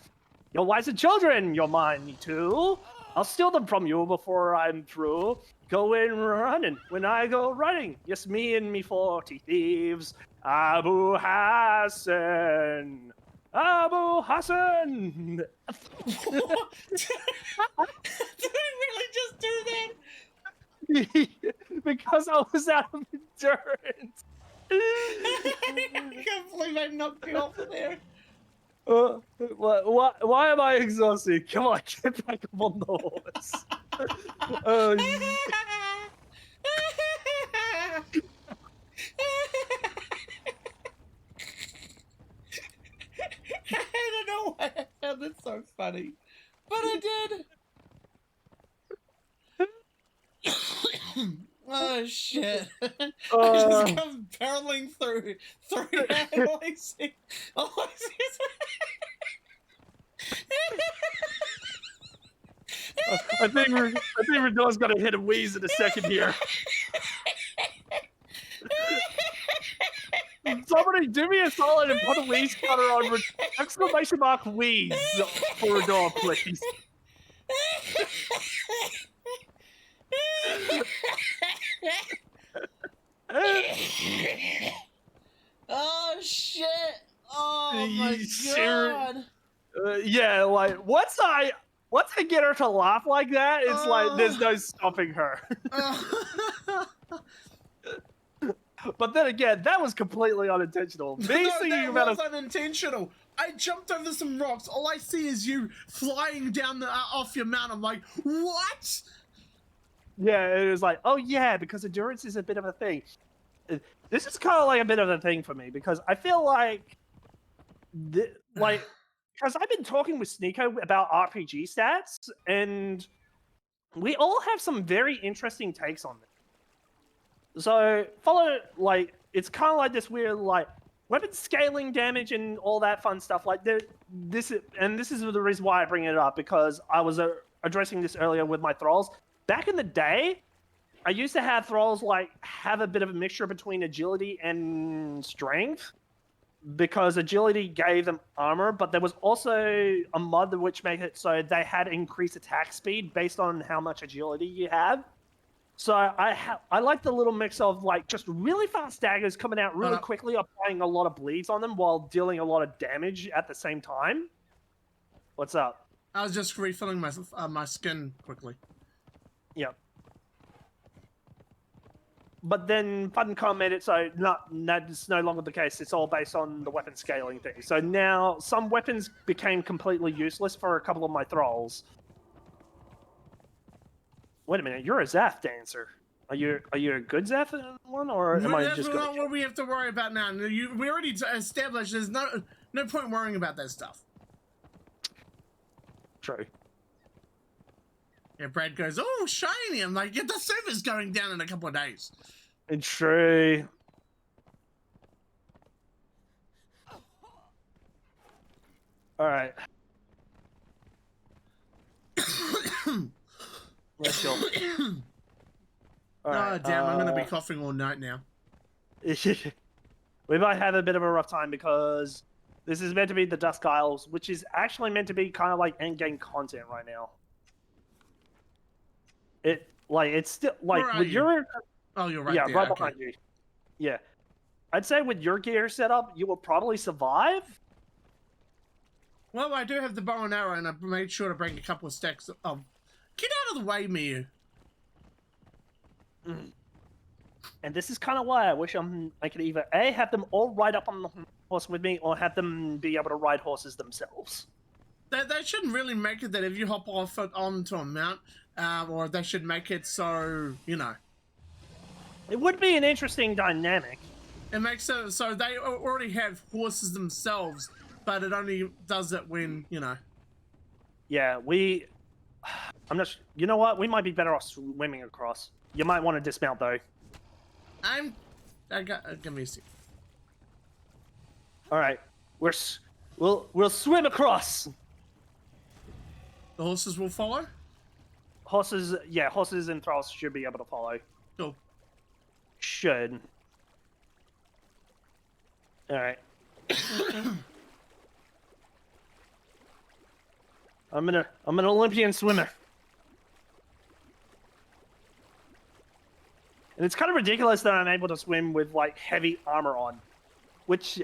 Speaker 2: Your wives and children, you're mine too. I'll steal them from you before I'm through. Go in running when I go running. Yes, me and me 40 thieves. Abu Hassan. Abu Hassan.
Speaker 3: Did I really just do that?
Speaker 2: Because I was out of endurance.
Speaker 3: I can't believe I knocked you off of there.
Speaker 2: Why am I exhausted? Come on, get back up on the horse.
Speaker 3: I don't know why I found it so funny, but I did. Oh shit! I just come barreling through. All I see is...
Speaker 2: I think Renault's gonna hit a wheeze in a second here. Somebody do me a solid and put a wheeze counter on exclamation mark wheeze for Renault, please.
Speaker 3: Oh shit! Oh my
Speaker 2: Sure.
Speaker 3: god!
Speaker 2: Yeah, like once I get her to laugh like that, it's like there's no stopping her. But then again, that was completely unintentional. Me
Speaker 3: No,
Speaker 2: singing
Speaker 3: that
Speaker 2: about
Speaker 3: was unintentional. I jumped over some rocks. All I see is you flying down the off your mount. I'm like, what?
Speaker 2: Yeah, it was like, oh yeah, because endurance is a bit of a thing. This is kind of like a bit of a thing for me because I feel like, because I've been talking with Sneeko about RPG stats, and we all have some very interesting takes on this. So it's kind of like this weird weapon scaling damage and all that fun stuff. This is the reason why I bring it up, because I was addressing this earlier with my thralls. Back in the day, I used to have thralls have a bit of a mixture between agility and strength, because agility gave them armor, but there was also a mod which made it so they had increased attack speed based on how much agility you have. So I like the little mix of just really fast daggers coming out really quickly, applying a lot of bleeds on them while dealing a lot of damage at the same time. What's up?
Speaker 3: I was just refilling my skin quickly.
Speaker 2: Yep. But then Funcom made it so that's no longer the case. It's all based on the weapon scaling thing. So now some weapons became completely useless for a couple of my thralls. Wait a minute, you're a Zaph dancer. Are you a good Zaph one, or am I just
Speaker 3: not what we have to worry about now. We already established there's no point worrying about that stuff.
Speaker 2: True.
Speaker 3: Yeah, Brad goes, oh, shiny. I'm like, yeah, the server's going down in a couple of days.
Speaker 2: It's true. All right. Let's go.
Speaker 3: All right, damn, I'm going to be coughing all night now.
Speaker 2: We might have a bit of a rough time because this is meant to be the Dusk Isles, which is actually meant to be kind of like endgame content right now. It's still with your.
Speaker 3: Oh, you're right.
Speaker 2: Yeah,
Speaker 3: there.
Speaker 2: right
Speaker 3: Okay.
Speaker 2: behind you. Yeah, I'd say with your gear setup, you will probably survive.
Speaker 3: Well, I do have the bow and arrow, and I made sure to bring a couple of stacks of. Get out of the way, Miu.
Speaker 2: And this is kind of why I wish I could either A, have them all ride up on the horse with me, or have them be able to ride horses themselves.
Speaker 3: They shouldn't really make it that if you hop off it onto a mount, or they should make it so,
Speaker 2: It would be an interesting dynamic.
Speaker 3: It makes it so they already have horses themselves, but it only does it when,
Speaker 2: Yeah, I'm not. You know what? We might be better off swimming across. You might want to dismount though.
Speaker 3: Give me a sec.
Speaker 2: All right, we'll swim across.
Speaker 3: The horses will follow?
Speaker 2: Horses and thralls should be able to follow.
Speaker 3: Cool.
Speaker 2: Should. All right. I'm an Olympian swimmer. And it's kind of ridiculous that I'm able to swim with heavy armor on, which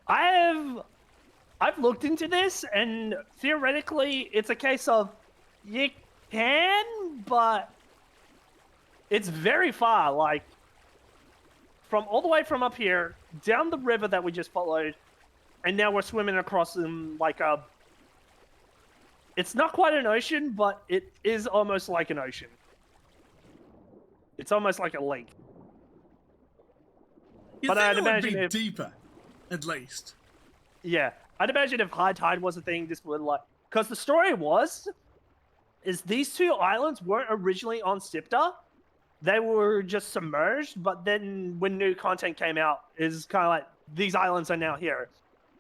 Speaker 2: I've looked into this, and theoretically it's a case of you can, but it's very far, from all the way from up here down the river that we just followed, and now we're swimming across in it's not quite an ocean, but it is almost like an ocean. It's almost like a lake.
Speaker 3: But I'd imagine it would be deeper, at least.
Speaker 2: Yeah, I'd imagine if high tide was a thing, this would because the story is these two islands weren't originally on Sipta. They were just submerged, but then when new content came out, is kind of like these islands are now here.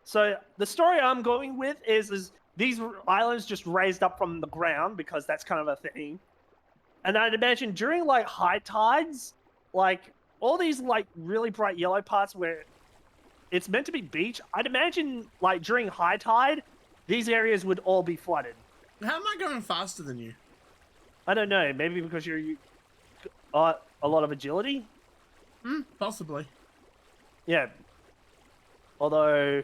Speaker 2: So the story I'm going with is these islands just raised up from the ground because that's kind of a thing. And I'd imagine during high tides, all these really bright yellow parts where it's meant to be beach, I'd imagine during high tide, these areas would all be flooded.
Speaker 3: How am I going faster than you?
Speaker 2: I don't know. Maybe because you're a lot of agility?
Speaker 3: Possibly.
Speaker 2: Yeah. Although...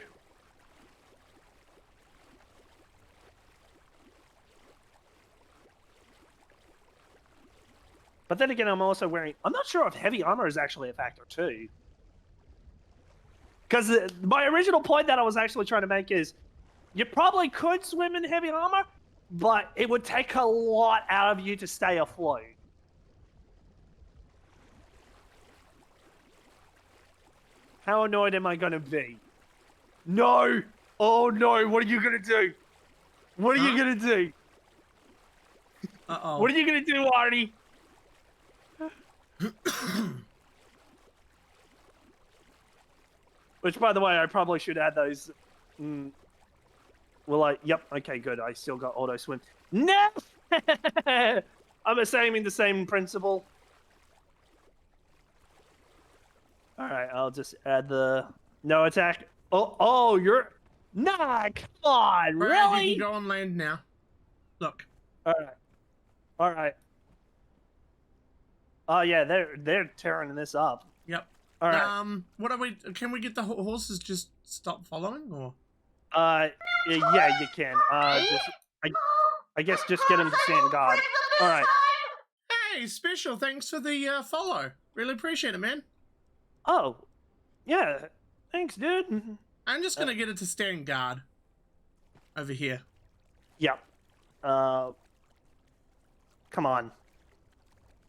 Speaker 2: But then again, I'm also wearing... I'm not sure if heavy armor is actually a factor, too. Because my original point that I was actually trying to make is, you probably could swim in heavy armor, but it would take a lot out of you to stay afloat. How annoyed am I going to be? No! Oh no, what are you going to do? What are you going to do?
Speaker 3: Uh-oh.
Speaker 2: What are you going to do, Arnie? Which, by the way, I probably should add those. Well, yep, okay, good. I still got auto swim. No! I'm assuming the same principle. Alright, I'll just add the no attack. Oh, you're... Nah, come on,
Speaker 3: Brad,
Speaker 2: really?
Speaker 3: you can go on land now. Look.
Speaker 2: Alright. Oh yeah, they're tearing this up.
Speaker 3: Yep.
Speaker 2: Alright.
Speaker 3: What are we... Can we get the horses just stop following, or...?
Speaker 2: Yeah, you can. I guess just get him to stand guard. Alright.
Speaker 3: Hey, Special, thanks for the follow. Really appreciate it, man.
Speaker 2: Oh. Yeah. Thanks, dude.
Speaker 3: I'm just gonna get it to stand guard. Over here.
Speaker 2: Yep. Come on.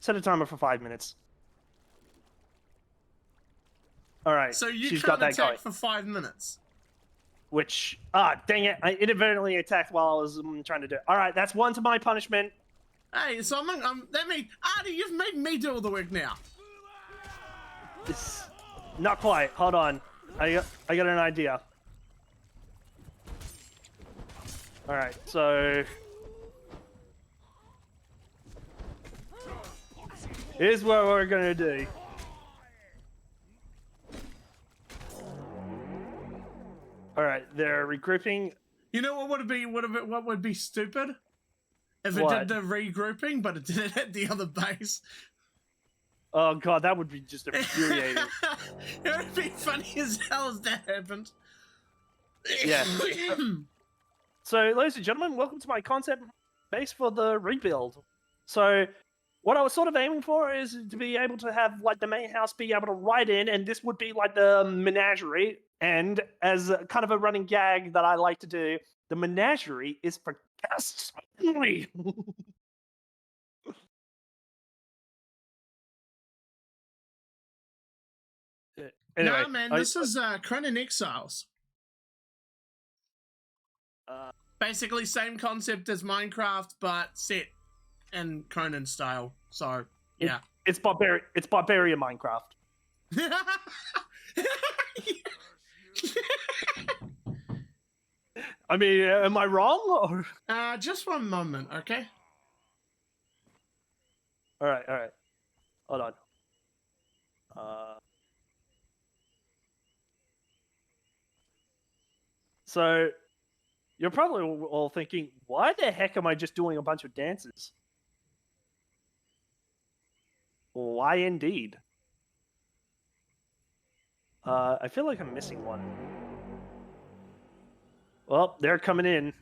Speaker 2: Set a timer for 5 minutes. Alright.
Speaker 3: So you
Speaker 2: she's
Speaker 3: can't
Speaker 2: got that
Speaker 3: attack
Speaker 2: going.
Speaker 3: for 5 minutes.
Speaker 2: Which, dang it, I inadvertently attacked while I was trying to do it. Alright, that's one to my punishment.
Speaker 3: Hey, so that means... Artie, you've made me do all the work now.
Speaker 2: It's not quite. Hold on. I got an idea. Alright, so... here's what we're gonna do. Alright, they're regrouping.
Speaker 3: You know what would be stupid? If it
Speaker 2: What?
Speaker 3: did the regrouping, but it did it at the other base.
Speaker 2: Oh god, that would be just infuriating.
Speaker 3: It would be funny as hell as that happened.
Speaker 2: Yeah. So, ladies and gentlemen, welcome to my concept base for the rebuild. So, what I was sort of aiming for is to be able to have, like, the main house be able to ride in, and this would be, like, the menagerie. And as kind of a running gag that I like to do, the menagerie is for guests only. Anyway,
Speaker 3: nah, man, this is Conan Exiles. Basically, same concept as Minecraft, but set in Conan style. So, yeah.
Speaker 2: It's barbarian Minecraft. I mean, am I wrong? Or...
Speaker 3: just one moment, okay?
Speaker 2: All right. Hold on. So, you're probably all thinking, why the heck am I just doing a bunch of dances? Why indeed? I feel like I'm missing one. Well, they're coming in.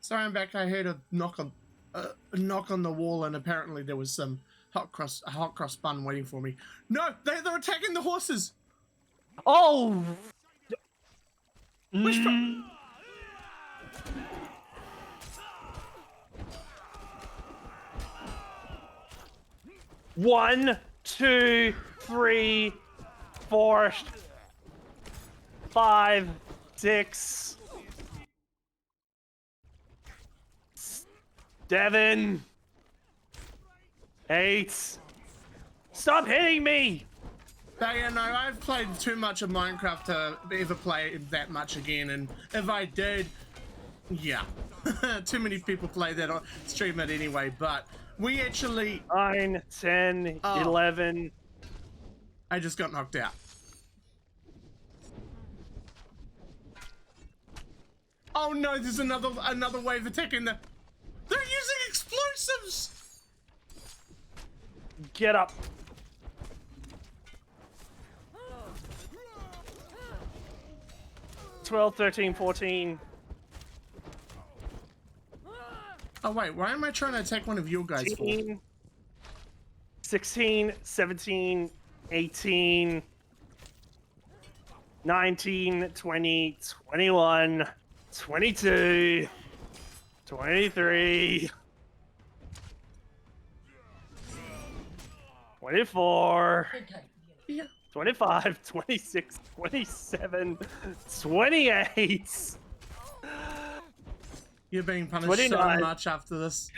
Speaker 3: Sorry, I'm back. I heard a knock on the wall, and apparently there was some a hot cross bun waiting for me. No, they're attacking the horses.
Speaker 2: Oh!
Speaker 3: Which
Speaker 2: One, 2, 3, 4, 5, 6, 7, 8. Stop hitting me!
Speaker 3: But yeah, no, I've played too much of Minecraft to ever play it that much again, and if I did, yeah. Too many people play that or stream it anyway, but we actually...
Speaker 2: 9, 10, 11...
Speaker 3: I just got knocked out. Oh no, there's another wave attacking the... They're using explosives!
Speaker 2: Get up. $12, $13, $14.
Speaker 3: Oh wait, why am I trying to attack one of your guys for?
Speaker 2: 18, 16, 17, 18, 19, 20, 21, 22, 23, 24,
Speaker 3: Yeah.
Speaker 2: 25, 26, 27, 28.
Speaker 3: You're being punished
Speaker 2: 29.
Speaker 3: so much after this.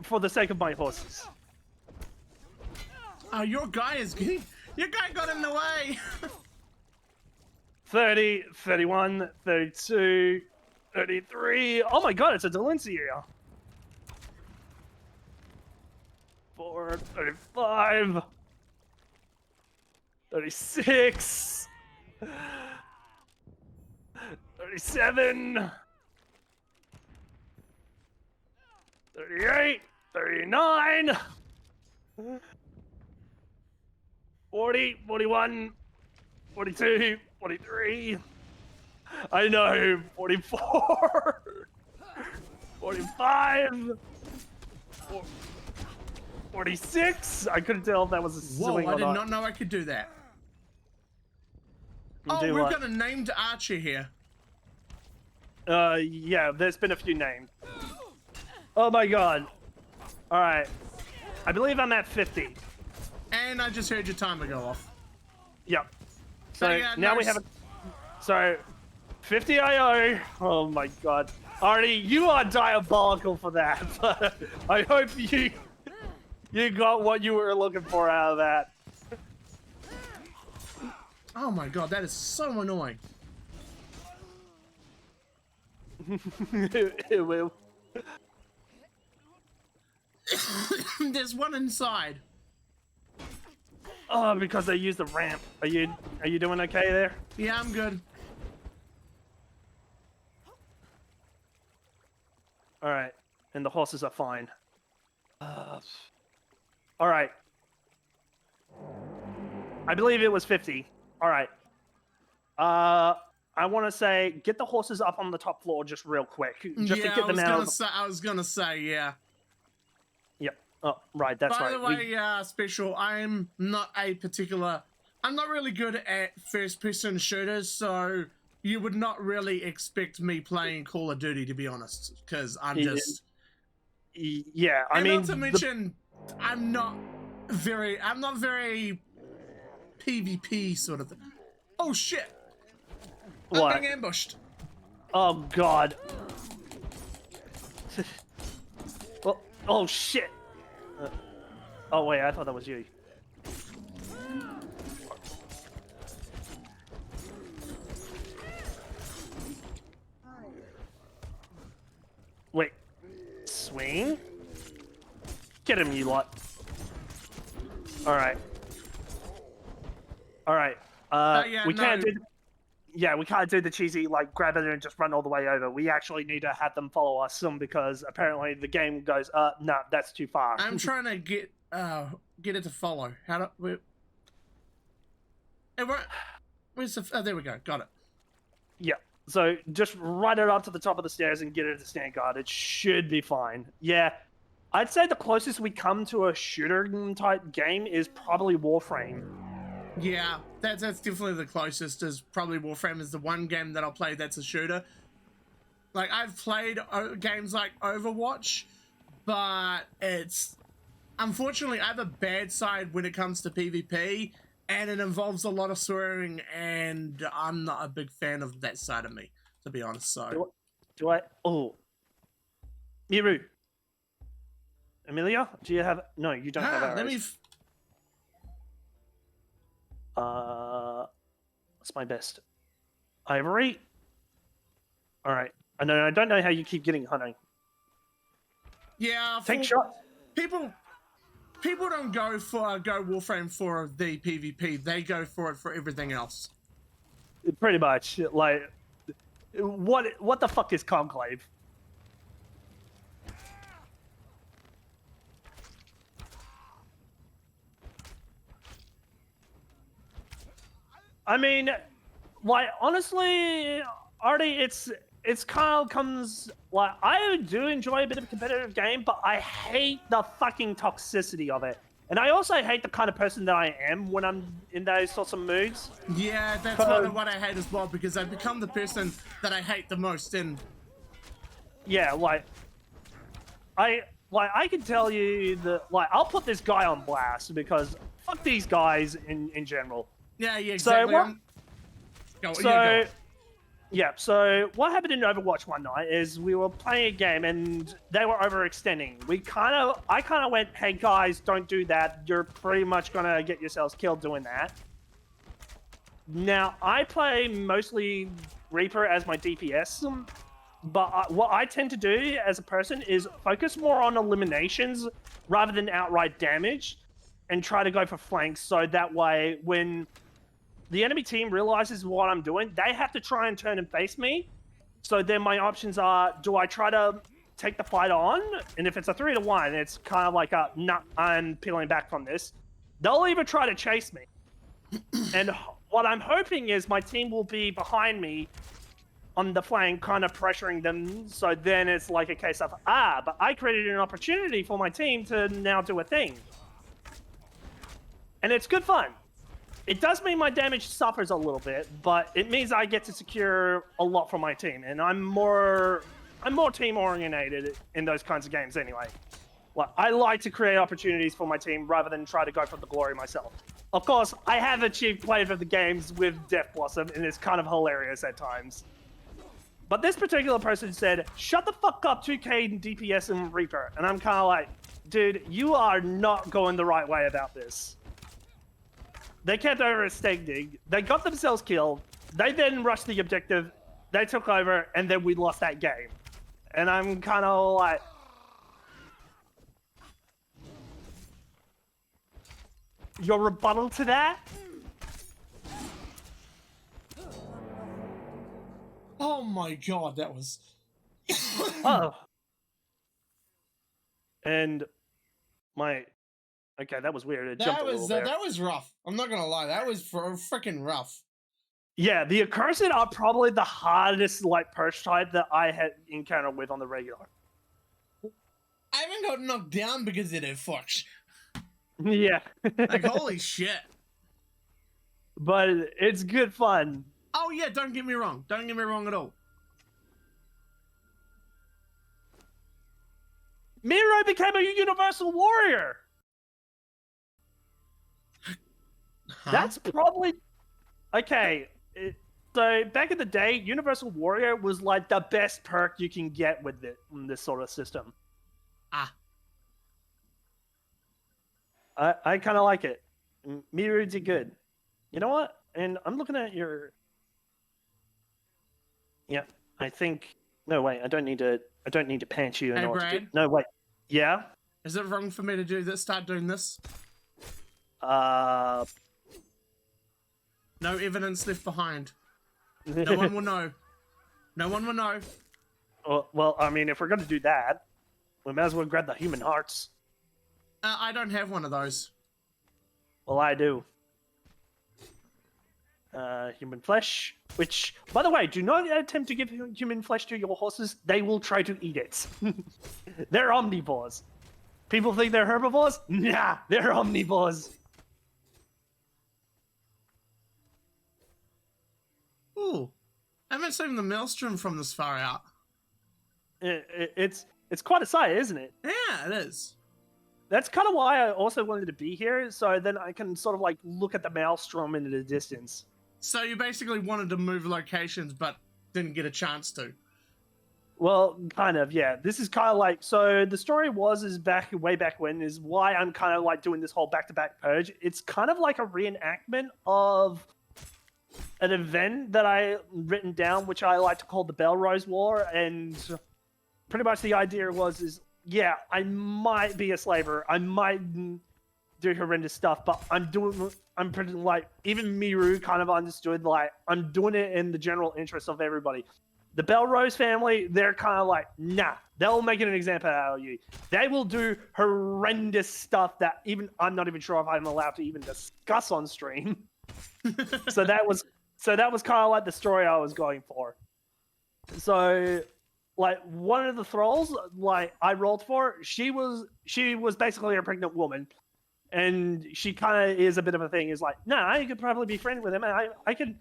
Speaker 2: For the sake of my horses.
Speaker 3: Oh, your guy is getting. Your guy got in the way.
Speaker 2: 30, 31, 32, 33. Oh my god, it's a Delancey area. 4, 35, 36, 37, 38, 39, 40, 41, 42, 43. I know, 44, 45, 46. I couldn't tell if that was a
Speaker 3: Whoa,
Speaker 2: swing
Speaker 3: I
Speaker 2: or
Speaker 3: did
Speaker 2: not.
Speaker 3: not know I could do that.
Speaker 2: Do
Speaker 3: Oh, we've
Speaker 2: what?
Speaker 3: got a named archer here.
Speaker 2: Yeah, there's been a few named. Oh my god. Alright. I believe I'm at 50.
Speaker 3: And I just heard your timer go off.
Speaker 2: Yep. So
Speaker 3: yeah,
Speaker 2: now we
Speaker 3: nice.
Speaker 2: have a... So, 50 IO. Oh my god. Artie, you are diabolical for that. But I hope you got what you were looking for out of that.
Speaker 3: Oh my god, that is so annoying.
Speaker 2: It will.
Speaker 3: There's one inside.
Speaker 2: Oh, because they used the ramp. Are you doing okay there?
Speaker 3: Yeah, I'm good.
Speaker 2: All right, and the horses are fine. All right. I believe it was 50. All right. I want to say get the horses up on the top floor just real quick, just
Speaker 3: yeah,
Speaker 2: to get them out.
Speaker 3: I was gonna say, yeah.
Speaker 2: Yep. Oh, right. That's
Speaker 3: By
Speaker 2: right.
Speaker 3: the way, Special, I'm not really good at first-person shooters, so you would not really expect me playing Call of Duty, to be honest, because I'm just...
Speaker 2: Yeah, I
Speaker 3: and
Speaker 2: mean...
Speaker 3: not to mention, I'm not very PvP sort of thing. Oh, shit!
Speaker 2: What?
Speaker 3: I'm being ambushed.
Speaker 2: Oh, God. Well, oh, shit. Oh, wait, I thought that was you. Wait. Swing? Get him, you lot. Alright. Alright.
Speaker 3: Yeah,
Speaker 2: we can't
Speaker 3: no.
Speaker 2: do... Yeah, we can't do the cheesy, like, grab it and just run all the way over. We actually need to have them follow us some because apparently the game goes, no, that's too far.
Speaker 3: I'm trying to get it to follow. How do... Where's the... Oh, there we go. Got it.
Speaker 2: Yeah. So just run it up to the top of the stairs and get it to stand guard. It should be fine. Yeah. I'd say the closest we come to a shooter type game is probably Warframe.
Speaker 3: Yeah, that's definitely the closest. Is probably Warframe is the one game that I'll play that's a shooter. Like, I've played games like Overwatch, but it's... Unfortunately, I have a bad side when it comes to PvP, and it involves a lot of swearing, and I'm not a big fan of that side of me, to be honest, so...
Speaker 2: Do I... Oh. Miru. Amelia? Do you have... No, you don't have arrows.
Speaker 3: Let me...
Speaker 2: What's my best? Ivory? Alright. I don't know how you keep getting hunting.
Speaker 3: Yeah,
Speaker 2: Take shots.
Speaker 3: People don't go Warframe for the PvP. They go for it for everything else.
Speaker 2: Pretty much. Like, what the fuck is Conclave? I mean, like honestly, Artie, it's kind of comes like I do enjoy a bit of a competitive game, but I hate the fucking toxicity of it. And I also hate the kind of person that I am when I'm in those sorts of moods.
Speaker 3: Yeah, that's what I hate as well, because I've become the person that I hate the most. And
Speaker 2: yeah, like I can tell you that I'll put this guy on blast because fuck these guys in general.
Speaker 3: yeah, exactly.
Speaker 2: So so what happened in Overwatch one night is we were playing a game and they were overextending. I kind of went, hey guys, don't do that. You're pretty much gonna get yourselves killed doing that. Now I play mostly Reaper as my DPS, but what I tend to do as a person is focus more on eliminations rather than outright damage, and try to go for flanks. So that way, when the enemy team realizes what I'm doing, they have to try and turn and face me. So then my options are, do I try to take the fight on? And if it's a 3-1, it's kind of like nah, I'm peeling back from this. They'll either try to chase me. And what I'm hoping is my team will be behind me on the flank, kind of pressuring them. So then it's like a case of, but I created an opportunity for my team to now do a thing. And it's good fun. It does mean my damage suffers a little bit, but it means I get to secure a lot for my team, and I'm more team oriented in those kinds of games anyway. I like to create opportunities for my team rather than try to go for the glory myself. Of course, I have achieved play of the games with Death Blossom, and it's kind of hilarious at times. But this particular person said, "Shut the fuck up, 2K and DPS and Reaper," and I'm kind of like, dude, you are not going the right way about this. They kept overextending. They got themselves killed. They then rushed the objective. They took over, and then we lost that game. And I'm kind of like... Your rebuttal to that?
Speaker 3: oh my god, that was.
Speaker 2: Oh. And my... Okay, that was weird. It jumped a little bit.
Speaker 3: That was rough. I'm not gonna lie, that was freaking rough.
Speaker 2: Yeah, the Accursed are probably the hardest purge type that I had encountered with on the regular.
Speaker 3: I haven't got knocked down because of their fucks.
Speaker 2: Yeah.
Speaker 3: Like, holy shit.
Speaker 2: But it's good fun.
Speaker 3: Oh yeah, don't get me wrong. Don't get me wrong at all.
Speaker 2: Miro became a universal warrior.
Speaker 3: Huh?
Speaker 2: That's probably... Okay, so back in the day, Universal Warrior was like the best perk you can get with it in this sort of system. I kind of like it. Miru did good. You know what? And I'm looking at your... Yeah, I think... No, wait, I don't need to pants you in order to do... No, wait. Yeah?
Speaker 3: Is it wrong for me to do this? Start doing this? No evidence left behind. No one will know. No one will know.
Speaker 2: Well, I mean, if we're going to do that, we might as well grab the human hearts.
Speaker 3: I don't have one of those.
Speaker 2: Well, I do. Human flesh, which, by the way, do not attempt to give human flesh to your horses. They will try to eat it. They're omnivores. People think they're herbivores? Nah, they're omnivores.
Speaker 3: Ooh, I haven't seen the maelstrom from this far out.
Speaker 2: It's quite a sight, isn't it?
Speaker 3: Yeah, it is.
Speaker 2: That's kind of why I also wanted to be here, so then I can sort of look at the maelstrom in the distance.
Speaker 3: So you basically wanted to move locations, but didn't get a chance to.
Speaker 2: Well, kind of, yeah. This is kind of so the story is way back when is why I'm kind of doing this whole back-to-back purge. It's kind of like a reenactment of an event that I written down, which I like to call the Belrose War, and pretty much the idea yeah, I might be a slaver, I might do horrendous stuff, but I'm pretty even Miru kind of understood, I'm doing it in the general interest of everybody. The Belrose family, they're kind of nah, they'll make an example out of you. They will do horrendous stuff that even I'm not even sure if I'm allowed to even discuss on stream. So that was So that was kind of like the story I was going for. So, like, one of the thralls, like, I rolled for, she was basically a pregnant woman. And she kind of is a bit of a thing. Is like, no, I could probably be friends with him. And I can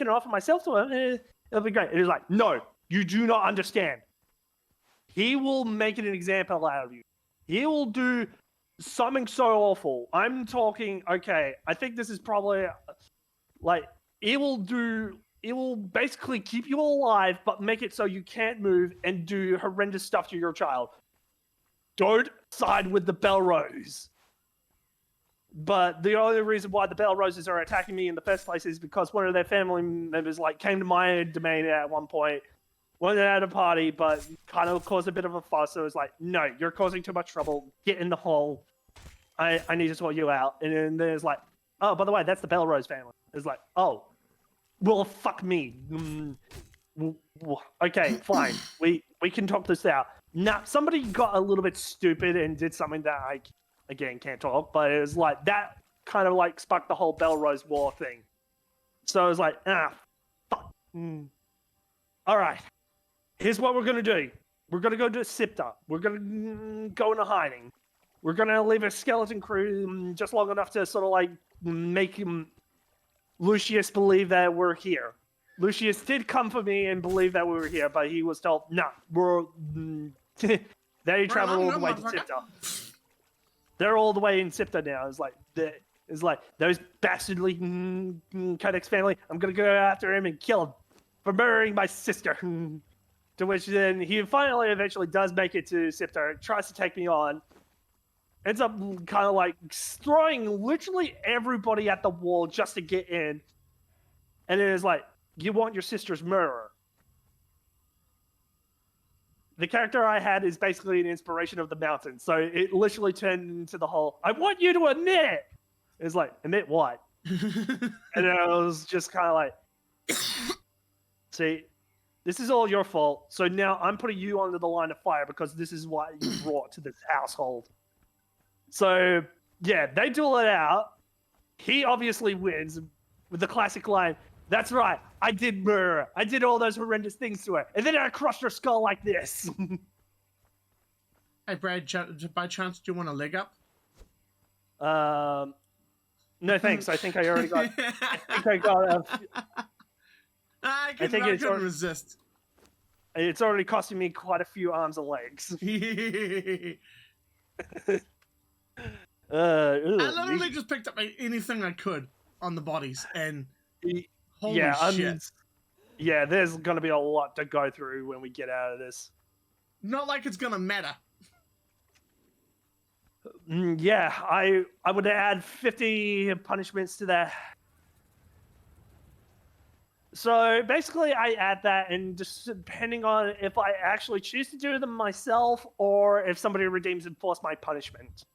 Speaker 2: offer myself to him. It'll be great. And he's like, no, you do not understand. He will make an example out of you. He will do something so awful. I'm talking. Okay, I think this is probably like it will basically keep you alive, but make it so you can't move and do horrendous stuff to your child. Don't side with the Belrose. But the only reason why the Belroses are attacking me in the first place is because one of their family members like came to my domain at one point, wasn't at a party, but kind of caused a bit of a fuss. So it was like, no, you're causing too much trouble. Get in the hole. I need to sort you out. And then there's like, oh, by the way, that's the Belrose family. It's like, oh, well, fuck me. Okay, fine. We can talk this out. Now, somebody got a little bit stupid and did something that I, again, can't talk, but it was like, that kind of like sparked the whole Belrose War thing. So I was like, fuck. All right, here's what we're going to do. We're going to go to Sipta. We're going to go into hiding. We're going to leave a skeleton crew just long enough to sort of like make Lucius believe that we're here. Lucius did come for me and believe that we were here, but he was told, no, we're... they traveled all the way to Sipta. They're all the way in Sipta now. It's like those bastardly Codex family, I'm going to go after him and kill him for murdering my sister. To which then he finally eventually does make it to Sipta, tries to take me on, ends up kind of like throwing literally everybody at the wall just to get in. And it is like, you want your sister's murderer. The character I had is basically an inspiration of the mountain. So it literally turned into the whole, I want you to admit. It's like, admit what? And then I was just kind of like, see, this is all your fault. So now I'm putting you under the line of fire because this is what you brought to this household. So, yeah, they duel it out. He obviously wins with the classic line, that's right, I did murder her. I did all those horrendous things to her. And then I crushed her skull like this.
Speaker 3: Hey, Brad, by chance, do you want a leg up?
Speaker 2: No thanks. I think I already got. I think I got.
Speaker 3: I couldn't resist.
Speaker 2: It's already costing me quite a few arms and legs. I
Speaker 3: literally just picked up anything I could on the bodies, and holy shit.
Speaker 2: Yeah, there's going to be a lot to go through when we get out of this.
Speaker 3: Not like it's going to matter.
Speaker 2: Yeah, I would add 50 punishments to that. So basically, I add that, and just depending on if I actually choose to do them myself or if somebody redeems and force my punishment.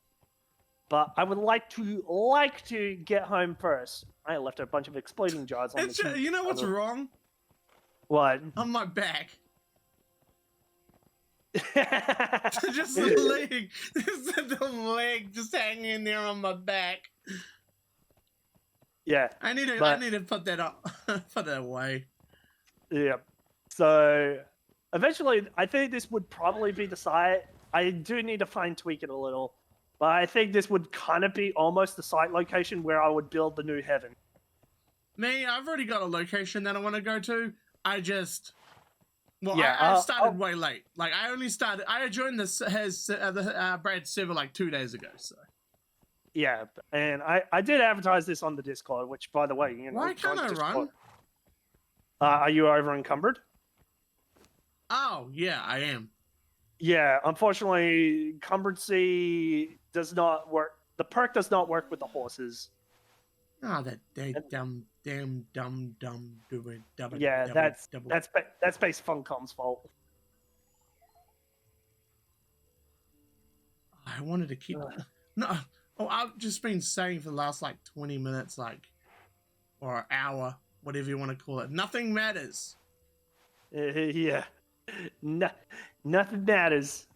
Speaker 2: But I would like to get home first. I left a bunch of exploding jars on the
Speaker 3: You know what's wrong?
Speaker 2: What?
Speaker 3: On my back. Just the leg. The leg just hanging there on my back.
Speaker 2: Yeah.
Speaker 3: I need to put that up. Put that away.
Speaker 2: Yeah. So eventually I think this would probably be the site. I do need to fine tweak it a little. But I think this would kind of be almost the site location where I would build the new heaven.
Speaker 3: Me, I've already got a location that I want to go to. I started way late. Like I joined this Brad's server like 2 days ago. So
Speaker 2: yeah, and I did advertise this on the Discord, which by the way, you know,
Speaker 3: why can't I run?
Speaker 2: Are you over encumbered?
Speaker 3: Oh yeah, I am.
Speaker 2: Yeah, unfortunately, encumberancy does not work. The perk does not work with the horses.
Speaker 3: Oh, that dumb.
Speaker 2: Yeah, that's Base Funcom's fault.
Speaker 3: I wanted to keep no. Oh, I've just been saying for the last like 20 minutes, or an hour, whatever you want to call it. Nothing matters.
Speaker 2: Yeah, nothing matters.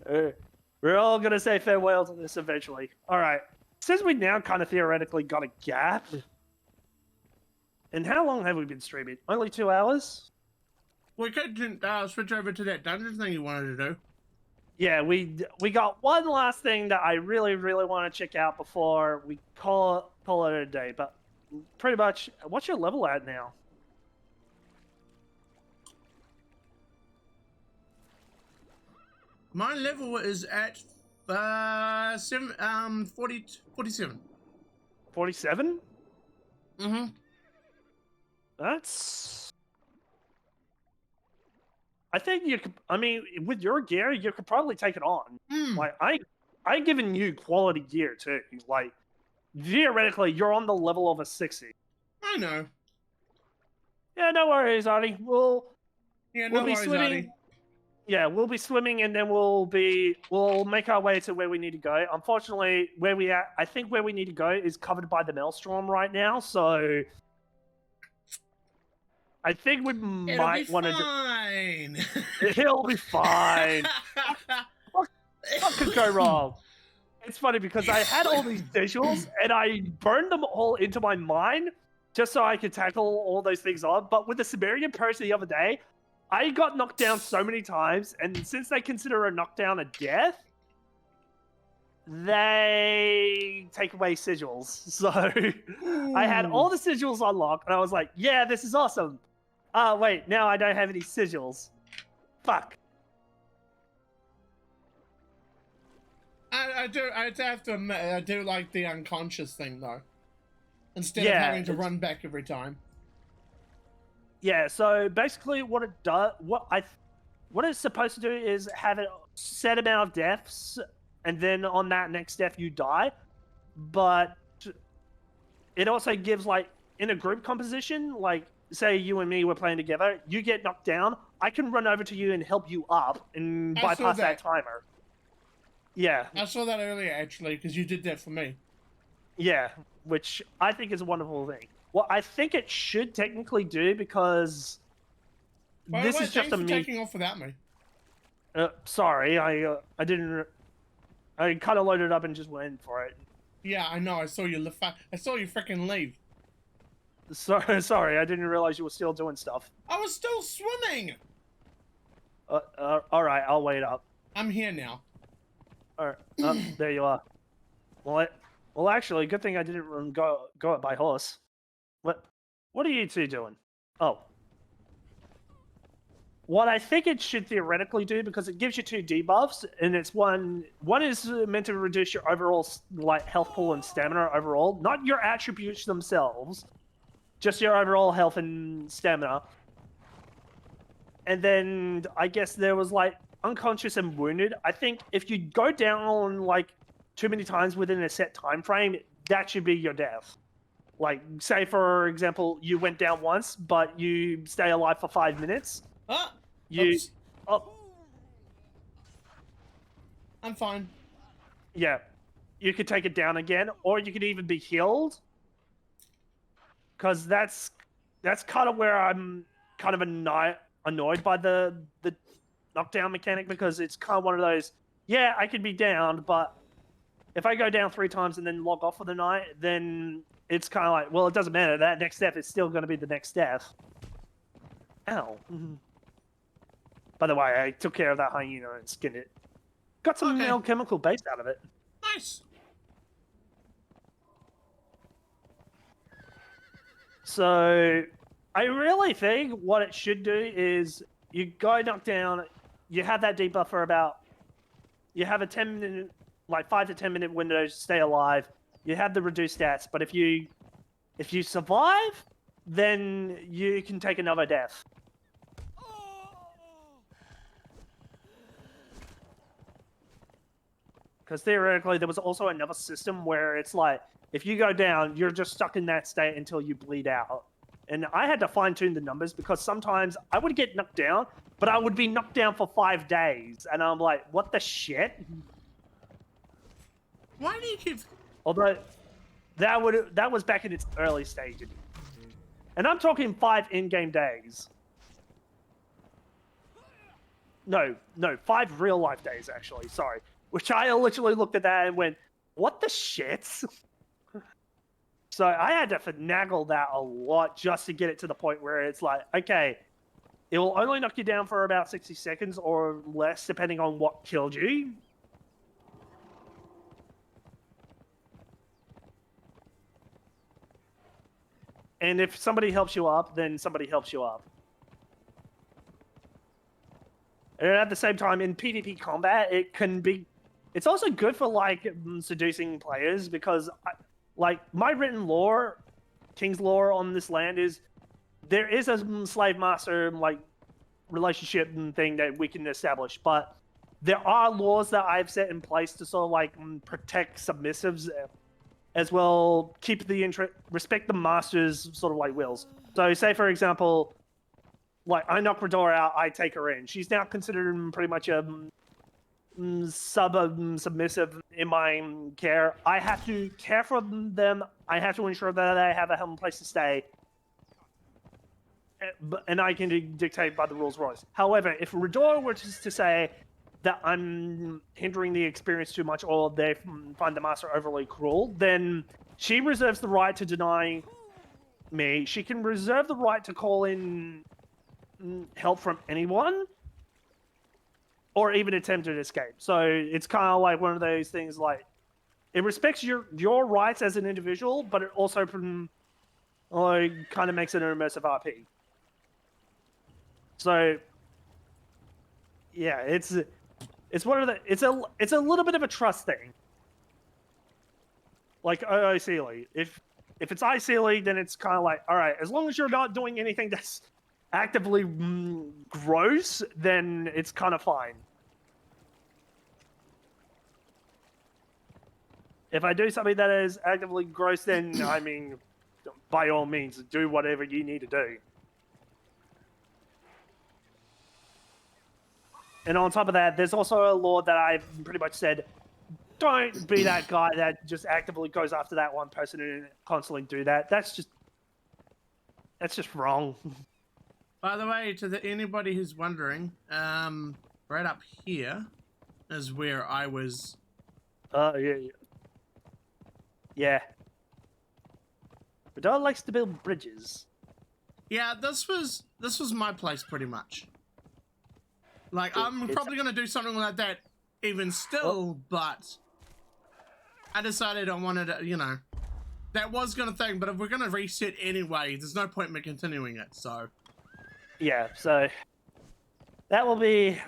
Speaker 2: We're all gonna say farewell to this eventually. All right. Since we now kind of theoretically got a gap, And how long have we been streaming? Only 2 hours?
Speaker 3: We could switch over to that dungeon thing you wanted to do.
Speaker 2: Yeah, we got one last thing that I really, really want to check out before we call it a day. But pretty much, what's your level at now?
Speaker 3: My level is at 47.
Speaker 2: 47?
Speaker 3: Mm-hmm.
Speaker 2: That's... I think you could... I mean, with your gear, you could probably take it on. Like, I given you quality gear, too. Like, theoretically, you're on the level of a 60.
Speaker 3: I know.
Speaker 2: Yeah, no worries, Artie. We'll
Speaker 3: Yeah,
Speaker 2: be
Speaker 3: no worries,
Speaker 2: swimming.
Speaker 3: Artie.
Speaker 2: Yeah, we'll be swimming, and then we'll make our way to where we need to go. Unfortunately, I think where we need to go is covered by the maelstrom right now, so I think we might want to.
Speaker 3: Fine.
Speaker 2: It'll be fine. What could go wrong? It's funny because I had all these visuals and I burned them all into my mind just so I could tackle all those things on. But with the Sumerian Purge the other day, I got knocked down so many times, and since they consider a knockdown a death, they take away sigils. So I had all the sigils unlocked, and I was like, yeah, this is awesome. Wait, now I don't have any sigils. Fuck.
Speaker 3: I have to admit, I do like the unconscious thing, though. Instead of
Speaker 2: Yeah,
Speaker 3: having to run back every time.
Speaker 2: Yeah, so basically what it does, what it's supposed to do is have a set amount of deaths, and then on that next death you die. But it also gives, like, in a group composition, like, say you and me were playing together, you get knocked down, I can run over to you and help you up and bypass that timer. Yeah.
Speaker 3: I saw that earlier, actually, because you did that for me.
Speaker 2: Yeah, which I think is a wonderful thing. What I think it should technically do, because this is just a me.
Speaker 3: Taking off without me.
Speaker 2: Sorry, I didn't. I kind of loaded up and just went for it.
Speaker 3: Yeah, I know. I saw you. I saw you freaking leave.
Speaker 2: Sorry, I didn't realize you were still doing stuff.
Speaker 3: I was still swimming.
Speaker 2: All right, I'll wait up.
Speaker 3: I'm here now.
Speaker 2: All right, there you are. Well, actually, good thing I didn't go it by horse. What are you two doing? Oh. What I think it should theoretically do, because it gives you 2 debuffs, and it's one is meant to reduce your overall, like, health pool and stamina overall, not your attributes themselves, just your overall health and stamina. And then I guess there was, like, unconscious and wounded. I think if you go down, like, too many times within a set time frame, that should be your death. Like, say, for example, you went down once, but you stay alive for 5 minutes.
Speaker 3: Oops.
Speaker 2: Oh,
Speaker 3: I'm fine.
Speaker 2: yeah. You could take it down again, or you could even be healed. Because that's kind of where I'm kind of annoyed by the knockdown mechanic, because it's kind of one of those, yeah, I could be down, but if I go down 3 times and then log off for the night, then it's kind of like, well, it doesn't matter. That next step is still going to be the next death. Ow. By the way, I took care of that hyena and skinned it. Got some alchemical base out of it.
Speaker 3: Nice.
Speaker 2: So, I really think what it should do is you go knock down, you have that debuff for you have a 10-minute, like 5 to 10 minute window to stay alive. You have the reduced stats, but if you survive, then you can take another death. Because theoretically, there was also another system where it's like, if you go down, you're just stuck in that state until you bleed out. And I had to fine-tune the numbers, because sometimes I would get knocked down, but I would be knocked down for 5 days. And I'm like, what the shit?
Speaker 3: Why do you keep...
Speaker 2: Although, that was back in its early stages. And I'm talking 5 in-game days. No, 5 real-life days, actually. Sorry. Which I literally looked at that and went, what the shit? So I had to finagle that a lot just to get it to the point where it's like, okay, it will only knock you down for about 60 seconds or less, depending on what killed you. And if somebody helps you up, then somebody helps you up. And at the same time, in PvP combat, it can be... It's also good for, like, seducing players, because, like, my written lore, King's lore on this land is... There is a slave-master, like, relationship thing that we can establish, but there are laws that I've set in place to sort of, like, protect submissives, as well, respect the master's sort of, like, wills. So, say, for example... Like, I knock Radora out, I take her in. She's now considered pretty much a submissive in my care. I have to care for them. I have to ensure that they have a home place to stay. And I can dictate by the rules royce. However, if Radora were to say that I'm hindering the experience too much, or they find the master overly cruel, then she reserves the right to deny me. She can reserve the right to call in help from anyone, or even attempt to escape. So it's kind of like one of those things, like, it respects your rights as an individual, but it also kind of makes it an immersive RP. So yeah, it's one of the it's a little bit of a trust thing. Like Sealy, if it's Sealy, then it's kind of like, all right, as long as you're not doing anything that's actively gross, then it's kind of fine. If I do something that is actively gross, then, I mean, by all means, do whatever you need to do. And on top of that, there's also a law that I've pretty much said, don't be that guy that just actively goes after that one person and constantly do that. That's just wrong.
Speaker 3: By the way, to anybody who's wondering, right up here is where I was.
Speaker 2: Yeah. Radar likes to build bridges.
Speaker 3: Yeah, this was my place pretty much. Like, I'm probably gonna do something like that even still, but I decided I wanted to, you know, that was gonna thing. But if we're gonna reset anyway, there's no point in me continuing it. So.
Speaker 2: Yeah, so that will be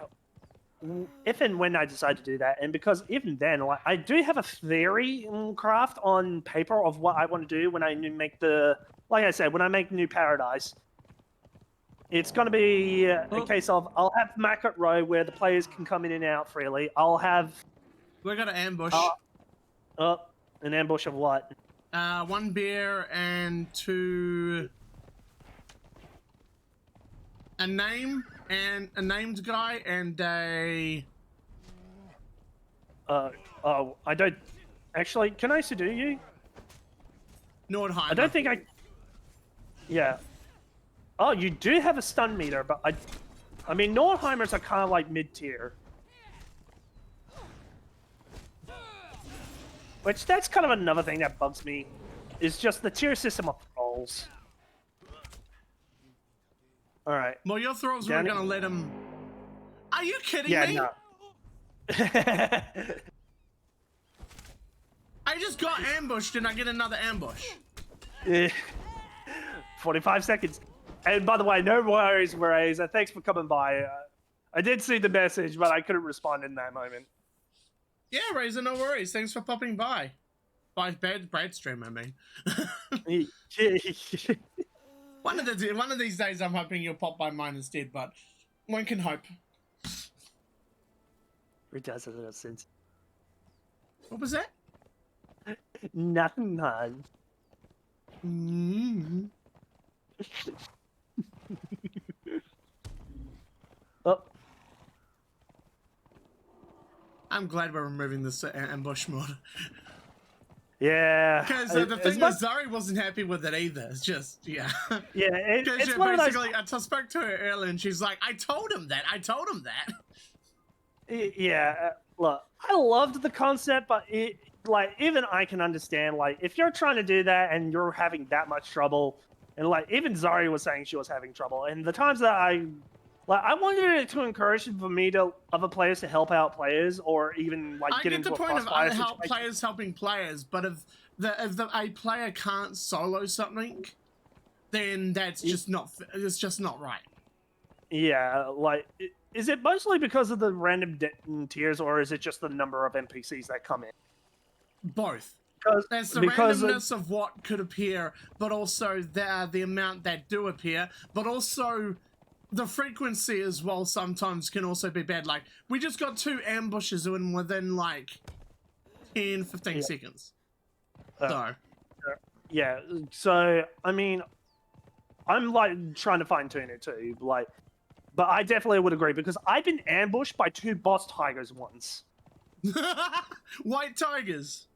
Speaker 2: if and when I decide to do that. And because even then, like, I do have a theory craft on paper of what I want to do when I make like I said, when I make New Paradise. It's going to be a case of, I'll have Market Row where the players can come in and out freely. I'll have...
Speaker 3: We're going to ambush.
Speaker 2: An ambush of what?
Speaker 3: 1 bear and 2... A named guy and a...
Speaker 2: I don't... Actually, can I subdue you?
Speaker 3: Nordheimer.
Speaker 2: I don't think I... Yeah. Oh, you do have a stun meter, but I mean, Nordheimers are kind of like mid-tier. Which, that's kind of another thing that bugs me, is just the tier system of thralls. Alright.
Speaker 3: Well, your thralls were gonna let him... Are you kidding me?
Speaker 2: No.
Speaker 3: I just got ambushed and I get another ambush.
Speaker 2: 45 seconds. And by the way, no worries, Razor. Thanks for coming by. I did see the message, but I couldn't respond in that moment.
Speaker 3: Yeah, Razor, no worries. Thanks for popping by. By Brad stream, I mean. One of these days, I'm hoping you'll pop by mine instead, but one can hope.
Speaker 2: It does a little sense.
Speaker 3: What was that?
Speaker 2: Nothing, man. Oh.
Speaker 3: I'm glad we're removing this ambush mod.
Speaker 2: Yeah.
Speaker 3: Because the thing was, Zari wasn't happy with it either. It's just, yeah.
Speaker 2: Yeah, it's one
Speaker 3: basically,
Speaker 2: of those...
Speaker 3: I spoke to her earlier and she's like, I told him that. Yeah.
Speaker 2: Look, I loved the concept, but like even I can understand like if you're trying to do that and you're having that much trouble, and like even Zari was saying she was having trouble, and the times that I wanted it to encourage for me to other players to help out players or even like
Speaker 3: I
Speaker 2: get
Speaker 3: get the
Speaker 2: into a
Speaker 3: point of
Speaker 2: crossfire
Speaker 3: help
Speaker 2: situation.
Speaker 3: players helping players, but if a player can't solo something, then that's just not it's just not right.
Speaker 2: Yeah, like is it mostly because of the random tiers, or is it just the number of NPCs that come in?
Speaker 3: Both. That's the
Speaker 2: Because
Speaker 3: randomness of what could appear, but also the amount that do appear, but also the frequency as well sometimes can also be bad. Like, we just got 2 ambushes in within like 10, 15 seconds. So.
Speaker 2: Yeah, so, I mean, I'm like trying to fine tune it too, like, but I definitely would agree because I've been ambushed by 2 boss tigers once.
Speaker 3: White tigers.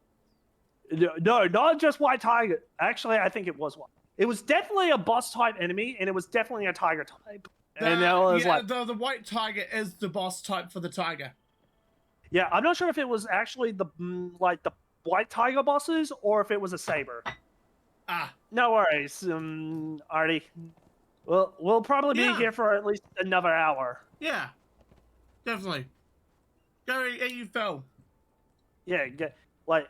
Speaker 2: No, not just white tiger. Actually, I think it was one. It was definitely a boss type enemy, and it was definitely a tiger type. And I was like,
Speaker 3: the white tiger is the boss type for the tiger.
Speaker 2: Yeah, I'm not sure if it was actually the like the white tiger bosses or if it was a saber.
Speaker 3: Ah,
Speaker 2: no worries, Artie. We'll probably be here for at least another hour.
Speaker 3: Yeah, definitely. Go eat you Phil.
Speaker 2: Yeah, like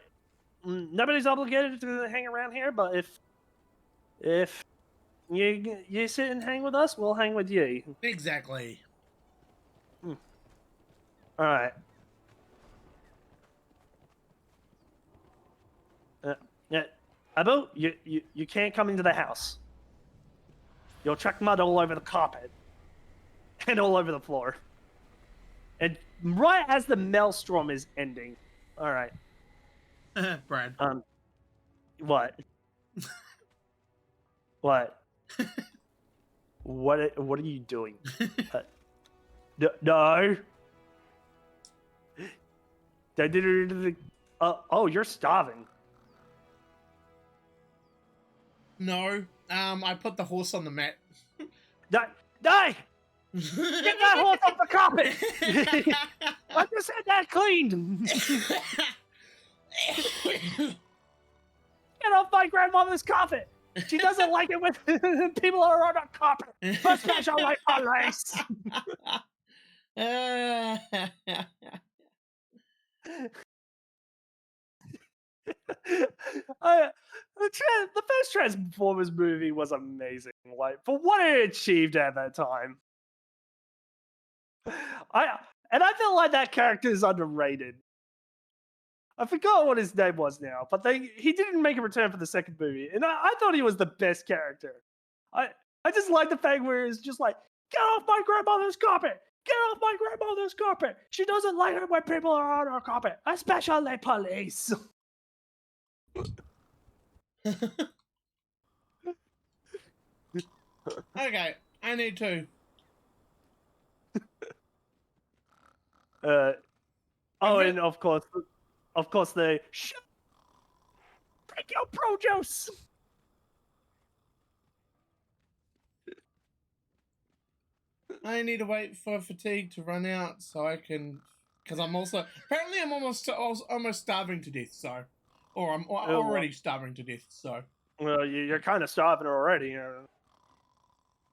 Speaker 2: nobody's obligated to hang around here, but if you sit and hang with us, we'll hang with you.
Speaker 3: Exactly.
Speaker 2: All right. Yeah, Abu, you can't come into the house. You'll track mud all over the carpet and all over the floor. And right as the maelstrom is ending, all right.
Speaker 3: Brad.
Speaker 2: What? What? What are you doing? No. Oh, you're starving.
Speaker 3: No. I put the horse on the mat.
Speaker 2: Die! Get that horse off the carpet! I just had that cleaned! Get off my grandmother's carpet! She doesn't like it when people are on a carpet! For special like police! The first Transformers movie was amazing. Like for what it achieved at that time, I feel like that character is underrated. I forgot what his name was now, but he didn't make a return for the second movie, and I thought he was the best character. I just like the fact where it's just like, get off my grandmother's carpet! Get off my grandmother's carpet! She doesn't like it when people are on her carpet, especially police.
Speaker 3: Okay, I need to.
Speaker 2: And of course the break your produce.
Speaker 3: I need to wait for fatigue to run out so I can, because I'm almost starving to death. So, or I'm already starving to death. So.
Speaker 2: Well, you're kind of starving already.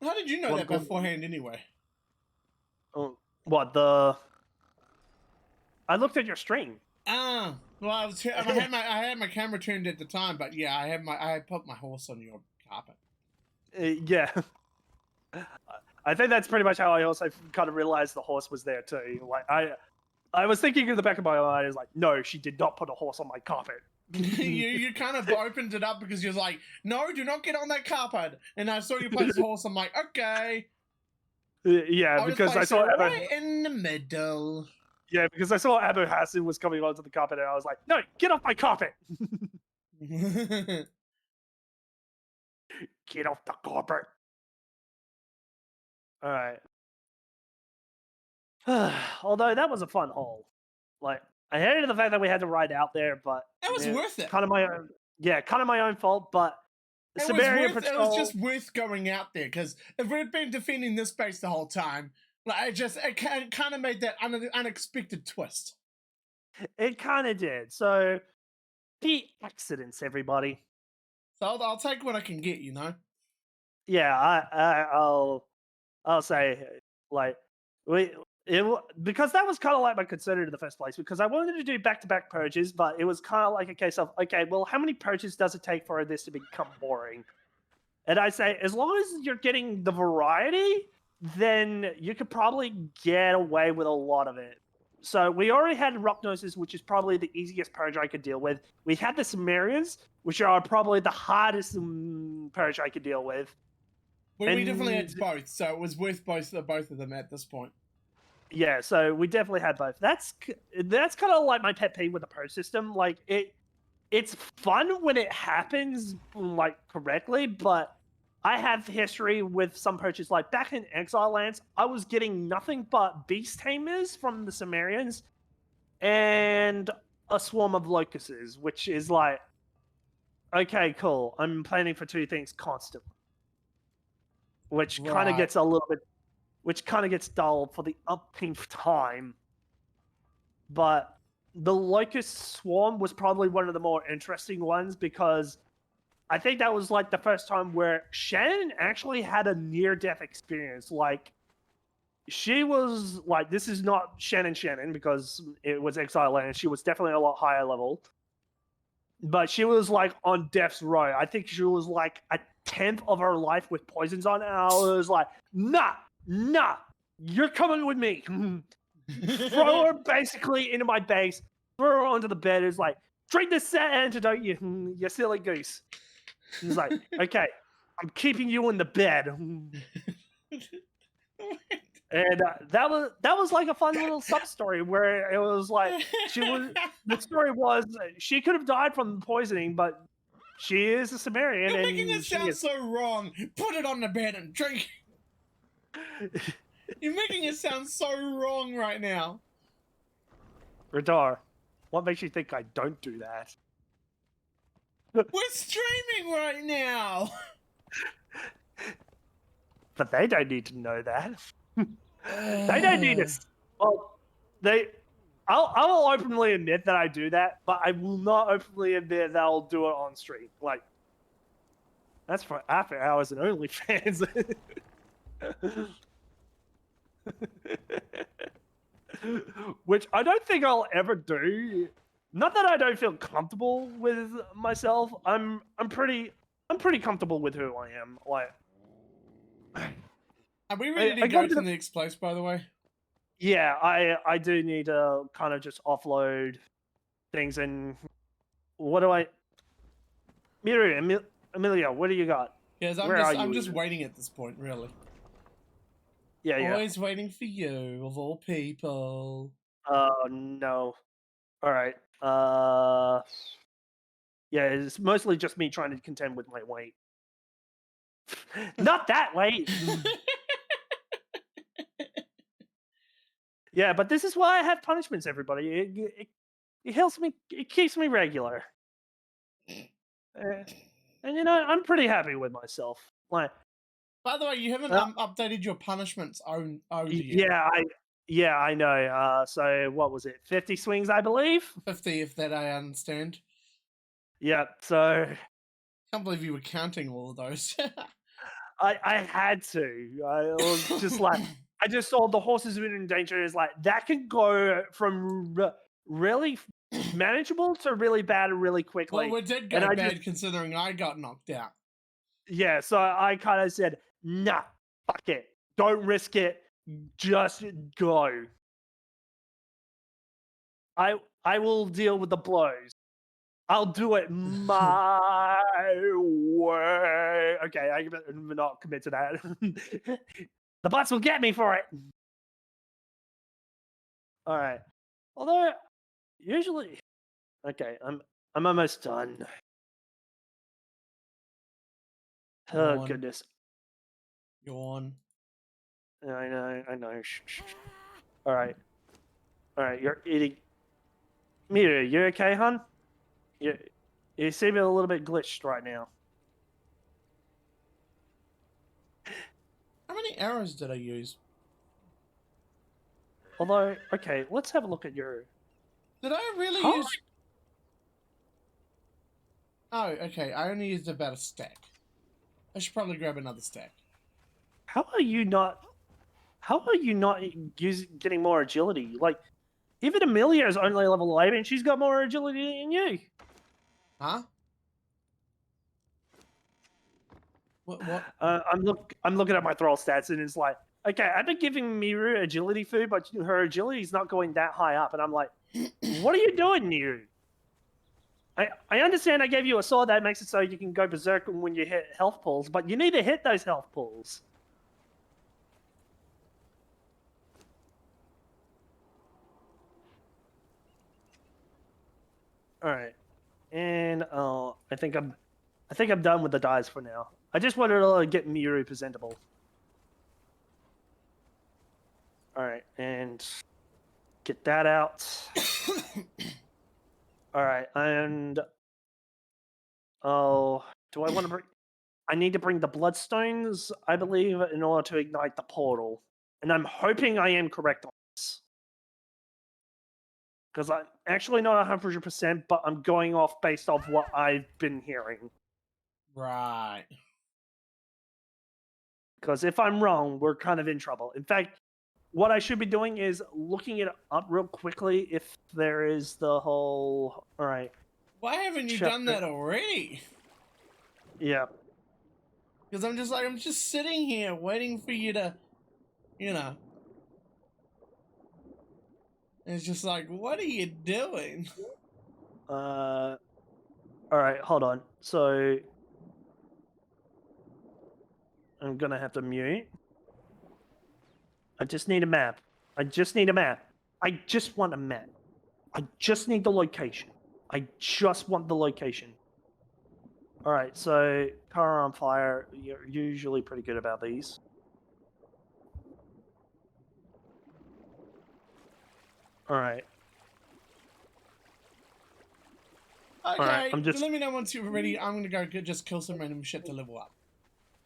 Speaker 3: How did you know that beforehand, anyway?
Speaker 2: What I looked at your stream.
Speaker 3: Well, I had my camera turned at the time, but yeah, I had put my horse on your carpet.
Speaker 2: Yeah. I think that's pretty much how I also kind of realized the horse was there too. Like I was thinking in the back of my mind, I was like, no, she did not put a horse on my carpet.
Speaker 3: you kind of opened it up because you're like, no, do not get on that carpet. And I saw you place the horse. I'm like, okay.
Speaker 2: Yeah, because I saw
Speaker 3: it right in the middle.
Speaker 2: Yeah, because I saw Abu Hassan was coming onto the carpet, and I was like, no, get off my carpet. Get off the carpet. All right. Although that was a fun haul. Like, I hated the fact that we had to ride out there, but
Speaker 3: it was worth it.
Speaker 2: Kind of my own. Yeah, kind of my own fault, but
Speaker 3: it was just worth going out there because if we'd been defending this base the whole time, like it kind of made that unexpected twist.
Speaker 2: It kind of did. So happy accidents, everybody.
Speaker 3: So I'll take what I can get, you know?
Speaker 2: Yeah, I'll say like because that was kind of like my concern in the first place because I wanted to do back-to-back purges, but it was kind of like a case of okay, well, how many purges does it take for this to become boring? And I say as long as you're getting the variety, then you could probably get away with a lot of it. So we already had rock noses, which is probably the easiest purge I could deal with. We had the Sumerians, which are probably the hardest purge I could deal with.
Speaker 3: We definitely had both, so it was worth both of them at this point.
Speaker 2: Yeah, so we definitely had both. That's kind of like my pet peeve with the purge system. Like it's fun when it happens like correctly, but I have history with some purges. Like back in Exile Lands, I was getting nothing but beast tamers from the Sumerians and a swarm of locusts, which is like, okay, cool. I'm planning for two things constantly, which kind of
Speaker 3: Right.
Speaker 2: gets a little bit, which kind of gets dull for the umpteenth time. But the locust swarm was probably one of the more interesting ones because I think that was like the first time where Shannon actually had a near-death experience. Like, she was like, this is not Shannon because it was Exile Land. She was definitely a lot higher level. But she was like on death's row. I think she was like a 10th of her life with poisons on. And I was like, nah, you're coming with me. Throw her basically into my base, throw her onto the bed. It's like, drink this antidote, you silly goose. He's like, okay, I'm keeping you in the bed. And that was like a fun little sub story where it was like the story was she could have died from poisoning, but she is a Sumerian.
Speaker 3: You're
Speaker 2: and
Speaker 3: making it sound so wrong. Put it on the bed and drink. You're making it sound so wrong right now.
Speaker 2: Radar, what makes you think I don't do that?
Speaker 3: We're streaming right now.
Speaker 2: But they don't need to know that. They don't need us. Well, I will openly admit that I do that, but I will not openly admit that I'll do it on stream. Like, that's for after hours and OnlyFans. Which I don't think I'll ever do. Not that I don't feel comfortable with myself. I'm pretty comfortable with who I am. Like,
Speaker 3: are we ready to go to the next place, by the way?
Speaker 2: Yeah, I do need to kind of just offload things. And what do I... Amelia, what do you got?
Speaker 3: Yes, I'm just waiting at this point, really.
Speaker 2: Yeah.
Speaker 3: Always waiting for you, of all people.
Speaker 2: Oh, no. All right. Yeah, it's mostly just me trying to contend with my weight. Not that weight! Yeah, but this is why I have punishments, everybody. It helps me, it keeps me regular. And you know, I'm pretty happy with myself. Like,
Speaker 3: by the way, you haven't updated your punishments over yet.
Speaker 2: Yeah, I know. So what was it? 50 swings, I believe.
Speaker 3: 50, if that I understand.
Speaker 2: Yeah. So
Speaker 3: can't believe you were counting all of those.
Speaker 2: I had to. I was just like, I just saw the horses were in danger. Is like that can go from really manageable to really bad really quickly.
Speaker 3: Well, it did go bad considering I got knocked out.
Speaker 2: Yeah, so I kind of said, nah, fuck it. Don't risk it. Just go. I will deal with the blows. I'll do it my way. Okay, I'm not commit to that. The butts will get me for it. All right. Although, usually, okay, I'm almost done. Oh goodness.
Speaker 3: Yawn.
Speaker 2: I know. Shh. All right. You're eating. Mira, you okay, hon? You seem a little bit glitched right now.
Speaker 3: How many arrows did I use?
Speaker 2: Although, okay, let's have a look at your...
Speaker 3: Did I really use... Oh, okay. I only used about a stack. I should probably grab another stack.
Speaker 2: How are you not? How are you not getting more agility? Like, even Amelia is only level 8, and she's got more agility than you.
Speaker 3: Huh? What?
Speaker 2: I'm looking at my thrall stats, and it's like, okay, I've been giving Miru agility food, but her agility is not going that high up, and I'm like, what are you doing, Miru? I understand I gave you a sword that makes it so you can go berserk when you hit health pulls, but you need to hit those health pulls. All right, and I think I'm done with the dyes for now. I just wanted to get Miru presentable. All right, and get that out. All right, and do I want to bring? I need to bring the bloodstones, I believe, in order to ignite the portal. And I'm hoping I am correct on this. Because I'm actually not 100%, but I'm going off based off what I've been hearing.
Speaker 3: Right.
Speaker 2: Because if I'm wrong, we're kind of in trouble. In fact, what I should be doing is looking it up real quickly if there is the whole... Alright.
Speaker 3: Why haven't you done that already?
Speaker 2: Yeah.
Speaker 3: Because I'm just sitting here waiting for you to, you know. It's just like, what are you doing?
Speaker 2: Alright, hold on. So... I'm gonna have to mute. I just need a map. I just need a map. I just want a map. I just need the location. I just want the location. Alright, so car on fire. You're usually pretty good about these. Alright.
Speaker 3: Okay,
Speaker 2: Alright, I'm just...
Speaker 3: let me know once you're ready. I'm gonna go just kill some random shit to level up.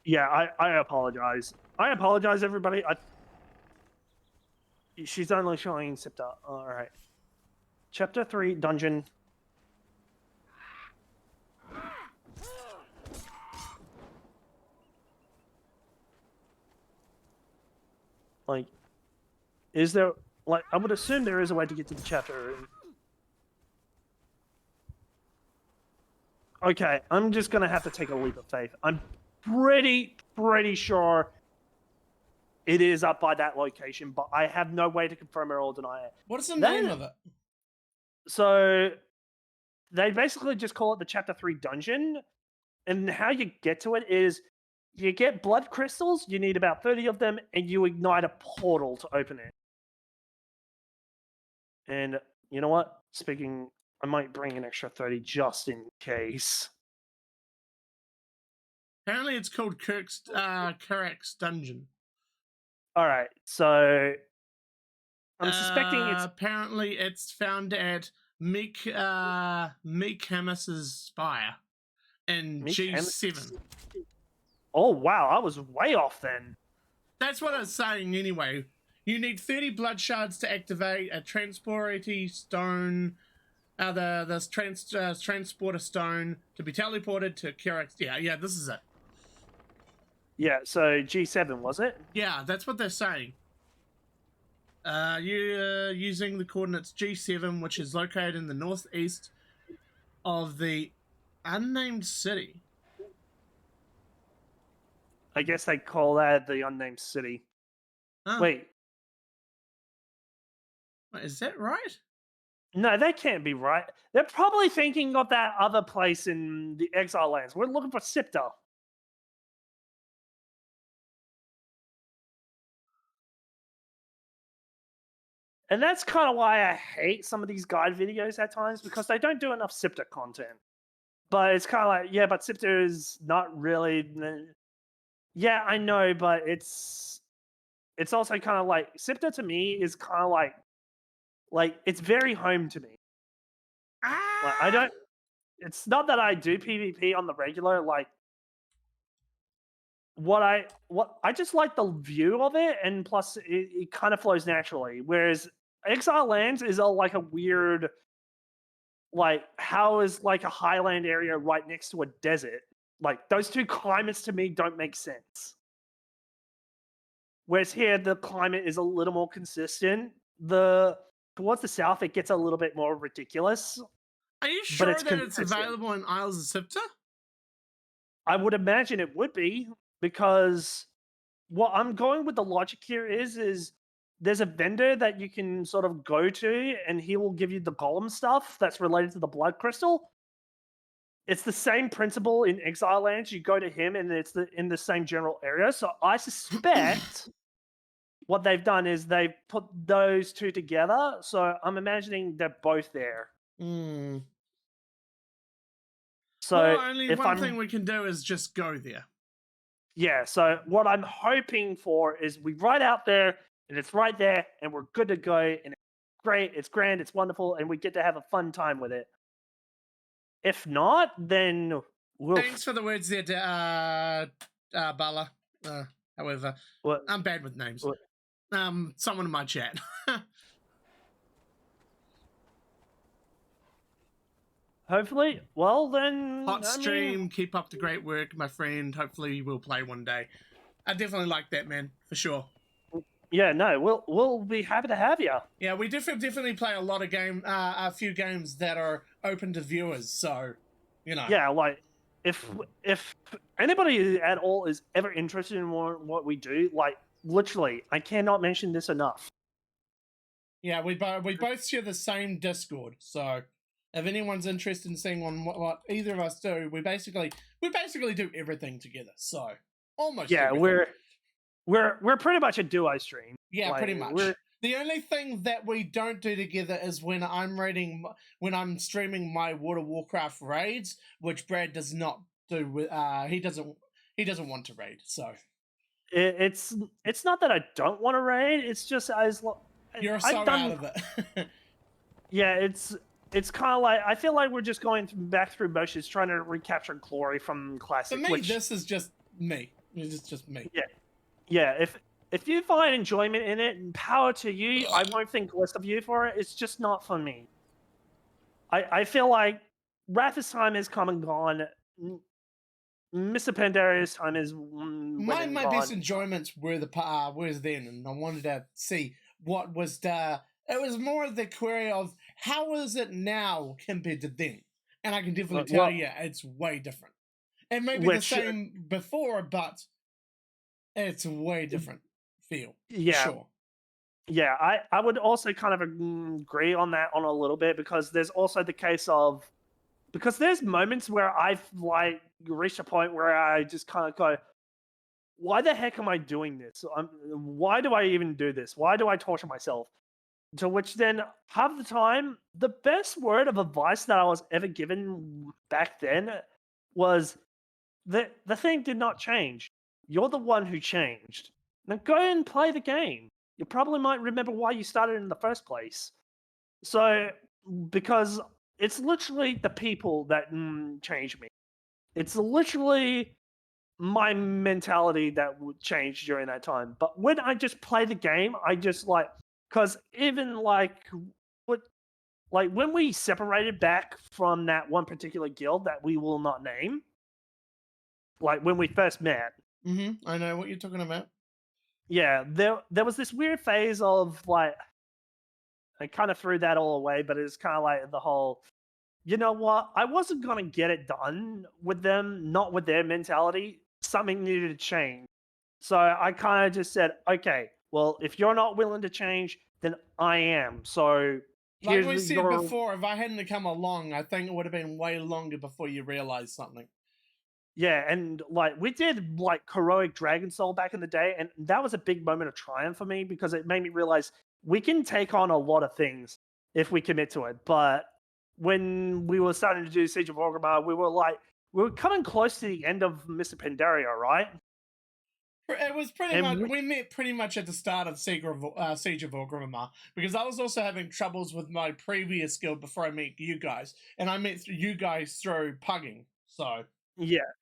Speaker 2: Yeah, I apologize. I apologize, everybody. She's only showing Sipta. Alright. Chapter 3, Dungeon. Like, is there... Like, I would assume there is a way to get to the chapter. Okay, I'm just gonna have to take a leap of faith. I'm pretty sure it is up by that location, but I have no way to confirm it or deny it.
Speaker 3: What is the name of it?
Speaker 2: So, they basically just call it the Chapter 3 dungeon, and how you get to it is you get blood crystals, you need about 30 of them, and you ignite a portal to open it. And you know what? I might bring an extra 30 just in case.
Speaker 3: Apparently it's called Karak's Dungeon.
Speaker 2: Alright, so... I'm suspecting it's...
Speaker 3: Apparently it's found at Meek Hamas's Spire in G7.
Speaker 2: Oh, wow, I was way off then.
Speaker 3: That's what I was saying anyway. You need 30 blood shards to activate a transporter stone, transporter stone to be teleported to Karak's. Yeah, this is it.
Speaker 2: Yeah, so G7, was it?
Speaker 3: Yeah, that's what they're saying. You're using the coordinates G7, which is located in the northeast of the unnamed city.
Speaker 2: I guess they call that the unnamed city.
Speaker 3: Huh.
Speaker 2: Wait.
Speaker 3: Is that right?
Speaker 2: No, that can't be right. They're probably thinking of that other place in the Exile Lands. We're looking for Sipta. And that's kind of why I hate some of these guide videos at times, because they don't do enough Sipta content. But it's kind of like, yeah, but Sipta is not really... Yeah, I know, but it's also kind of like... Sipta to me is kind of like, it's very home to me. Like, I don't... It's not that I do PvP on the regular, like... I just like the view of it, and plus it kind of flows naturally. Whereas Exile Lands is like a weird like, how is like a highland area right next to a desert? Like, those two climates to me don't make sense. Whereas here, the climate is a little more consistent. The Towards the south, it gets a little bit more ridiculous,
Speaker 3: Are you
Speaker 2: but
Speaker 3: sure
Speaker 2: it's
Speaker 3: that it's
Speaker 2: consistent.
Speaker 3: available in Isles of Sipta?
Speaker 2: I would imagine it would be, because what I'm going with the logic here is there's a vendor that you can sort of go to, and he will give you the golem stuff that's related to the blood crystal. It's the same principle in Exile Lands. You go to him, and it's in the same general area. So I suspect what they've done is they've put those two together. So I'm imagining they're both there.
Speaker 3: Hmm.
Speaker 2: So
Speaker 3: Well, only
Speaker 2: if
Speaker 3: one thing we can do is just go there.
Speaker 2: yeah, so what I'm hoping for is we ride out there, and it's right there, and we're good to go, and it's great, it's grand, it's wonderful, and we get to have a fun time with it. If not, then we'll.
Speaker 3: Thanks for the words there, Bala. However,
Speaker 2: What,
Speaker 3: I'm bad with names.
Speaker 2: what,
Speaker 3: Someone in my chat.
Speaker 2: hopefully, well then.
Speaker 3: Hot
Speaker 2: I mean,
Speaker 3: stream. Keep up the great work, my friend. Hopefully, we'll play one day. I definitely like that, man, for sure.
Speaker 2: yeah, no, we'll be happy to have you.
Speaker 3: Yeah, we definitely play a lot of a few games that are open to viewers. So, you know.
Speaker 2: Yeah, like if anybody at all is ever interested in what we do, like literally, I cannot mention this enough.
Speaker 3: Yeah, we both share the same Discord, so if anyone's interested in seeing what either of us do, we basically do everything together. So almost.
Speaker 2: Yeah,
Speaker 3: everything.
Speaker 2: we're pretty much a duo stream.
Speaker 3: Yeah,
Speaker 2: like,
Speaker 3: pretty much. The only thing that we don't do together is when I'm streaming my World of Warcraft raids, which Brad does not do. He doesn't want to raid. So
Speaker 2: it's not that I don't want to raid. It's just
Speaker 3: you're so out of it.
Speaker 2: Yeah, it's kind of like I feel like we're just going back through motions, trying to recapture glory from classic.
Speaker 3: For me, this is just me. It's just me.
Speaker 2: Yeah. If you find enjoyment in it, power to you. I won't think less of you for it. It's just not for me. I feel like Wrath's time has come and gone. Mr. Pandaria's time is
Speaker 3: my best enjoyments were then, and I wanted to see what was the. It was more of the query of how is it now compared to then, and I can definitely tell you it's way different. It may be the same before, but it's way different feel.
Speaker 2: Yeah,
Speaker 3: sure.
Speaker 2: Yeah, I would also kind of agree on that on a little bit, because there's also the case of, because there's moments where I've like reached a point where I just kind of go, why the heck am I doing this? Why do I even do this? Why do I torture myself? To which then, half the time, the best word of advice that I was ever given back then was, the thing did not change. You're the one who changed. Now go and play the game. You probably might remember why you started in the first place. So, because it's literally the people that changed me. It's literally my mentality that would change during that time. But when I just play the game, I just like, because even like when we separated back from that one particular guild that we will not name, like when we first met.
Speaker 3: I know what you're talking about.
Speaker 2: Yeah, there was this weird phase of like, I kind of threw that all away, but it's kind of like the whole, you know what? I wasn't going to get it done with them, not with their mentality. Something needed to change. So I kind of just said, okay, well, if you're not willing to change, then I am. So
Speaker 3: like we said before, if I hadn't come along, I think it would have been way longer before you realized something.
Speaker 2: Yeah, and like we did like heroic Dragon Soul back in the day, and that was a big moment of triumph for me, because it made me realize we can take on a lot of things if we commit to it. But when we were starting to do Siege of Orgrimmar, we were coming close to the end of Mr. Pandaria, right?
Speaker 3: It was pretty much, we met pretty much at the start of Siege of Orgrimmar, because I was also having troubles with my previous guild before I met you guys, and I met you guys through pugging, so...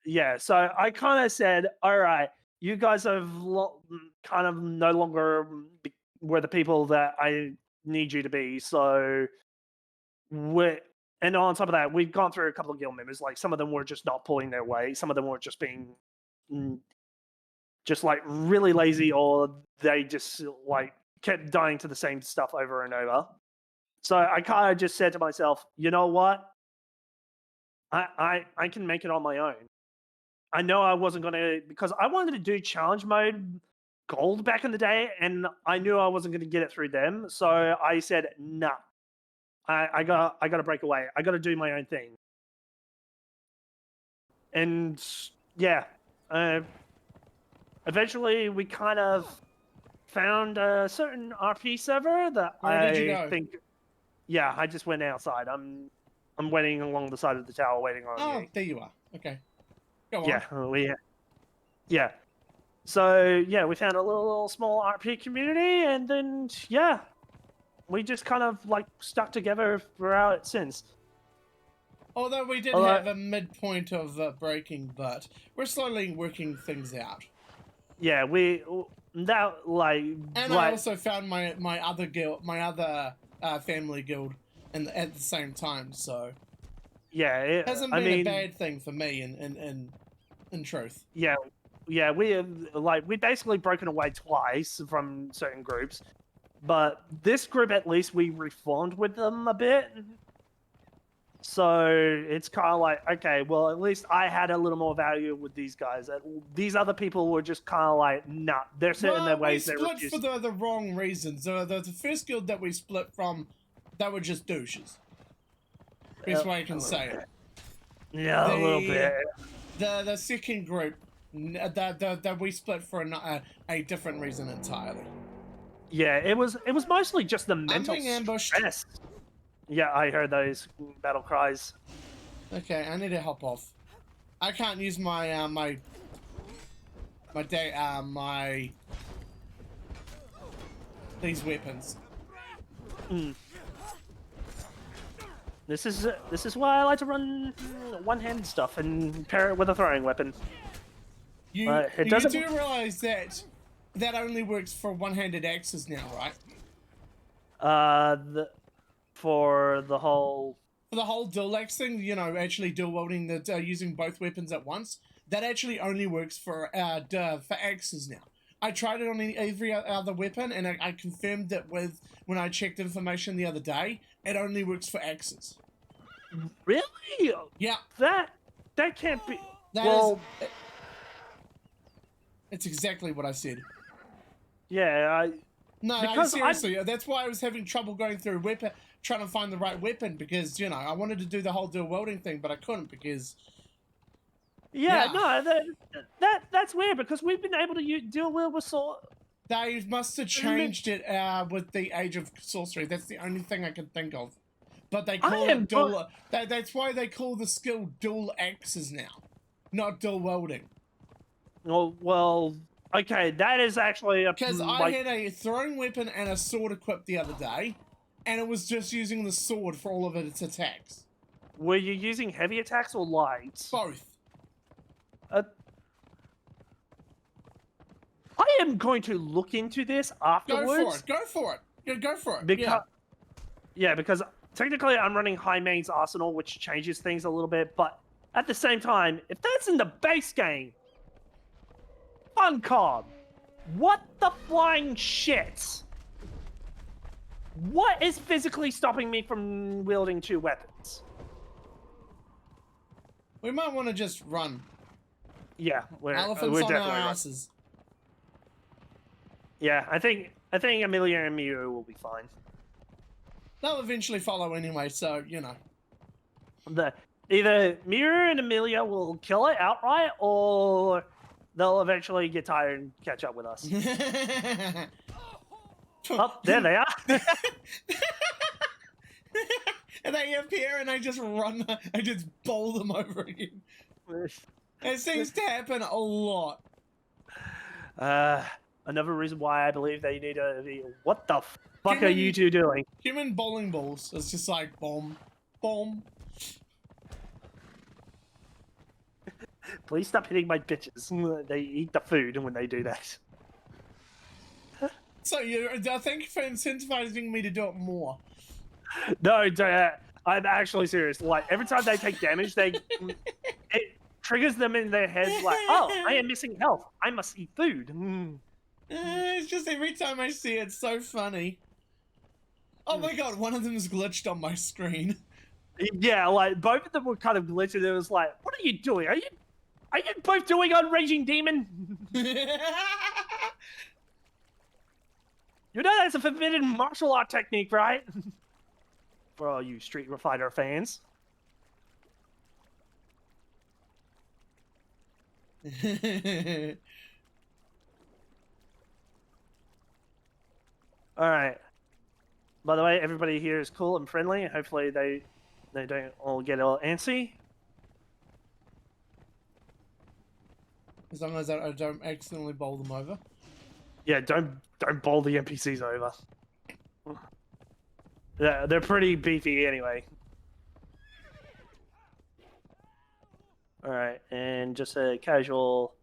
Speaker 2: Yeah. So I kind of said, all right, you guys have kind of no longer were the people that I need you to be. So And on top of that, we've gone through a couple of guild members. Like some of them were just not pulling their weight. Some of them were just being just like really lazy, or they just like kept dying to the same stuff over and over. So I kind of just said to myself, you know what? I can make it on my own. I know I wasn't gonna, because I wanted to do challenge mode gold back in the day, and I knew I wasn't gonna get it through them. So I said, nah. I gotta break away. I gotta do my own thing. And yeah, eventually we kind of found a certain RP server that
Speaker 3: Where did you go?
Speaker 2: think. Yeah, I just went outside. I'm waiting along the side of the tower, waiting on
Speaker 3: Oh,
Speaker 2: you.
Speaker 3: there you are. Okay. Go on.
Speaker 2: Yeah. So yeah, we found a little small RP community, and then yeah, we just kind of like stuck together throughout since.
Speaker 3: Although we did have a midpoint of breaking, but we're slowly working things out.
Speaker 2: Yeah, that like.
Speaker 3: And I also found my other guild, my other family guild, at the same time. So
Speaker 2: yeah,
Speaker 3: it hasn't been a bad thing for me. In truth.
Speaker 2: Yeah, we basically broken away twice from certain groups, but this group at least we reformed with them a bit. So it's kind of like, okay, well, at least I had a little more value with these guys. These other people were just kind of like, nah, they're set in their ways.
Speaker 3: We split for the wrong reasons. The first guild that we split from, they were just douches. Best way I can say it.
Speaker 2: Yeah, a little bit.
Speaker 3: The second group, that we split for a different reason entirely.
Speaker 2: Yeah, it was mostly just the mental
Speaker 3: being ambushed.
Speaker 2: stress. Yeah, I heard those battle cries.
Speaker 3: Okay, I need to hop off. I can't use my these weapons.
Speaker 2: This is why I like to run one-handed stuff and pair it with a throwing weapon.
Speaker 3: You do realize that only works for one-handed axes now, right?
Speaker 2: For the whole
Speaker 3: dual axe thing, actually dual wielding using both weapons at once, that actually only works for axes now. I tried it on every other weapon, and I confirmed that when I checked information the other day, it only works for axes.
Speaker 2: Really?
Speaker 3: Yeah.
Speaker 2: That can't be.
Speaker 3: It's exactly what I said.
Speaker 2: Yeah,
Speaker 3: seriously, that's why I was having trouble going through trying to find the right weapon, because I wanted to do the whole dual wielding thing, but I couldn't because.
Speaker 2: That's weird, because we've been able to dual wield with sword.
Speaker 3: They must have changed it with the Age of Sorcery. That's the only thing I can think of. But they call it dual. That's why they call the skill dual axes now, not dual wielding.
Speaker 2: Well, okay, that is actually a.
Speaker 3: Because I had a throwing weapon and a sword equipped the other day, and it was just using the sword for all of its attacks.
Speaker 2: Were you using heavy attacks or light?
Speaker 3: Both.
Speaker 2: I am going to look into this afterwards.
Speaker 3: Go for it. Go for it.
Speaker 2: Because technically I'm running High Main's Arsenal, which changes things a little bit, but at the same time, if that's in the base game, Funcom, what the flying shit? What is physically stopping me from wielding two weapons?
Speaker 3: We might want to just run.
Speaker 2: Yeah,
Speaker 3: Elephants
Speaker 2: we're
Speaker 3: on
Speaker 2: definitely
Speaker 3: our
Speaker 2: running.
Speaker 3: asses.
Speaker 2: Yeah, I think Amelia and Miu will be fine.
Speaker 3: They'll eventually follow anyway, so
Speaker 2: Either Miu and Amelia will kill it outright, or they'll eventually get tired and catch up with us. Oh, there they are.
Speaker 3: And they appear, and I just run. I just bowl them over again. It seems to happen a lot.
Speaker 2: Another reason why I believe they need to be. What the fuck are you two doing?
Speaker 3: Human bowling balls. It's just like boom, boom.
Speaker 2: Please stop hitting my bitches. They eat the food when they do that.
Speaker 3: So thank you for incentivizing me to do it more.
Speaker 2: No, I'm actually serious. Like every time they take damage, it triggers them in their head like, oh, I am missing health. I must eat food.
Speaker 3: It's just every time I see it, it's so funny. Oh my god, one of them is glitched on my screen.
Speaker 2: Yeah, like both of them were kind of glitched. It was like, what are you doing? Are you both doing on Raging Demon? You know that's a forbidden martial art technique, right? For all you Street Fighter fans. Alright. By the way, everybody here is cool and friendly. Hopefully they don't all get all antsy.
Speaker 3: As long as I don't accidentally bowl them over.
Speaker 2: Yeah, don't bowl the NPCs over. Yeah, they're pretty beefy anyway. Alright, and just a casual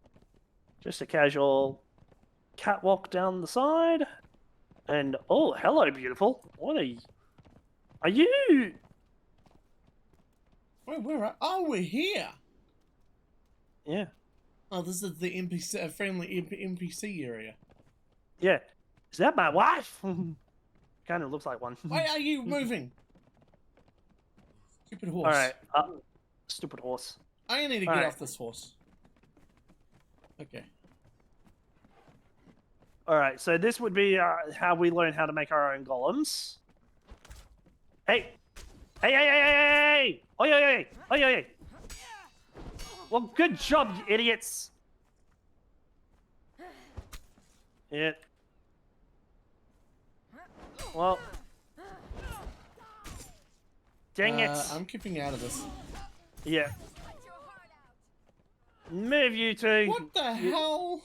Speaker 2: catwalk down the side. And oh, hello, beautiful. What are you?
Speaker 3: Wait, where are? Oh, we're here.
Speaker 2: Yeah,
Speaker 3: Oh, this is the NPC, friendly NPC area.
Speaker 2: yeah. Is that my wife? Kind of looks like one.
Speaker 3: Why are you moving? Stupid horse.
Speaker 2: All right, stupid horse.
Speaker 3: I need to get off this horse. Okay.
Speaker 2: All right, so this would be how we learn how to make our own golems. Hey, hey, hey, hey, hey, hey! Oh yeah, yeah, oh yeah, yeah. Well, good job, you idiots. Yeah. Well. Dang it.
Speaker 3: I'm keeping out of this.
Speaker 2: Yeah. Move, you two.
Speaker 3: What the hell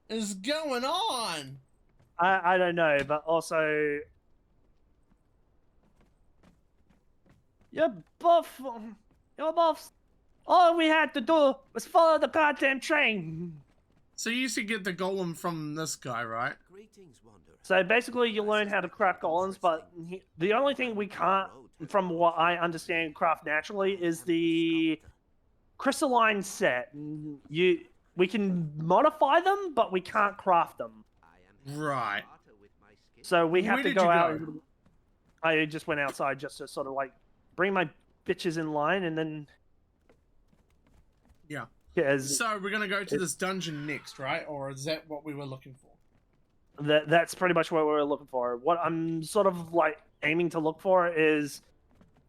Speaker 3: is going on?
Speaker 2: I don't know, but also you're both all we had to do was follow the goddamn train.
Speaker 3: So you used to get the golem from this guy, right?
Speaker 2: So basically you learn how to craft golems, but the only thing we can't, from what I understand, craft naturally is the crystalline set. We can modify them, but we can't craft them.
Speaker 3: Right.
Speaker 2: So we have
Speaker 3: Where
Speaker 2: to
Speaker 3: did
Speaker 2: go
Speaker 3: you
Speaker 2: out.
Speaker 3: go?
Speaker 2: I just went outside just to sort of like bring my bitches in line, and then
Speaker 3: Yeah.
Speaker 2: as
Speaker 3: So we're gonna go to this dungeon next, right? Or is that what we were looking for?
Speaker 2: that's pretty much what we're looking for. What I'm sort of like aiming to look for is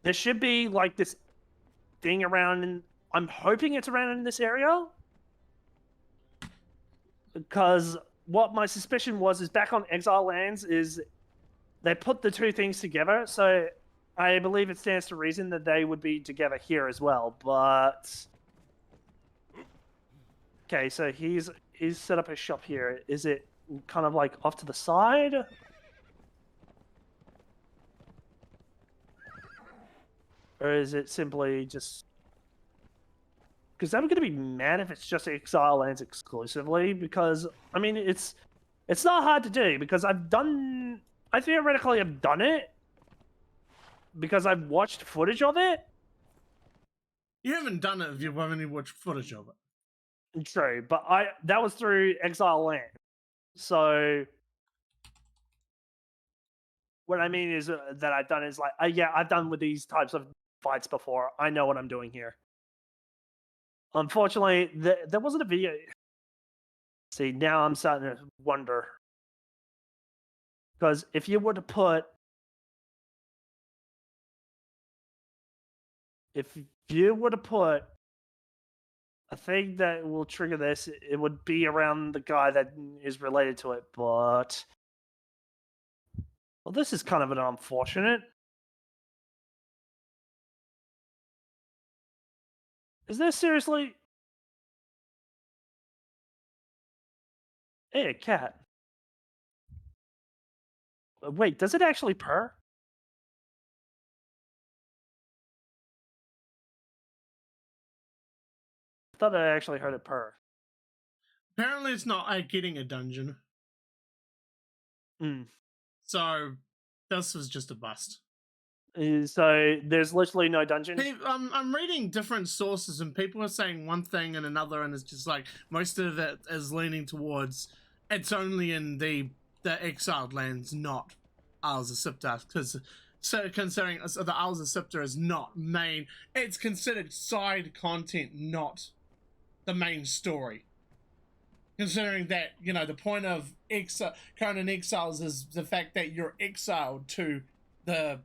Speaker 2: there should be like this thing around, and I'm hoping it's around in this area. Because what my suspicion was is back on Exile Lands is they put the two things together, so I believe it stands to reason that they would be together here as well. But okay, so he's set up a shop here. Is it kind of like off to the side? Or is it simply just... Because I'm going to be mad if it's just Exile Lands exclusively, because, I mean, it's not hard to do, because I theoretically have done it, because I've watched footage of it.
Speaker 3: You haven't done it if you've only watched footage of it.
Speaker 2: True, but that was through Exile Land. So what I mean is that I've done is like, yeah, I've done with these types of fights before. I know what I'm doing here. Unfortunately, there wasn't a video. See, now I'm starting to wonder. Because if you were to put... If you were to put a thing that will trigger this, it would be around the guy that is related to it, but... Well, this is kind of an unfortunate. Is there seriously... Hey, a cat. Wait, does it actually purr? I thought I actually heard it purr.
Speaker 3: Apparently it's not getting a dungeon.
Speaker 2: Hmm.
Speaker 3: So this was just a bust.
Speaker 2: So there's literally no dungeon.
Speaker 3: I'm reading different sources, and people are saying one thing and another, and it's just like most of it is leaning towards it's only in the exiled lands, not Isles of Siptar, because considering the Isles of Siptar is not main, it's considered side content, not the main story. Considering that, you know, the point of Conan Exiles is the fact that you're exiled to the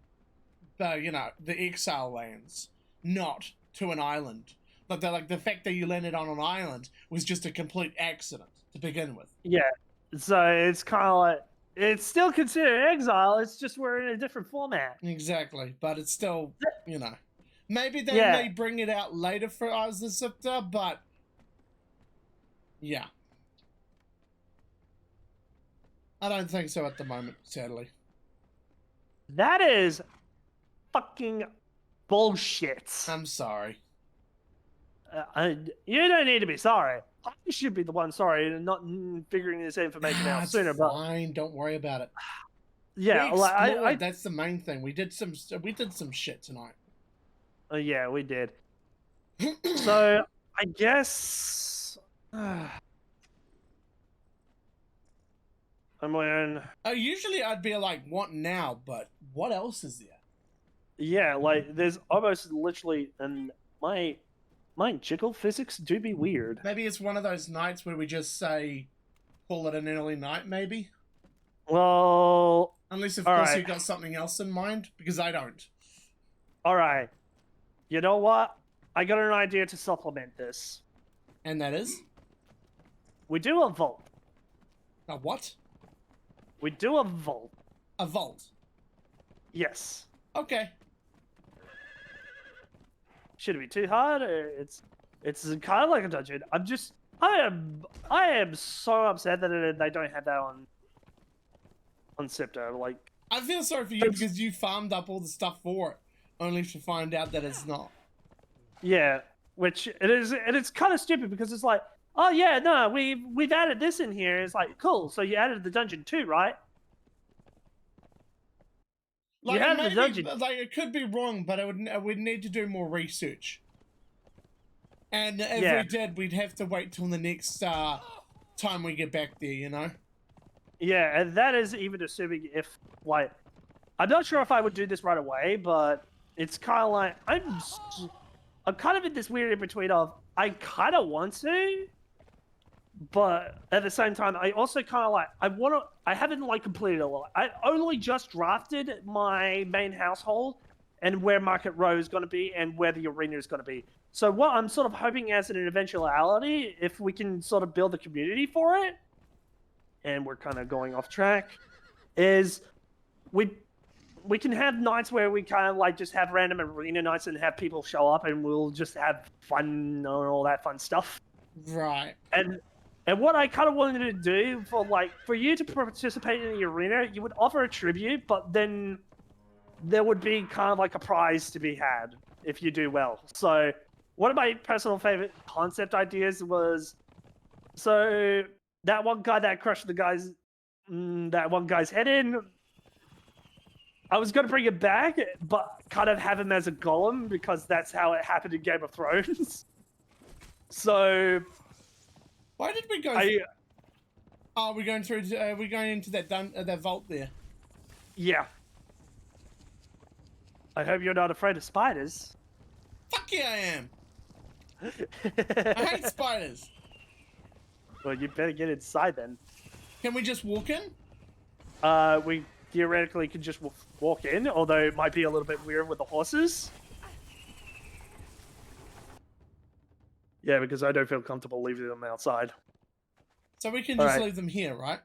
Speaker 3: exile lands, not to an island. But the fact that you landed on an island was just a complete accident to begin with.
Speaker 2: Yeah. So it's kind of like it's still considered exile. It's just we're in a different format.
Speaker 3: Exactly, but it's still, you know, maybe they
Speaker 2: Yeah.
Speaker 3: may bring it out later for Isles of Siptar, but yeah, I don't think so at the moment, sadly.
Speaker 2: That is fucking bullshit.
Speaker 3: I'm sorry.
Speaker 2: You don't need to be sorry. I should be the one sorry and not figuring this information out
Speaker 3: It's
Speaker 2: sooner. But
Speaker 3: fine, don't worry about it.
Speaker 2: yeah,
Speaker 3: We
Speaker 2: like
Speaker 3: explored, that's the main thing. We did some shit tonight.
Speaker 2: yeah, we did. So I guess I'm wearing.
Speaker 3: Usually I'd be like, what now? But what else is there?
Speaker 2: Yeah, like there's almost literally, and my jiggle physics do be weird.
Speaker 3: Maybe it's one of those nights where we just say, call it an early night, maybe?
Speaker 2: Well,
Speaker 3: Unless, of
Speaker 2: all
Speaker 3: course,
Speaker 2: right.
Speaker 3: you've got something else in mind, because I don't.
Speaker 2: All right. You know what? I got an idea to supplement this.
Speaker 3: And that is?
Speaker 2: We do a vault.
Speaker 3: A what?
Speaker 2: We do a vault.
Speaker 3: A vault.
Speaker 2: Yes.
Speaker 3: Okay.
Speaker 2: Should it be too hard? Or it's kind of like a dungeon. I am so upset that they don't have that on Siptar. Like,
Speaker 3: I feel sorry for you because you farmed up all the stuff for it, only to find out that it's not.
Speaker 2: yeah, which it is, and it's kind of stupid because it's like, oh yeah, no, we've added this in here. It's like, cool. So you added the dungeon too, right?
Speaker 3: Like,
Speaker 2: You have the
Speaker 3: maybe,
Speaker 2: dungeon.
Speaker 3: like, it could be wrong, but I would need to do more research. And if
Speaker 2: Yeah.
Speaker 3: we did, we'd have to wait till the next time we get back there, you know?
Speaker 2: Yeah, and that is even assuming if, like, I'm not sure if I would do this right away, but it's kind of like, I'm kind of in this weird in-between of, I kind of want to, but at the same time, I also kind of like, I haven't, like, completed a lot. I only just drafted my main household and where Market Row is going to be and where the arena is going to be. So what I'm sort of hoping as an eventuality, if we can sort of build a community for it, and we're kind of going off track, is we can have nights where we kind of like just have random arena nights and have people show up and we'll just have fun and all that fun stuff.
Speaker 3: Right.
Speaker 2: And what I kind of wanted to do for you to participate in the arena, you would offer a tribute, but then there would be kind of like a prize to be had if you do well. So one of my personal favorite concept ideas was, so that one guy that crushed that one guy's head in, I was going to bring it back, but kind of have him as a golem because that's how it happened in Game of Thrones. So
Speaker 3: Why did we go? Oh, we're going through. We're going into that vault there.
Speaker 2: Yeah. I hope you're not afraid of spiders.
Speaker 3: Fuck yeah, I am. I hate spiders.
Speaker 2: Well, you better get inside then.
Speaker 3: Can we just walk in?
Speaker 2: We theoretically could just walk in, although it might be a little bit weird with the horses. Yeah, because I don't feel comfortable leaving them outside.
Speaker 3: So we can just
Speaker 2: Alright.
Speaker 3: leave them here, right?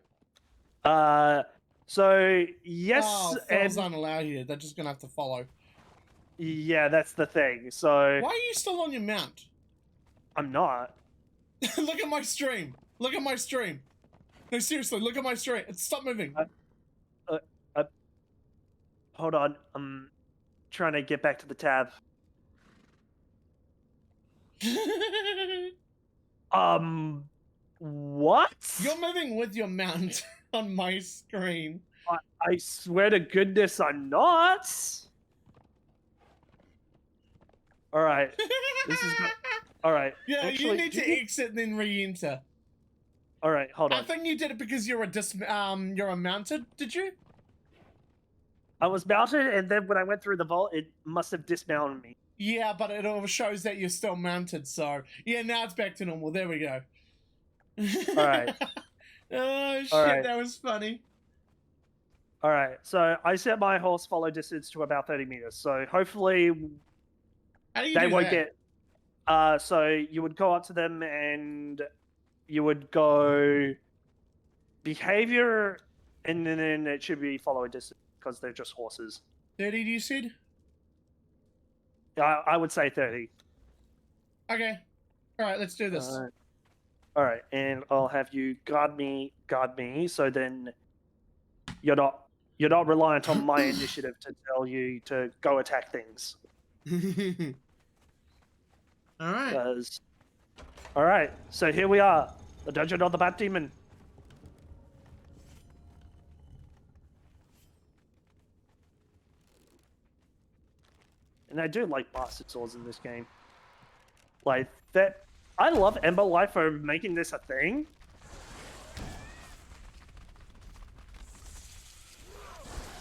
Speaker 2: So yes,
Speaker 3: Oh,
Speaker 2: and
Speaker 3: Phil's aren't allowed here. They're just gonna have to follow.
Speaker 2: yeah, that's the thing. So
Speaker 3: Why are you still on your mount?
Speaker 2: I'm not.
Speaker 3: Look at my stream. Look at my stream. No, seriously, look at my stream. Stop moving.
Speaker 2: Hold on, I'm trying to get back to the tab. What?
Speaker 3: You're moving with your mount on my screen.
Speaker 2: I swear to goodness, I'm not. All right. This is good. All right.
Speaker 3: Yeah,
Speaker 2: Actually,
Speaker 3: you need
Speaker 2: do
Speaker 3: to exit and then re-enter.
Speaker 2: All right, hold
Speaker 3: I
Speaker 2: on.
Speaker 3: think you did it because you're a mounted, did you?
Speaker 2: I was mounted, and then when I went through the vault, it must have dismounted me.
Speaker 3: Yeah, but it all shows that you're still mounted, so yeah, now it's back to normal. There we go.
Speaker 2: All right.
Speaker 3: Oh shit,
Speaker 2: All right.
Speaker 3: that was funny.
Speaker 2: All right. So I set my horse follow distance to about 30 meters. So hopefully
Speaker 3: How do you
Speaker 2: they
Speaker 3: do
Speaker 2: won't
Speaker 3: that?
Speaker 2: get. So you would go up to them and you would go behavior, and then it should be follow distance because they're just horses.
Speaker 3: 30, you said?
Speaker 2: I would say 30.
Speaker 3: Okay. Alright, let's do this.
Speaker 2: All right, and I'll have you guard me. So then you're not reliant on my initiative to tell you to go attack things.
Speaker 3: Alright.
Speaker 2: All right, so here we are, the dungeon of the Bat Demon. And I do like bastard swords in this game. Like that, I love Ember Life for making this a thing.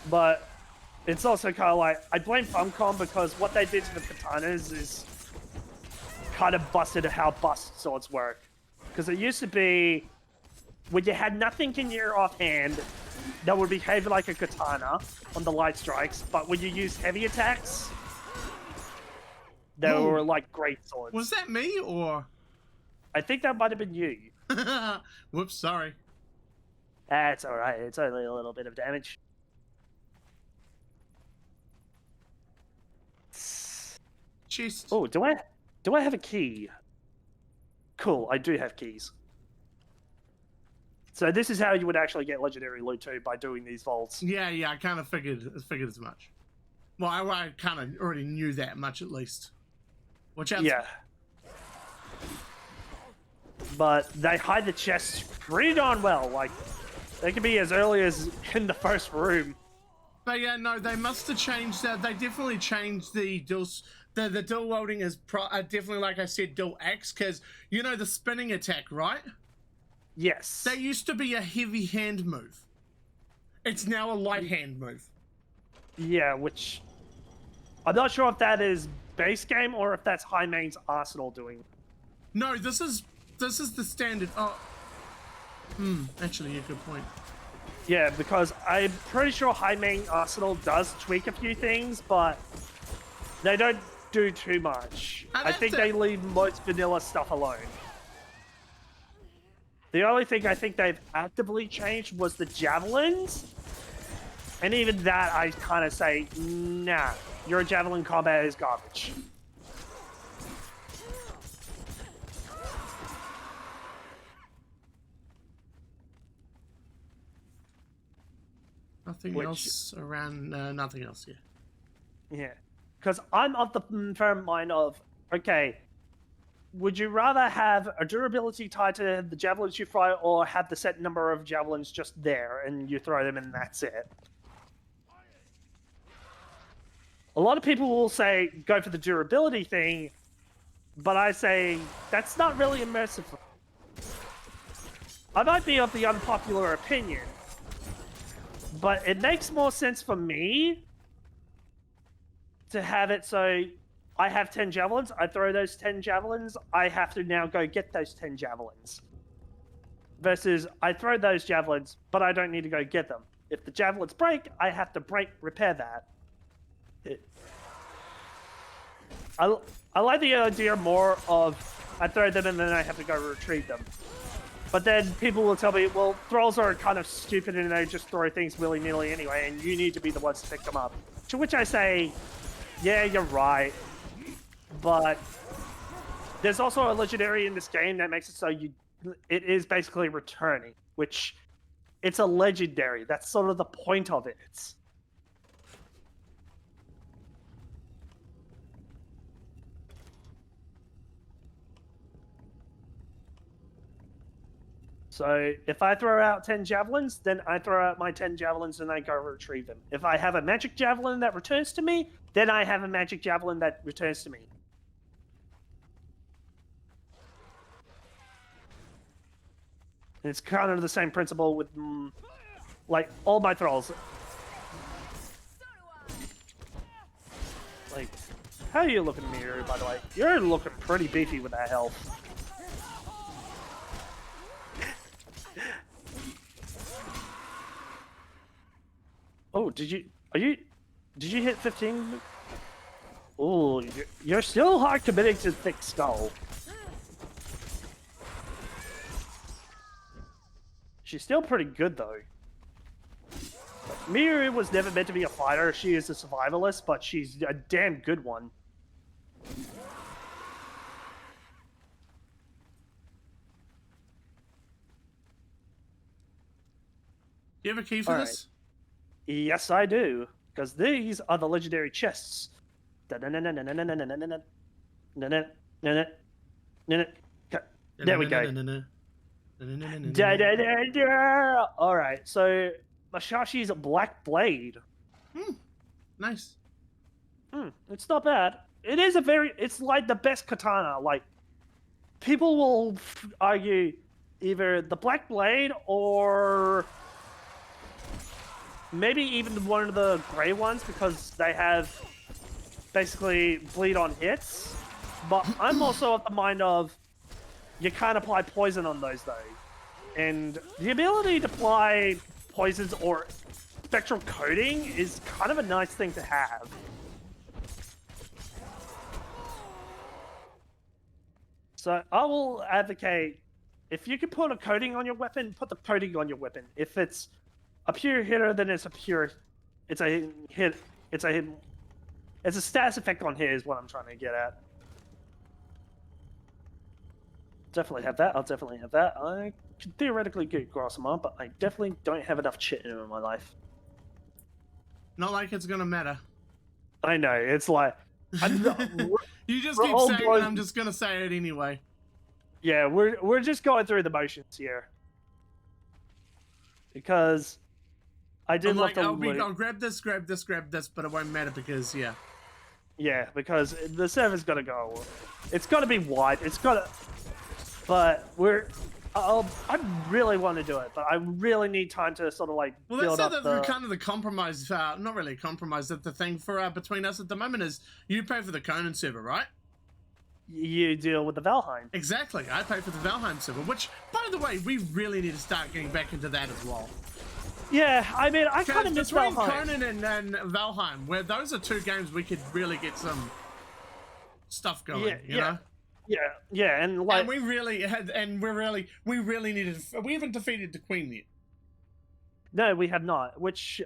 Speaker 2: But it's also kind of like, I blame Funcom because what they did to the katanas is kind of busted how bastard swords work. Because it used to be, when you had nothing in your offhand, that would behave like a katana on the light strikes, but when you use heavy attacks, they
Speaker 3: Ooh.
Speaker 2: were like great swords.
Speaker 3: Was that me or?
Speaker 2: I think that might have been you.
Speaker 3: Whoops, sorry.
Speaker 2: That's alright, it's only a little bit of damage.
Speaker 3: Chest.
Speaker 2: Oh, do I have a key? Cool, I do have keys. So this is how you would actually get legendary loot too, by doing these vaults.
Speaker 3: Yeah, I kind of figured as much. Well, I kind of already knew that much at least. Watch out.
Speaker 2: Yeah. But they hide the chests pretty darn well. Like, they can be as early as in the first room.
Speaker 3: But yeah, no, they must have changed that. They definitely changed the dual. The dual wielding is definitely, like I said, dual axe, because you know the spinning attack, right?
Speaker 2: Yes.
Speaker 3: That used to be a heavy hand move. It's now a light hand move.
Speaker 2: Yeah, which I'm not sure if that is base game or if that's High Main's Arsenal doing.
Speaker 3: No, this is the standard. Oh, actually, a good point.
Speaker 2: Yeah, because I'm pretty sure High Main Arsenal does tweak a few things, but they don't do too much. I think they leave most vanilla stuff alone. The only thing I think they've actively changed was the javelins. And even that, I kind of say, nah, your javelin combat is garbage.
Speaker 3: Nothing else around. Nothing else here.
Speaker 2: Yeah. Because I'm of the firm mind of, okay, would you rather have a durability tied to the javelins you fire or have the set number of javelins just there and you throw them and that's it? A lot of people will say go for the durability thing, but I say that's not really immersive. I might be of the unpopular opinion, but it makes more sense for me to have it so I have 10 javelins, I throw those 10 javelins, I have to now go get those 10 javelins. Versus I throw those javelins, but I don't need to go get them. If the javelins break, I have to repair that. I like the idea more of I throw them and then I have to go retrieve them. But then people will tell me, well, thralls are kind of stupid and they just throw things willy-nilly anyway, and you need to be the ones to pick them up. To which I say, yeah, you're right. But there's also a legendary in this game that makes it so it is basically returning, which it's a legendary. That's sort of the point of it. So if I throw out 10 javelins, then I throw out my 10 javelins and I go retrieve them. If I have a magic javelin that returns to me, then I have a magic javelin that returns to me. And it's kind of the same principle with, like, all my thralls. Like, how are you looking at me, by the way? You're looking pretty beefy with that health. Oh, did you hit 15? Oh, you're still hard committing to thick skull. She's still pretty good though. Miru was never meant to be a fighter. She is a survivalist, but she's a damn good one.
Speaker 3: Do you have a key for
Speaker 2: All
Speaker 3: this?
Speaker 2: Right. Yes, I do. Because these are the legendary chests. There we go. Alright, so Masashi's Black Blade.
Speaker 3: Nice.
Speaker 2: It's not bad. It's like the best katana. Like, people will argue either the Black Blade or maybe even one of the gray ones because they have basically bleed on hits. But I'm also of the mind of you can't apply poison on those though. And the ability to apply poisons or spectral coating is kind of a nice thing to have. So I will advocate, if you can put a coating on your weapon, put the coating on your weapon. If it's a pure hitter, then it's a hit. It's a status effect on hit is what I'm trying to get at. Definitely have that. I'll definitely have that. I could theoretically get Grossmont, but I definitely don't have enough chitin in my life.
Speaker 3: Not like it's gonna matter.
Speaker 2: I know. It's like
Speaker 3: you just keep saying it, I'm just gonna say it anyway.
Speaker 2: Yeah, we're just going through the motions here. Because I did love the
Speaker 3: I'll grab this, but it won't matter because yeah.
Speaker 2: Yeah, because the server's gotta go. It's gotta be wide. It's gotta. But I really want to do it, but I really need time to sort of like build up
Speaker 3: that's kind of the compromise. Not really a compromise. That the thing for between us at the moment is you pay for the Conan server, right?
Speaker 2: You deal with the Valheim.
Speaker 3: Exactly. I pay for the Valheim server, which, by the way, we really need to start getting back into that as well.
Speaker 2: Yeah, I mean, I kind of miss Valheim.
Speaker 3: Between Conan and Valheim, where those are two games we could really get some stuff going, you know?
Speaker 2: Yeah, and like,
Speaker 3: and we really needed. We haven't defeated the Queen yet.
Speaker 2: No, we have not. Which,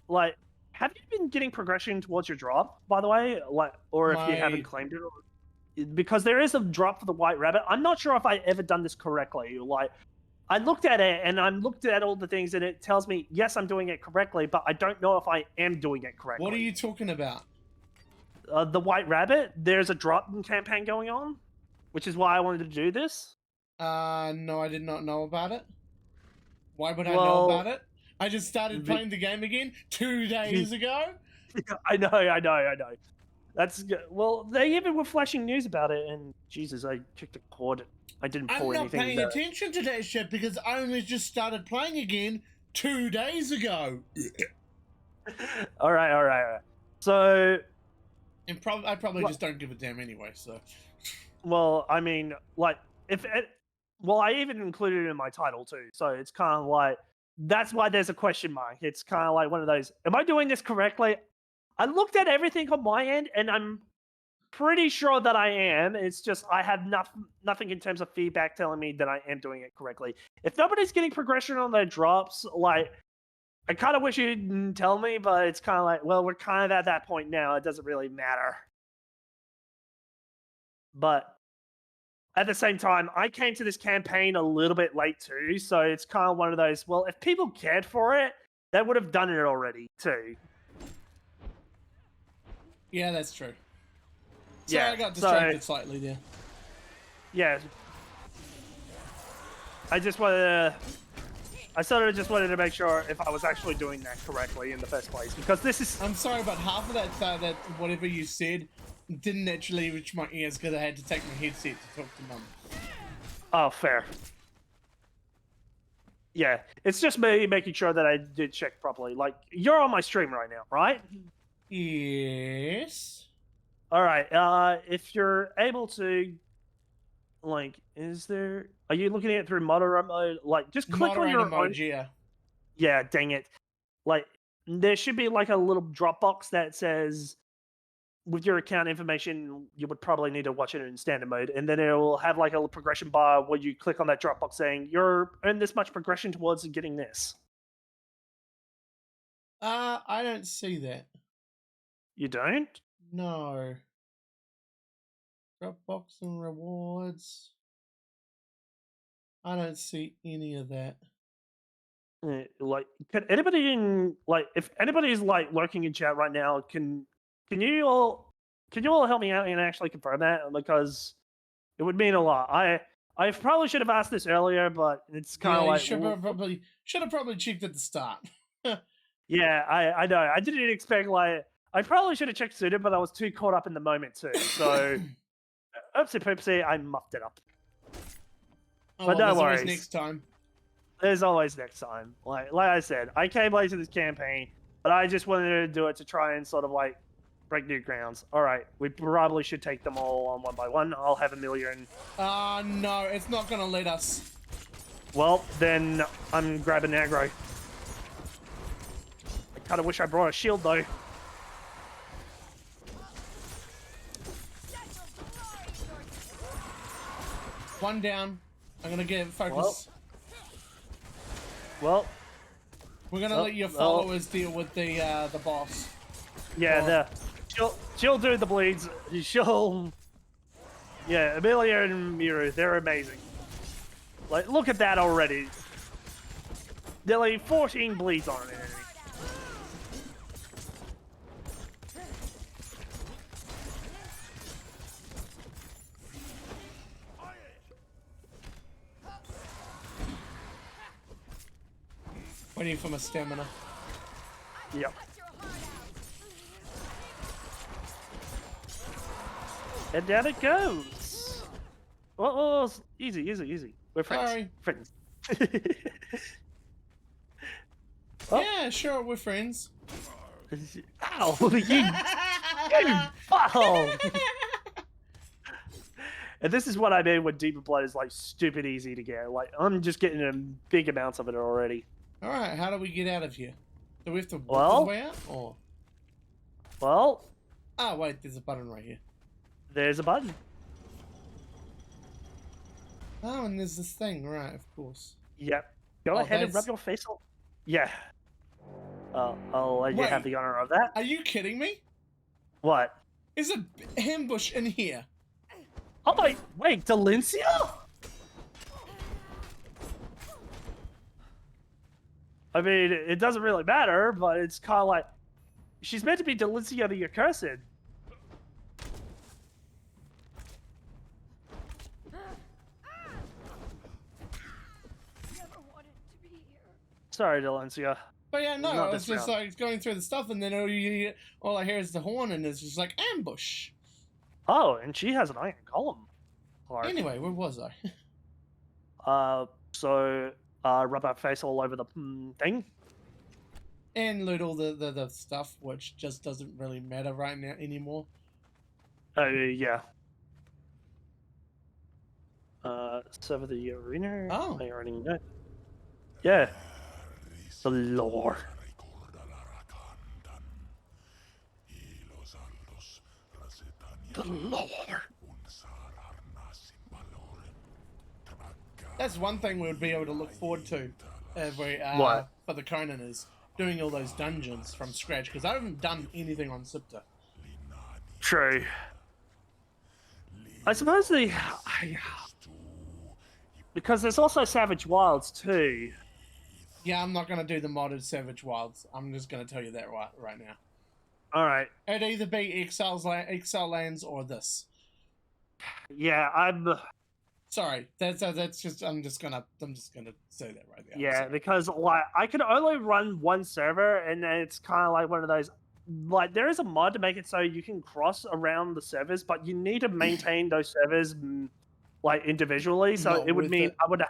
Speaker 2: like, have you been getting progression towards your drop, by the way? Like, or if you haven't claimed it, because there is a drop for the White Rabbit. I'm not sure if I ever done this correctly. Like, I looked at it and I'm looked at all the things, and it tells me yes, I'm doing it correctly, but I don't know if I am doing it correctly.
Speaker 3: What are you talking about?
Speaker 2: The White Rabbit, there's a drop campaign going on, which is why I wanted to do this.
Speaker 3: No, I did not know about it. Why would I know about it? I just started playing the game again 2 days ago.
Speaker 2: I know. That's good. Well, they even were flashing news about it, and Jesus, I kicked a cord. I didn't pull anything.
Speaker 3: I'm not paying attention to that shit because I only just started playing again 2 days ago.
Speaker 2: All right. So...
Speaker 3: And I probably just don't give a damn anyway, so...
Speaker 2: Well, I mean, like, I even included it in my title, too, so it's kind of like, that's why there's a question mark. It's kind of like one of those, am I doing this correctly? I looked at everything on my end, and I'm pretty sure that I am. It's just, I have nothing in terms of feedback telling me that I am doing it correctly. If nobody's getting progression on their drops, like, I kind of wish you didn't tell me, but it's kind of like, well, we're kind of at that point now. It doesn't really matter. But at the same time, I came to this campaign a little bit late too, so it's kind of one of those, well, if people cared for it, they would have done it already too.
Speaker 3: Yeah, that's true. So
Speaker 2: yeah,
Speaker 3: I got distracted slightly there.
Speaker 2: Yeah. I sort of just wanted to make sure if I was actually doing that correctly in the first place, because this is...
Speaker 3: I'm sorry, but half of that whatever you said didn't actually reach my ears because I had to take my headset to talk to Mum.
Speaker 2: Oh, fair. Yeah, it's just me making sure that I did check properly. Like, you're on my stream right now, right?
Speaker 3: Yes.
Speaker 2: All right. If you're able to, like, are you looking at it through moderate mode? Like, just click on
Speaker 3: Moderator
Speaker 2: your
Speaker 3: mode,
Speaker 2: own.
Speaker 3: yeah.
Speaker 2: Yeah, dang it. Like, there should be like a little drop box that says, with your account information, you would probably need to watch it in standard mode, and then it will have like a little progression bar where you click on that drop box saying you're earned this much progression towards getting this.
Speaker 3: I don't see that.
Speaker 2: You don't?
Speaker 3: No. Dropbox and rewards. I don't see any of that.
Speaker 2: Like, can anybody if anybody's like lurking in chat right now, can you all help me out and actually confirm that, because it would mean a lot. I probably should have asked this earlier, but it's kind of
Speaker 3: Yeah, you should have probably checked at the start.
Speaker 2: yeah, I know. I didn't expect I probably should have checked sooner, but I was too caught up in the moment too. So oopsie poopsie, I muffed it up.
Speaker 3: Oh,
Speaker 2: But
Speaker 3: well,
Speaker 2: no
Speaker 3: there's always
Speaker 2: worries.
Speaker 3: next time.
Speaker 2: There's always next time. Like I said, I came late to this campaign, but I just wanted to do it to try and sort of like break new grounds. All right, we probably should take them all on one by one. I'll have Amelia and.
Speaker 3: No, it's not gonna let us.
Speaker 2: Well, then I'm grabbing aggro. I kind of wish I brought a shield though.
Speaker 3: One down. I'm gonna get focus.
Speaker 2: Well,
Speaker 3: we're gonna let your followers deal with the boss.
Speaker 2: Yeah, she'll do the bleeds. Yeah, Amelia and Miru, they're amazing. Like, look at that already. Nearly 14 bleeds on an enemy.
Speaker 3: Waiting for my stamina.
Speaker 2: Yep. And down it goes. Oh, easy. We're friends.
Speaker 3: Sorry.
Speaker 2: Friends.
Speaker 3: Yeah, sure, we're friends.
Speaker 2: Ow! You foul! And this is what I mean when Demon Blood is like stupid easy to get. Like, I'm just getting big amounts of it already.
Speaker 3: Alright, how do we get out of here? Do we have to walk
Speaker 2: Well,
Speaker 3: the way out? Or...
Speaker 2: Well...
Speaker 3: Oh, wait, there's a button right here.
Speaker 2: There's a button.
Speaker 3: Oh, and there's this thing, right, of course.
Speaker 2: Yep. Go ahead and rub your face on... Yeah. I'll let you have the honor of that.
Speaker 3: Are you kidding me?
Speaker 2: What?
Speaker 3: There's an ambush in here.
Speaker 2: Oh my... Wait, Delencia? I mean, it doesn't really matter, but it's kind of like... She's meant to be Delencia the Accursed. Sorry, Delencia.
Speaker 3: But yeah, no, it's just like going through the stuff, and then all I hear is the horn, and it's just like ambush.
Speaker 2: Oh, and she has an iron column.
Speaker 3: Anyway, where was I?
Speaker 2: Rub our face all over the thing.
Speaker 3: And loot all the stuff, which just doesn't really matter right now anymore.
Speaker 2: Yeah. Serve the arena.
Speaker 3: Oh.
Speaker 2: I already know. Yeah. The lore. The lore.
Speaker 3: That's one thing we would be able to look forward to if we,
Speaker 2: what?
Speaker 3: For the Conan is doing all those dungeons from scratch, because I haven't done anything on Sipta.
Speaker 2: True. I suppose because there's also Savage Wilds too.
Speaker 3: Yeah, I'm not going to do the modded Savage Wilds. I'm just going to tell you that right now.
Speaker 2: All right.
Speaker 3: It'd either be Exile Lands or this.
Speaker 2: Yeah, I'm.
Speaker 3: Sorry, that's just I'm just gonna say that right there.
Speaker 2: Yeah, because like I can only run one server, and it's kind of like one of those. Like, there is a mod to make it so you can cross around the servers, but you need to maintain those servers like individually. So it would mean I would have.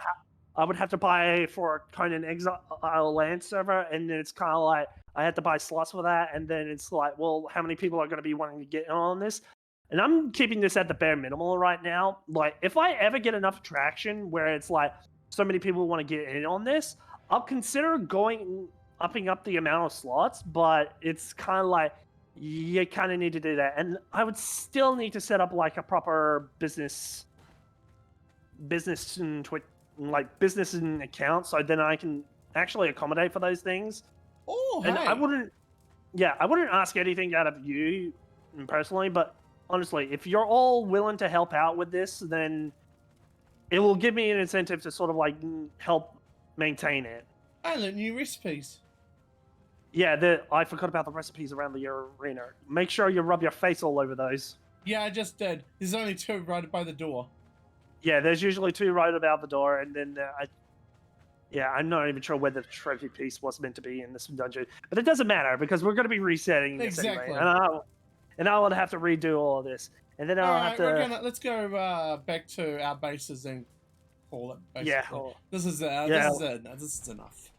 Speaker 2: I would have to buy for Conan Exile land server, and then it's kind of like I had to buy slots for that, and then it's like, well, how many people are going to be wanting to get in on this? And I'm keeping this at the bare minimal right now. Like, if I ever get enough traction where it's like so many people want to get in on this, I'll consider upping up the amount of slots. But it's kind of like you kind of need to do that, and I would still need to set up like a proper business and business and account, so then I can actually accommodate for those things.
Speaker 3: Oh,
Speaker 2: And
Speaker 3: hey.
Speaker 2: I wouldn't ask anything out of you personally, but honestly, if you're all willing to help out with this, then it will give me an incentive to sort of like help maintain it.
Speaker 3: I learned new recipes.
Speaker 2: Yeah, I forgot about the recipes around the arena. Make sure you rub your face all over those.
Speaker 3: Yeah, I just did. There's only 2 right by the door.
Speaker 2: Yeah, there's usually 2 right about the door, and then I'm not even sure where the trophy piece was meant to be in this dungeon, but it doesn't matter because we're going to be resetting this
Speaker 3: Exactly.
Speaker 2: anyway, and I would have to redo all of this, and then I'll have to.
Speaker 3: Let's go back to our bases and call it. Basically.
Speaker 2: Yeah.
Speaker 3: This is this is enough.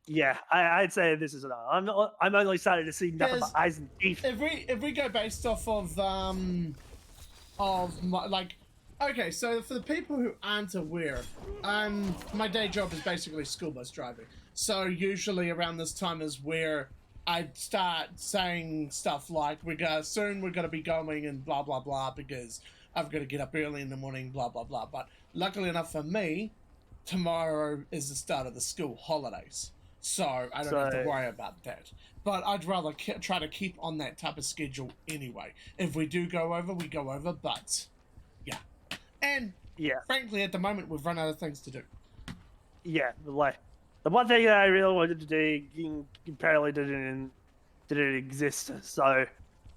Speaker 2: Yeah, I'd say this is enough. I'm only starting to see nothing but eyes and teeth.
Speaker 3: If we go based off of okay, so for the people who aren't aware, my day job is basically school bus driving. So usually around this time is where I start saying stuff like we're gonna be going and blah blah blah because I've got to get up early in the morning, blah blah blah. But luckily enough for me, tomorrow is the start of the school holidays. So I don't have to worry about that. But I'd rather try to keep on that type of schedule anyway. If we do go over, we go over, but yeah. And frankly, at the moment, we've run out of things to do.
Speaker 2: Yeah, like the one thing that I really wanted to do apparently didn't exist. So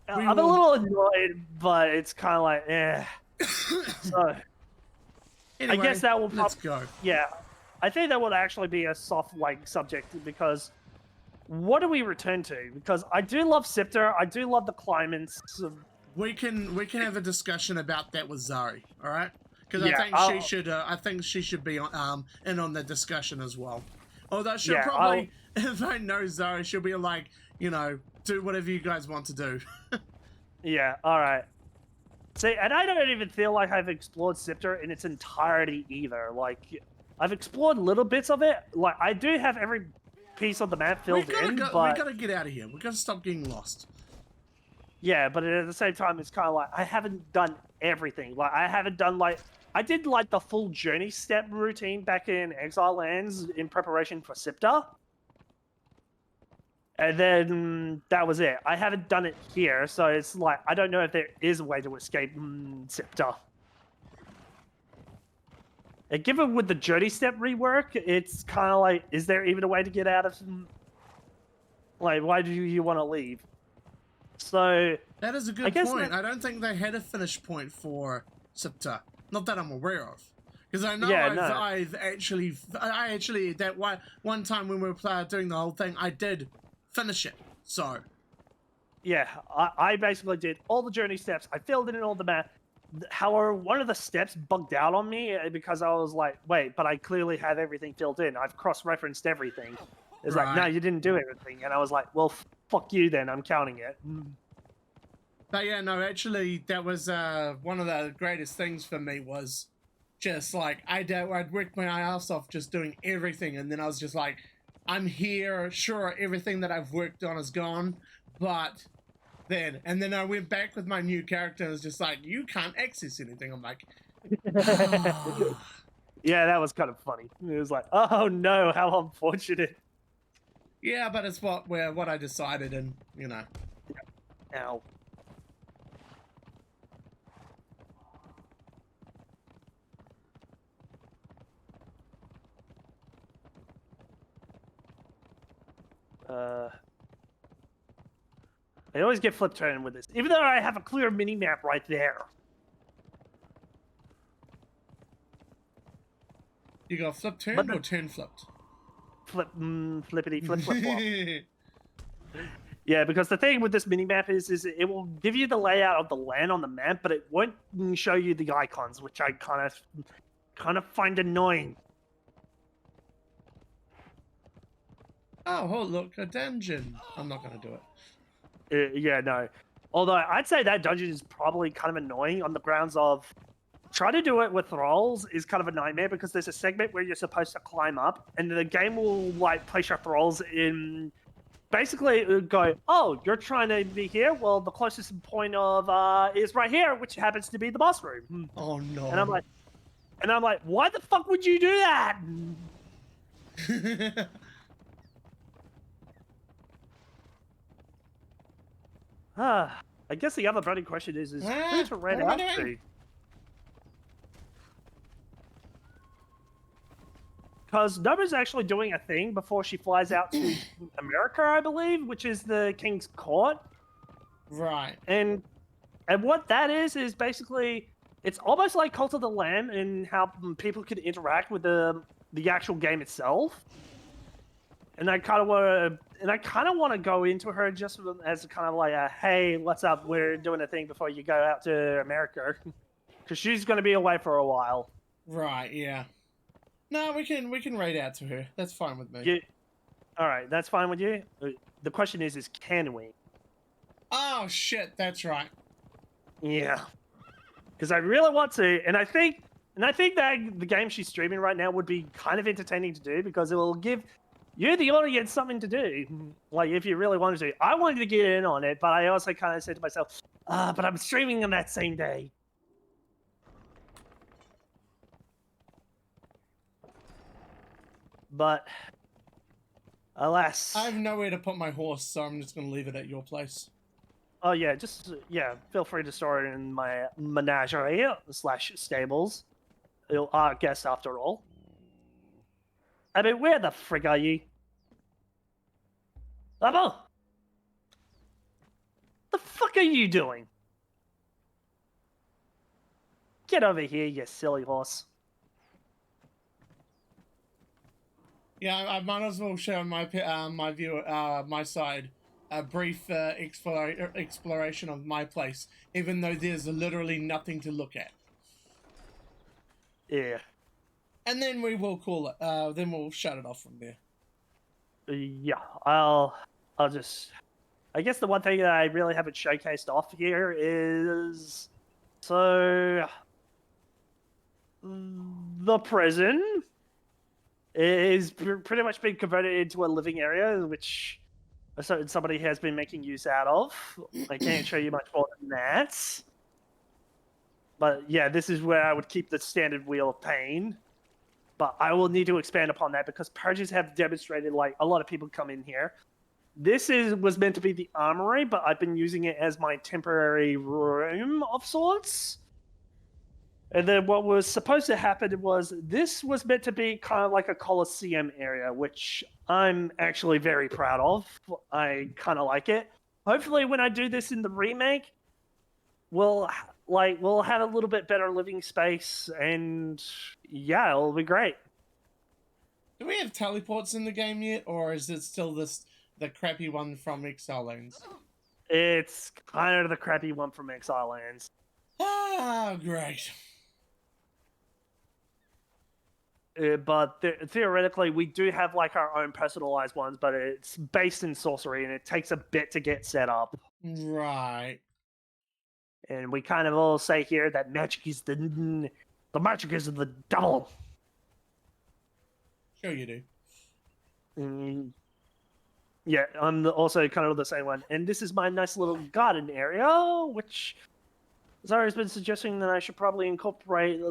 Speaker 2: I'm a little annoyed, but it's kind of like, So
Speaker 3: Anyway,
Speaker 2: I guess that will.
Speaker 3: Let's go.
Speaker 2: Yeah. I think that would actually be a soft subject because what do we return to? Because I do love Scepter, I do love the climates.
Speaker 3: We can have a discussion about that with Zari, all right? Because I think she should be on, in on the discussion as well. Although she'll probably, if I know Zari, she'll be like, do whatever you guys want to do.
Speaker 2: Yeah, all right. See, and I don't even feel like I've explored Scepter in its entirety either. Like, I've explored little bits of it. Like, I do have every piece of the map filled in, but...
Speaker 3: We gotta get out of here. We gotta stop getting lost.
Speaker 2: Yeah, but at the same time, it's kind of like, I haven't done everything. Like, I haven't done, I did, the full journey step routine back in Exile Lands in preparation for Scepter. And then that was it. I haven't done it here, so it's like, I don't know if there is a way to escape Scepter. And given with the journey step rework, it's kind of like, is there even a way to get out of... Like, why do you want to leave? So...
Speaker 3: That is a good point. I don't think they had a finish point for Scepter. Not that I'm aware of. Because I know I actually, that one time when we were doing the whole thing, I did finish it, so...
Speaker 2: Yeah, I basically did all the journey steps. I filled in all the map. However, one of the steps bugged out on me because I was like, wait, but I clearly have everything filled in. I've cross-referenced everything. It's like, no, you didn't do everything. And I was like, well, fuck you then. I'm counting it.
Speaker 3: But yeah, no, actually, that was one of the greatest things for me was just like, I'd worked my ass off just doing everything. And then I was just like, I'm here. Sure, everything that I've worked on is gone. But... And then I went back with my new character and was just like, you can't access anything. I'm like, oh.
Speaker 2: Yeah, that was kind of funny. It was like, oh no, how unfortunate.
Speaker 3: Yeah, but it's what I decided, and
Speaker 2: Ow. I always get flip turn with this, even though I have a clear mini map right there.
Speaker 3: You got flip turn or turn flipped?
Speaker 2: Flippity flip flip flop. Yeah, because the thing with this mini map is it will give you the layout of the land on the map, but it won't show you the icons, which I kind of find annoying.
Speaker 3: Oh, look, a dungeon. I'm not gonna do it.
Speaker 2: Yeah, no. Although I'd say that dungeon is probably kind of annoying on the grounds of trying to do it with thralls is kind of a nightmare because there's a segment where you're supposed to climb up and the game will like place your thralls in. Basically, it would go, oh, you're trying to be here? Well, the closest point of is right here, which happens to be the boss room.
Speaker 3: Oh no.
Speaker 2: And I'm like, why the fuck would you do that? I guess the other burning question is who to raid out to? Because Nova's actually doing a thing before she flies out to America, I believe, which is the King's Court.
Speaker 3: Right.
Speaker 2: And what that is basically it's almost like Cult of the Lamb in how people can interact with the actual game itself. And I kind of want to go into her just as kind of like a hey, what's up? We're doing a thing before you go out to America, because she's going to be away for a while.
Speaker 3: Right. Yeah. No, we can raid out to her. That's fine with me.
Speaker 2: Yeah. All right, that's fine with you. The question is can we?
Speaker 3: Oh shit, that's right.
Speaker 2: Yeah, because I really want to, and I think that the game she's streaming right now would be kind of entertaining to do because it will give you, the audience, something to do. Like if you really wanted to. I wanted to get in on it, but I also kind of said to myself, but I'm streaming on that same day. But alas,
Speaker 3: I have nowhere to put my horse, so I'm just gonna leave it at your place.
Speaker 2: Oh yeah, feel free to store it in my menagerie / stables. You'll guess after all. I mean, where the frig are you? Abo! The fuck are you doing? Get over here, you silly horse.
Speaker 3: Yeah, I might as well show my my view, my side, a brief exploration of my place, even though there's literally nothing to look at.
Speaker 2: Yeah.
Speaker 3: And then we will call it. Then we'll shut it off from there.
Speaker 2: Yeah, I'll just. I guess the one thing that I really haven't showcased off here is so the prison is pretty much been converted into a living area, which somebody has been making use out of. I can't show you much more than that. But yeah, this is where I would keep the standard Wheel of Pain. But I will need to expand upon that because purges have demonstrated, like, a lot of people come in here. This was meant to be the armory, but I've been using it as my temporary room of sorts. And then what was supposed to happen was this was meant to be kind of like a Coliseum area, which I'm actually very proud of. I kind of like it. Hopefully when I do this in the remake, we'll have a little bit better living space, and yeah, it'll be great.
Speaker 3: Do we have teleports in the game yet, or is it still the crappy one from Exile Lands?
Speaker 2: It's kind of the crappy one from Exile Lands.
Speaker 3: Oh, great.
Speaker 2: But theoretically, we do have like our own personalized ones, but it's based in sorcery, and it takes a bit to get set up.
Speaker 3: Right.
Speaker 2: And we kind of all say here that magic is the magic is the devil.
Speaker 3: Sure you do.
Speaker 2: Yeah, I'm also kind of the same one. And this is my nice little garden area, which Zara's been suggesting that I should probably incorporate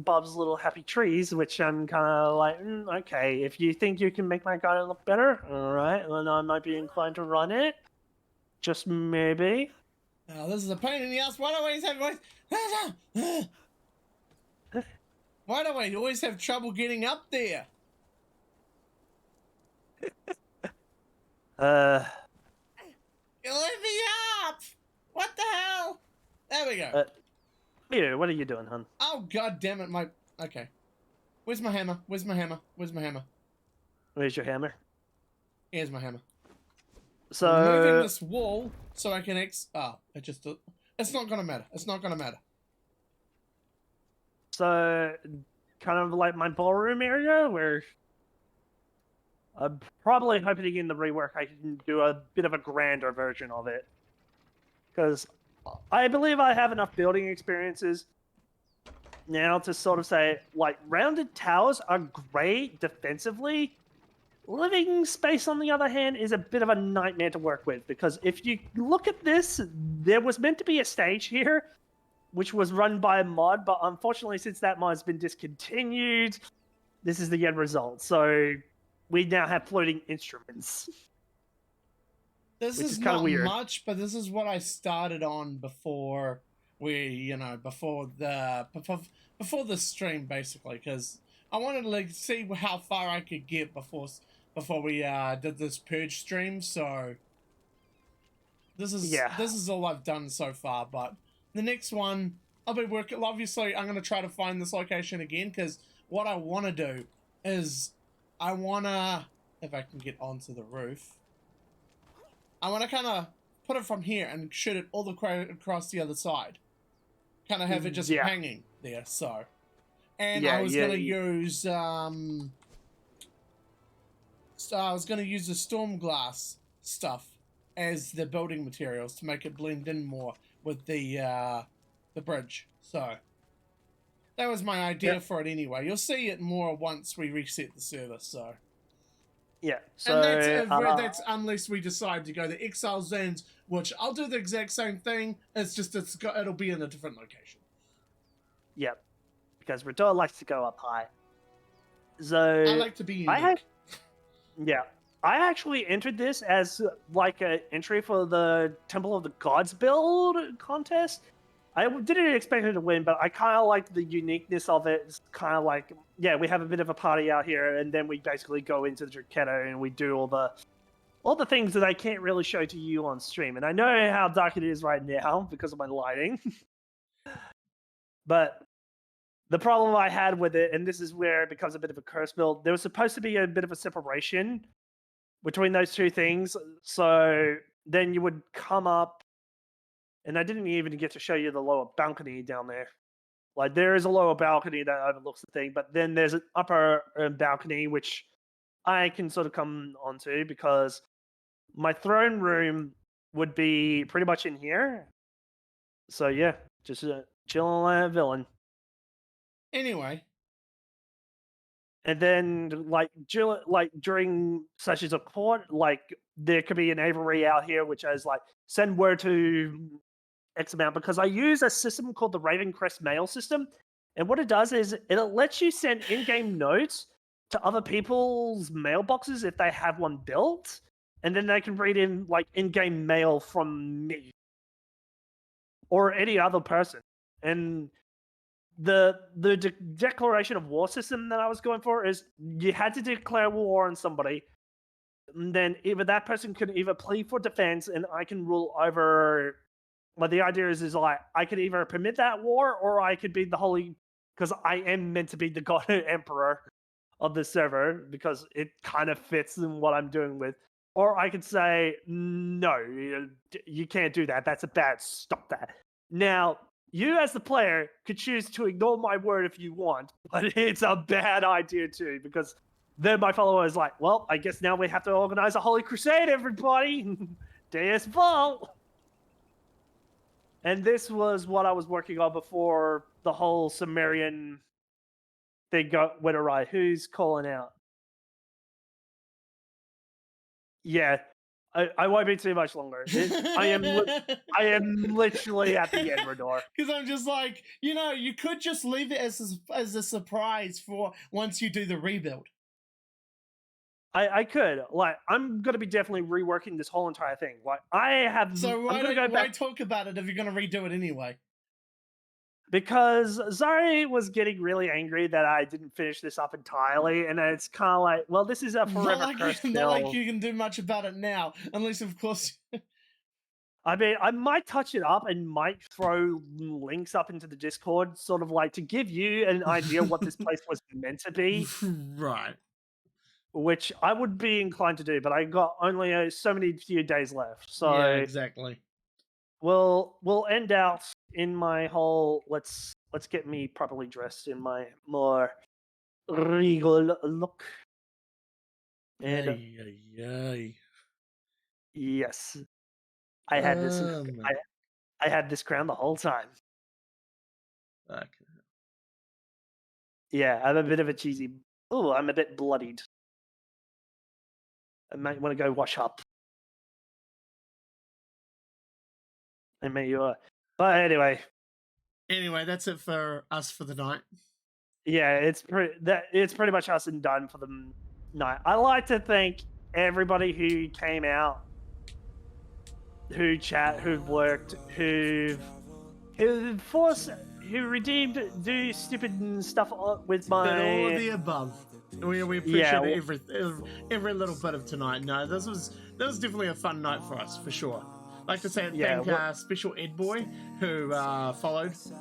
Speaker 2: Bob's little happy trees, which I'm kind of like, okay, if you think you can make my garden look better, all right, then I might be inclined to run it. Just maybe.
Speaker 3: Oh, this is a pain in the ass. Why do I always have trouble getting up there? You let me up! What the hell? There we go.
Speaker 2: Peter, what are you doing, hon?
Speaker 3: Oh, god damn it, my... Okay. Where's my hammer? Where's my hammer? Where's my hammer?
Speaker 2: Where's your hammer?
Speaker 3: Here's my hammer.
Speaker 2: So...
Speaker 3: I'm moving this wall so I can it just... It's not gonna matter. It's not gonna matter.
Speaker 2: So, kind of like my ballroom area, where... I'm probably hoping in the rework I can do a bit of a grander version of it. Because I believe I have enough building experiences now to sort of say, like, rounded towers are great defensively. Living space, on the other hand, is a bit of a nightmare to work with. Because if you look at this, there was meant to be a stage here, which was run by a mod, but unfortunately, since that mod's been discontinued, this is the end result. So we now have floating instruments.
Speaker 3: This
Speaker 2: Which
Speaker 3: is
Speaker 2: is kinda
Speaker 3: not
Speaker 2: weird.
Speaker 3: much, but this is what I started on before before the stream, basically, because I wanted to like see how far I could get before we did this purge stream. So this is all I've done so far. But the next one, I'll be working. Obviously, I'm gonna try to find this location again, because what I want to do is I wanna, if I can get onto the roof, I want to kind of put it from here and shoot it all the way across the other side. Kind of have it just hanging there, so. And I was going to use, I was going to use the storm glass stuff as the building materials to make it blend in more with the bridge. So, that was my idea for it anyway. You'll see it more once we reset the server, so.
Speaker 2: Yeah, so
Speaker 3: and that's unless we decide to go the exile zones, which I'll do the exact same thing. It's just it'll be in a different location.
Speaker 2: Yeah, because Rador likes to go up high. So
Speaker 3: I like to be unique.
Speaker 2: I actually entered this as like an entry for the Temple of the Gods build contest. I didn't expect her to win, but I kind of liked the uniqueness of it. It's kind of like, yeah, we have a bit of a party out here, and then we basically go into the Draketto and we do all the things that I can't really show to you on stream. And I know how dark it is right now because of my lighting. But the problem I had with it, and this is where it becomes a bit of a curse build, there was supposed to be a bit of a separation between those two things. So then you would come up, and I didn't even get to show you the lower balcony down there. Like, there is a lower balcony that overlooks the thing, but then there's an upper balcony, which I can sort of come onto because my throne room would be pretty much in here. So, yeah, just chilling like a villain.
Speaker 3: Anyway.
Speaker 2: And then, like during sessions of court, like, there could be an Avery out here, which is like, send word to X amount, because I use a system called the Ravencrest mail system. And what it does is it lets you send in-game notes to other people's mailboxes if they have one built. And then they can read in like in-game mail from me or any other person. And the declaration of war system that I was going for is you had to declare war on somebody. And then either that person could either plead for defense and I can rule over. But the idea is like I could either permit that war or I could be the holy, because I am meant to be the god emperor of the server because it kind of fits in what I'm doing with. Or I could say, no, you can't do that. That's a bad, stop that. Now, you as the player could choose to ignore my word if you want, but it's a bad idea too, because then my follower is like, well, I guess now we have to organize a holy crusade, everybody. Deus Vol. And this was what I was working on before the whole Sumerian thing went awry. Who's calling out? Yeah, I won't be too much longer. I am literally at the end, Rador.
Speaker 3: Because I'm just like, you could just leave it as a surprise for once you do the rebuild.
Speaker 2: I could. Like, I'm going to be definitely reworking this whole entire thing. Like, I have...
Speaker 3: So why talk about it if you're going to redo it anyway?
Speaker 2: Because Zari was getting really angry that I didn't finish this up entirely, and it's kind of like, well, this is a forever curse build.
Speaker 3: Not like you can do much about it now, unless, of course...
Speaker 2: I mean, I might touch it up and might throw links up into the Discord, sort of like to give you an idea what this place was meant to be.
Speaker 3: Right.
Speaker 2: Which I would be inclined to do, but I got only so many few days left. So
Speaker 3: yeah, exactly.
Speaker 2: We'll end out in my whole let's get me properly dressed in my more regal look. And
Speaker 3: Ay, ay, ay.
Speaker 2: yes, I had this.
Speaker 3: Man.
Speaker 2: I had this crown the whole time.
Speaker 3: Fuck.
Speaker 2: Yeah, I'm a bit of a cheesy. Oh, I'm a bit bloodied. I might want to go wash up. I may you. But anyway,
Speaker 3: Anyway, that's it for us for the night.
Speaker 2: yeah, it's pretty much us and done for the night. I like to thank everybody who came out, who chat, who've worked, who forced, who redeemed, do stupid stuff with
Speaker 3: Did all
Speaker 2: my.
Speaker 3: of the above. We
Speaker 2: Yeah,
Speaker 3: appreciate every little bit of tonight. No, this was definitely a fun night for us for sure. Like to say
Speaker 2: Yeah,
Speaker 3: thank Special Ed Boy who followed us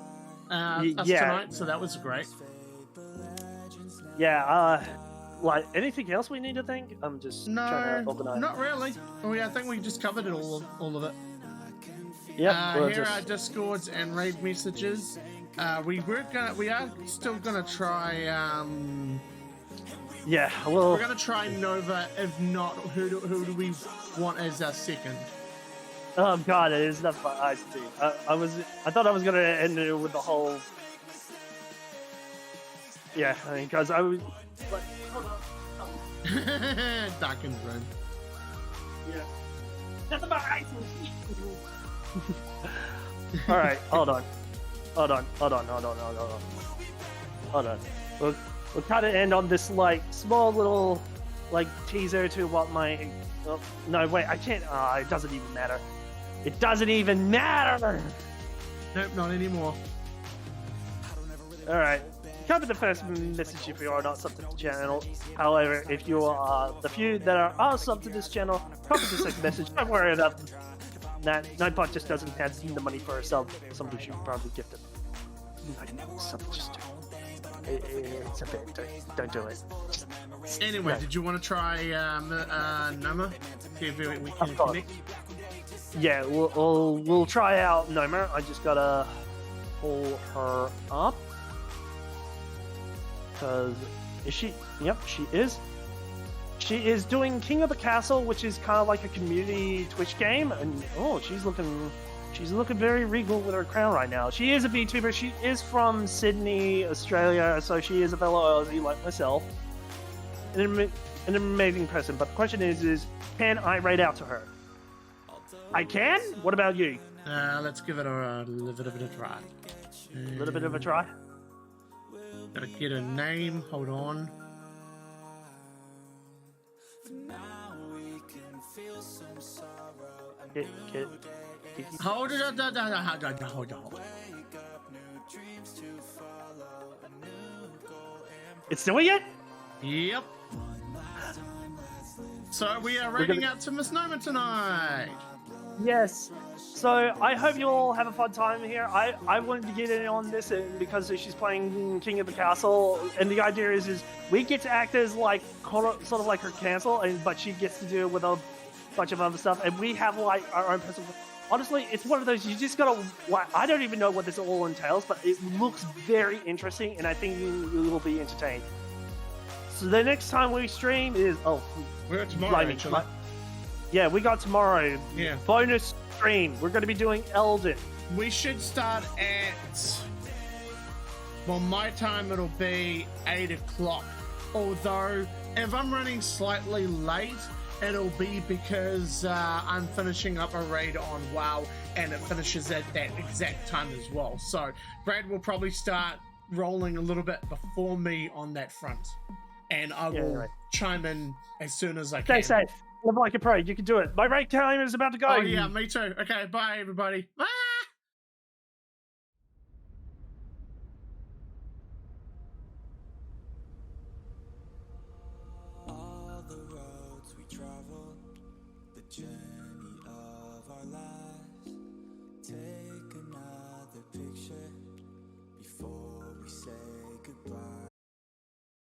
Speaker 2: yeah.
Speaker 3: tonight, so that was great.
Speaker 2: Yeah, like anything else we need to think? I'm just trying to
Speaker 3: No,
Speaker 2: organize.
Speaker 3: not really. I think we just covered it all of it.
Speaker 2: Yeah,
Speaker 3: Here are our discords and raid messages. We are still gonna try.
Speaker 2: Yeah, well,
Speaker 3: We're gonna try Nova. If not, who do we want as our second?
Speaker 2: oh god, it is not my eyes too. I thought I was gonna end it with the whole. Yeah, I mean, because I was like, hold on.
Speaker 3: Darkened room.
Speaker 2: Yeah. That's about right. All right, hold on. We'll kind of end on this like small little like teaser to what my. Oh, no, wait, I can't. It doesn't even matter. It doesn't even matter.
Speaker 3: Nope, not anymore.
Speaker 2: All right. Cover the first message if you are not sub to the channel. However, if you are the few that are sub to this channel, cover the second message. Don't worry about that. Nightbot just doesn't have the money for a sub. Somebody should probably gift it. Sub just do it. It's a bit. Don't do it.
Speaker 3: Anyway,
Speaker 2: no.
Speaker 3: did you want to try Noma? See if we can
Speaker 2: Of course.
Speaker 3: connect.
Speaker 2: Yeah, we'll try out Noma. I just gotta pull her up. Because is she? Yep, she is. She is doing King of the Castle, which is kind of like a community Twitch game, and oh, she's looking very regal with her crown right now. She is a VTuber. She is from Sydney, Australia, so she is a fellow Aussie like myself. An amazing person. But the question is can I raid out to her? I can. What about you?
Speaker 3: Let's give it a little bit of a try.
Speaker 2: A little bit of a try.
Speaker 3: Gotta get a name. Hold on.
Speaker 2: Get.
Speaker 3: Hold it. Hold on.
Speaker 2: It's doing it?
Speaker 3: Yep. So we are raiding out to Miss Noma tonight.
Speaker 2: Yes. So I hope you all have a fun time here. I wanted to get in on this because she's playing King of the Castle, and the idea is we get to act as like sort of like her castle, but she gets to deal with a bunch of other stuff, and we have like our own personal. Honestly, it's one of those you just gotta. Like, I don't even know what this all entails, but it looks very interesting, and I think you will be entertained. So the next time we stream is
Speaker 3: We're tomorrow.
Speaker 2: blimey,
Speaker 3: Actually.
Speaker 2: yeah, we got tomorrow.
Speaker 3: Yeah.
Speaker 2: Bonus stream. We're going to be doing Elden.
Speaker 3: We should start at. Well, my time it'll be 8 o'clock. Although, if I'm running slightly late, it'll be because I'm finishing up a raid on WoW, and it finishes at that exact time as well. So, Brad will probably start rolling a little bit before me on that front, and I will chime in as soon as I can.
Speaker 2: Stay safe. Live like a pro. You can do it. My raid time is about to go.
Speaker 3: Oh yeah, me too. Okay, bye everybody. Bye.
Speaker 1: All the roads we travel, the journey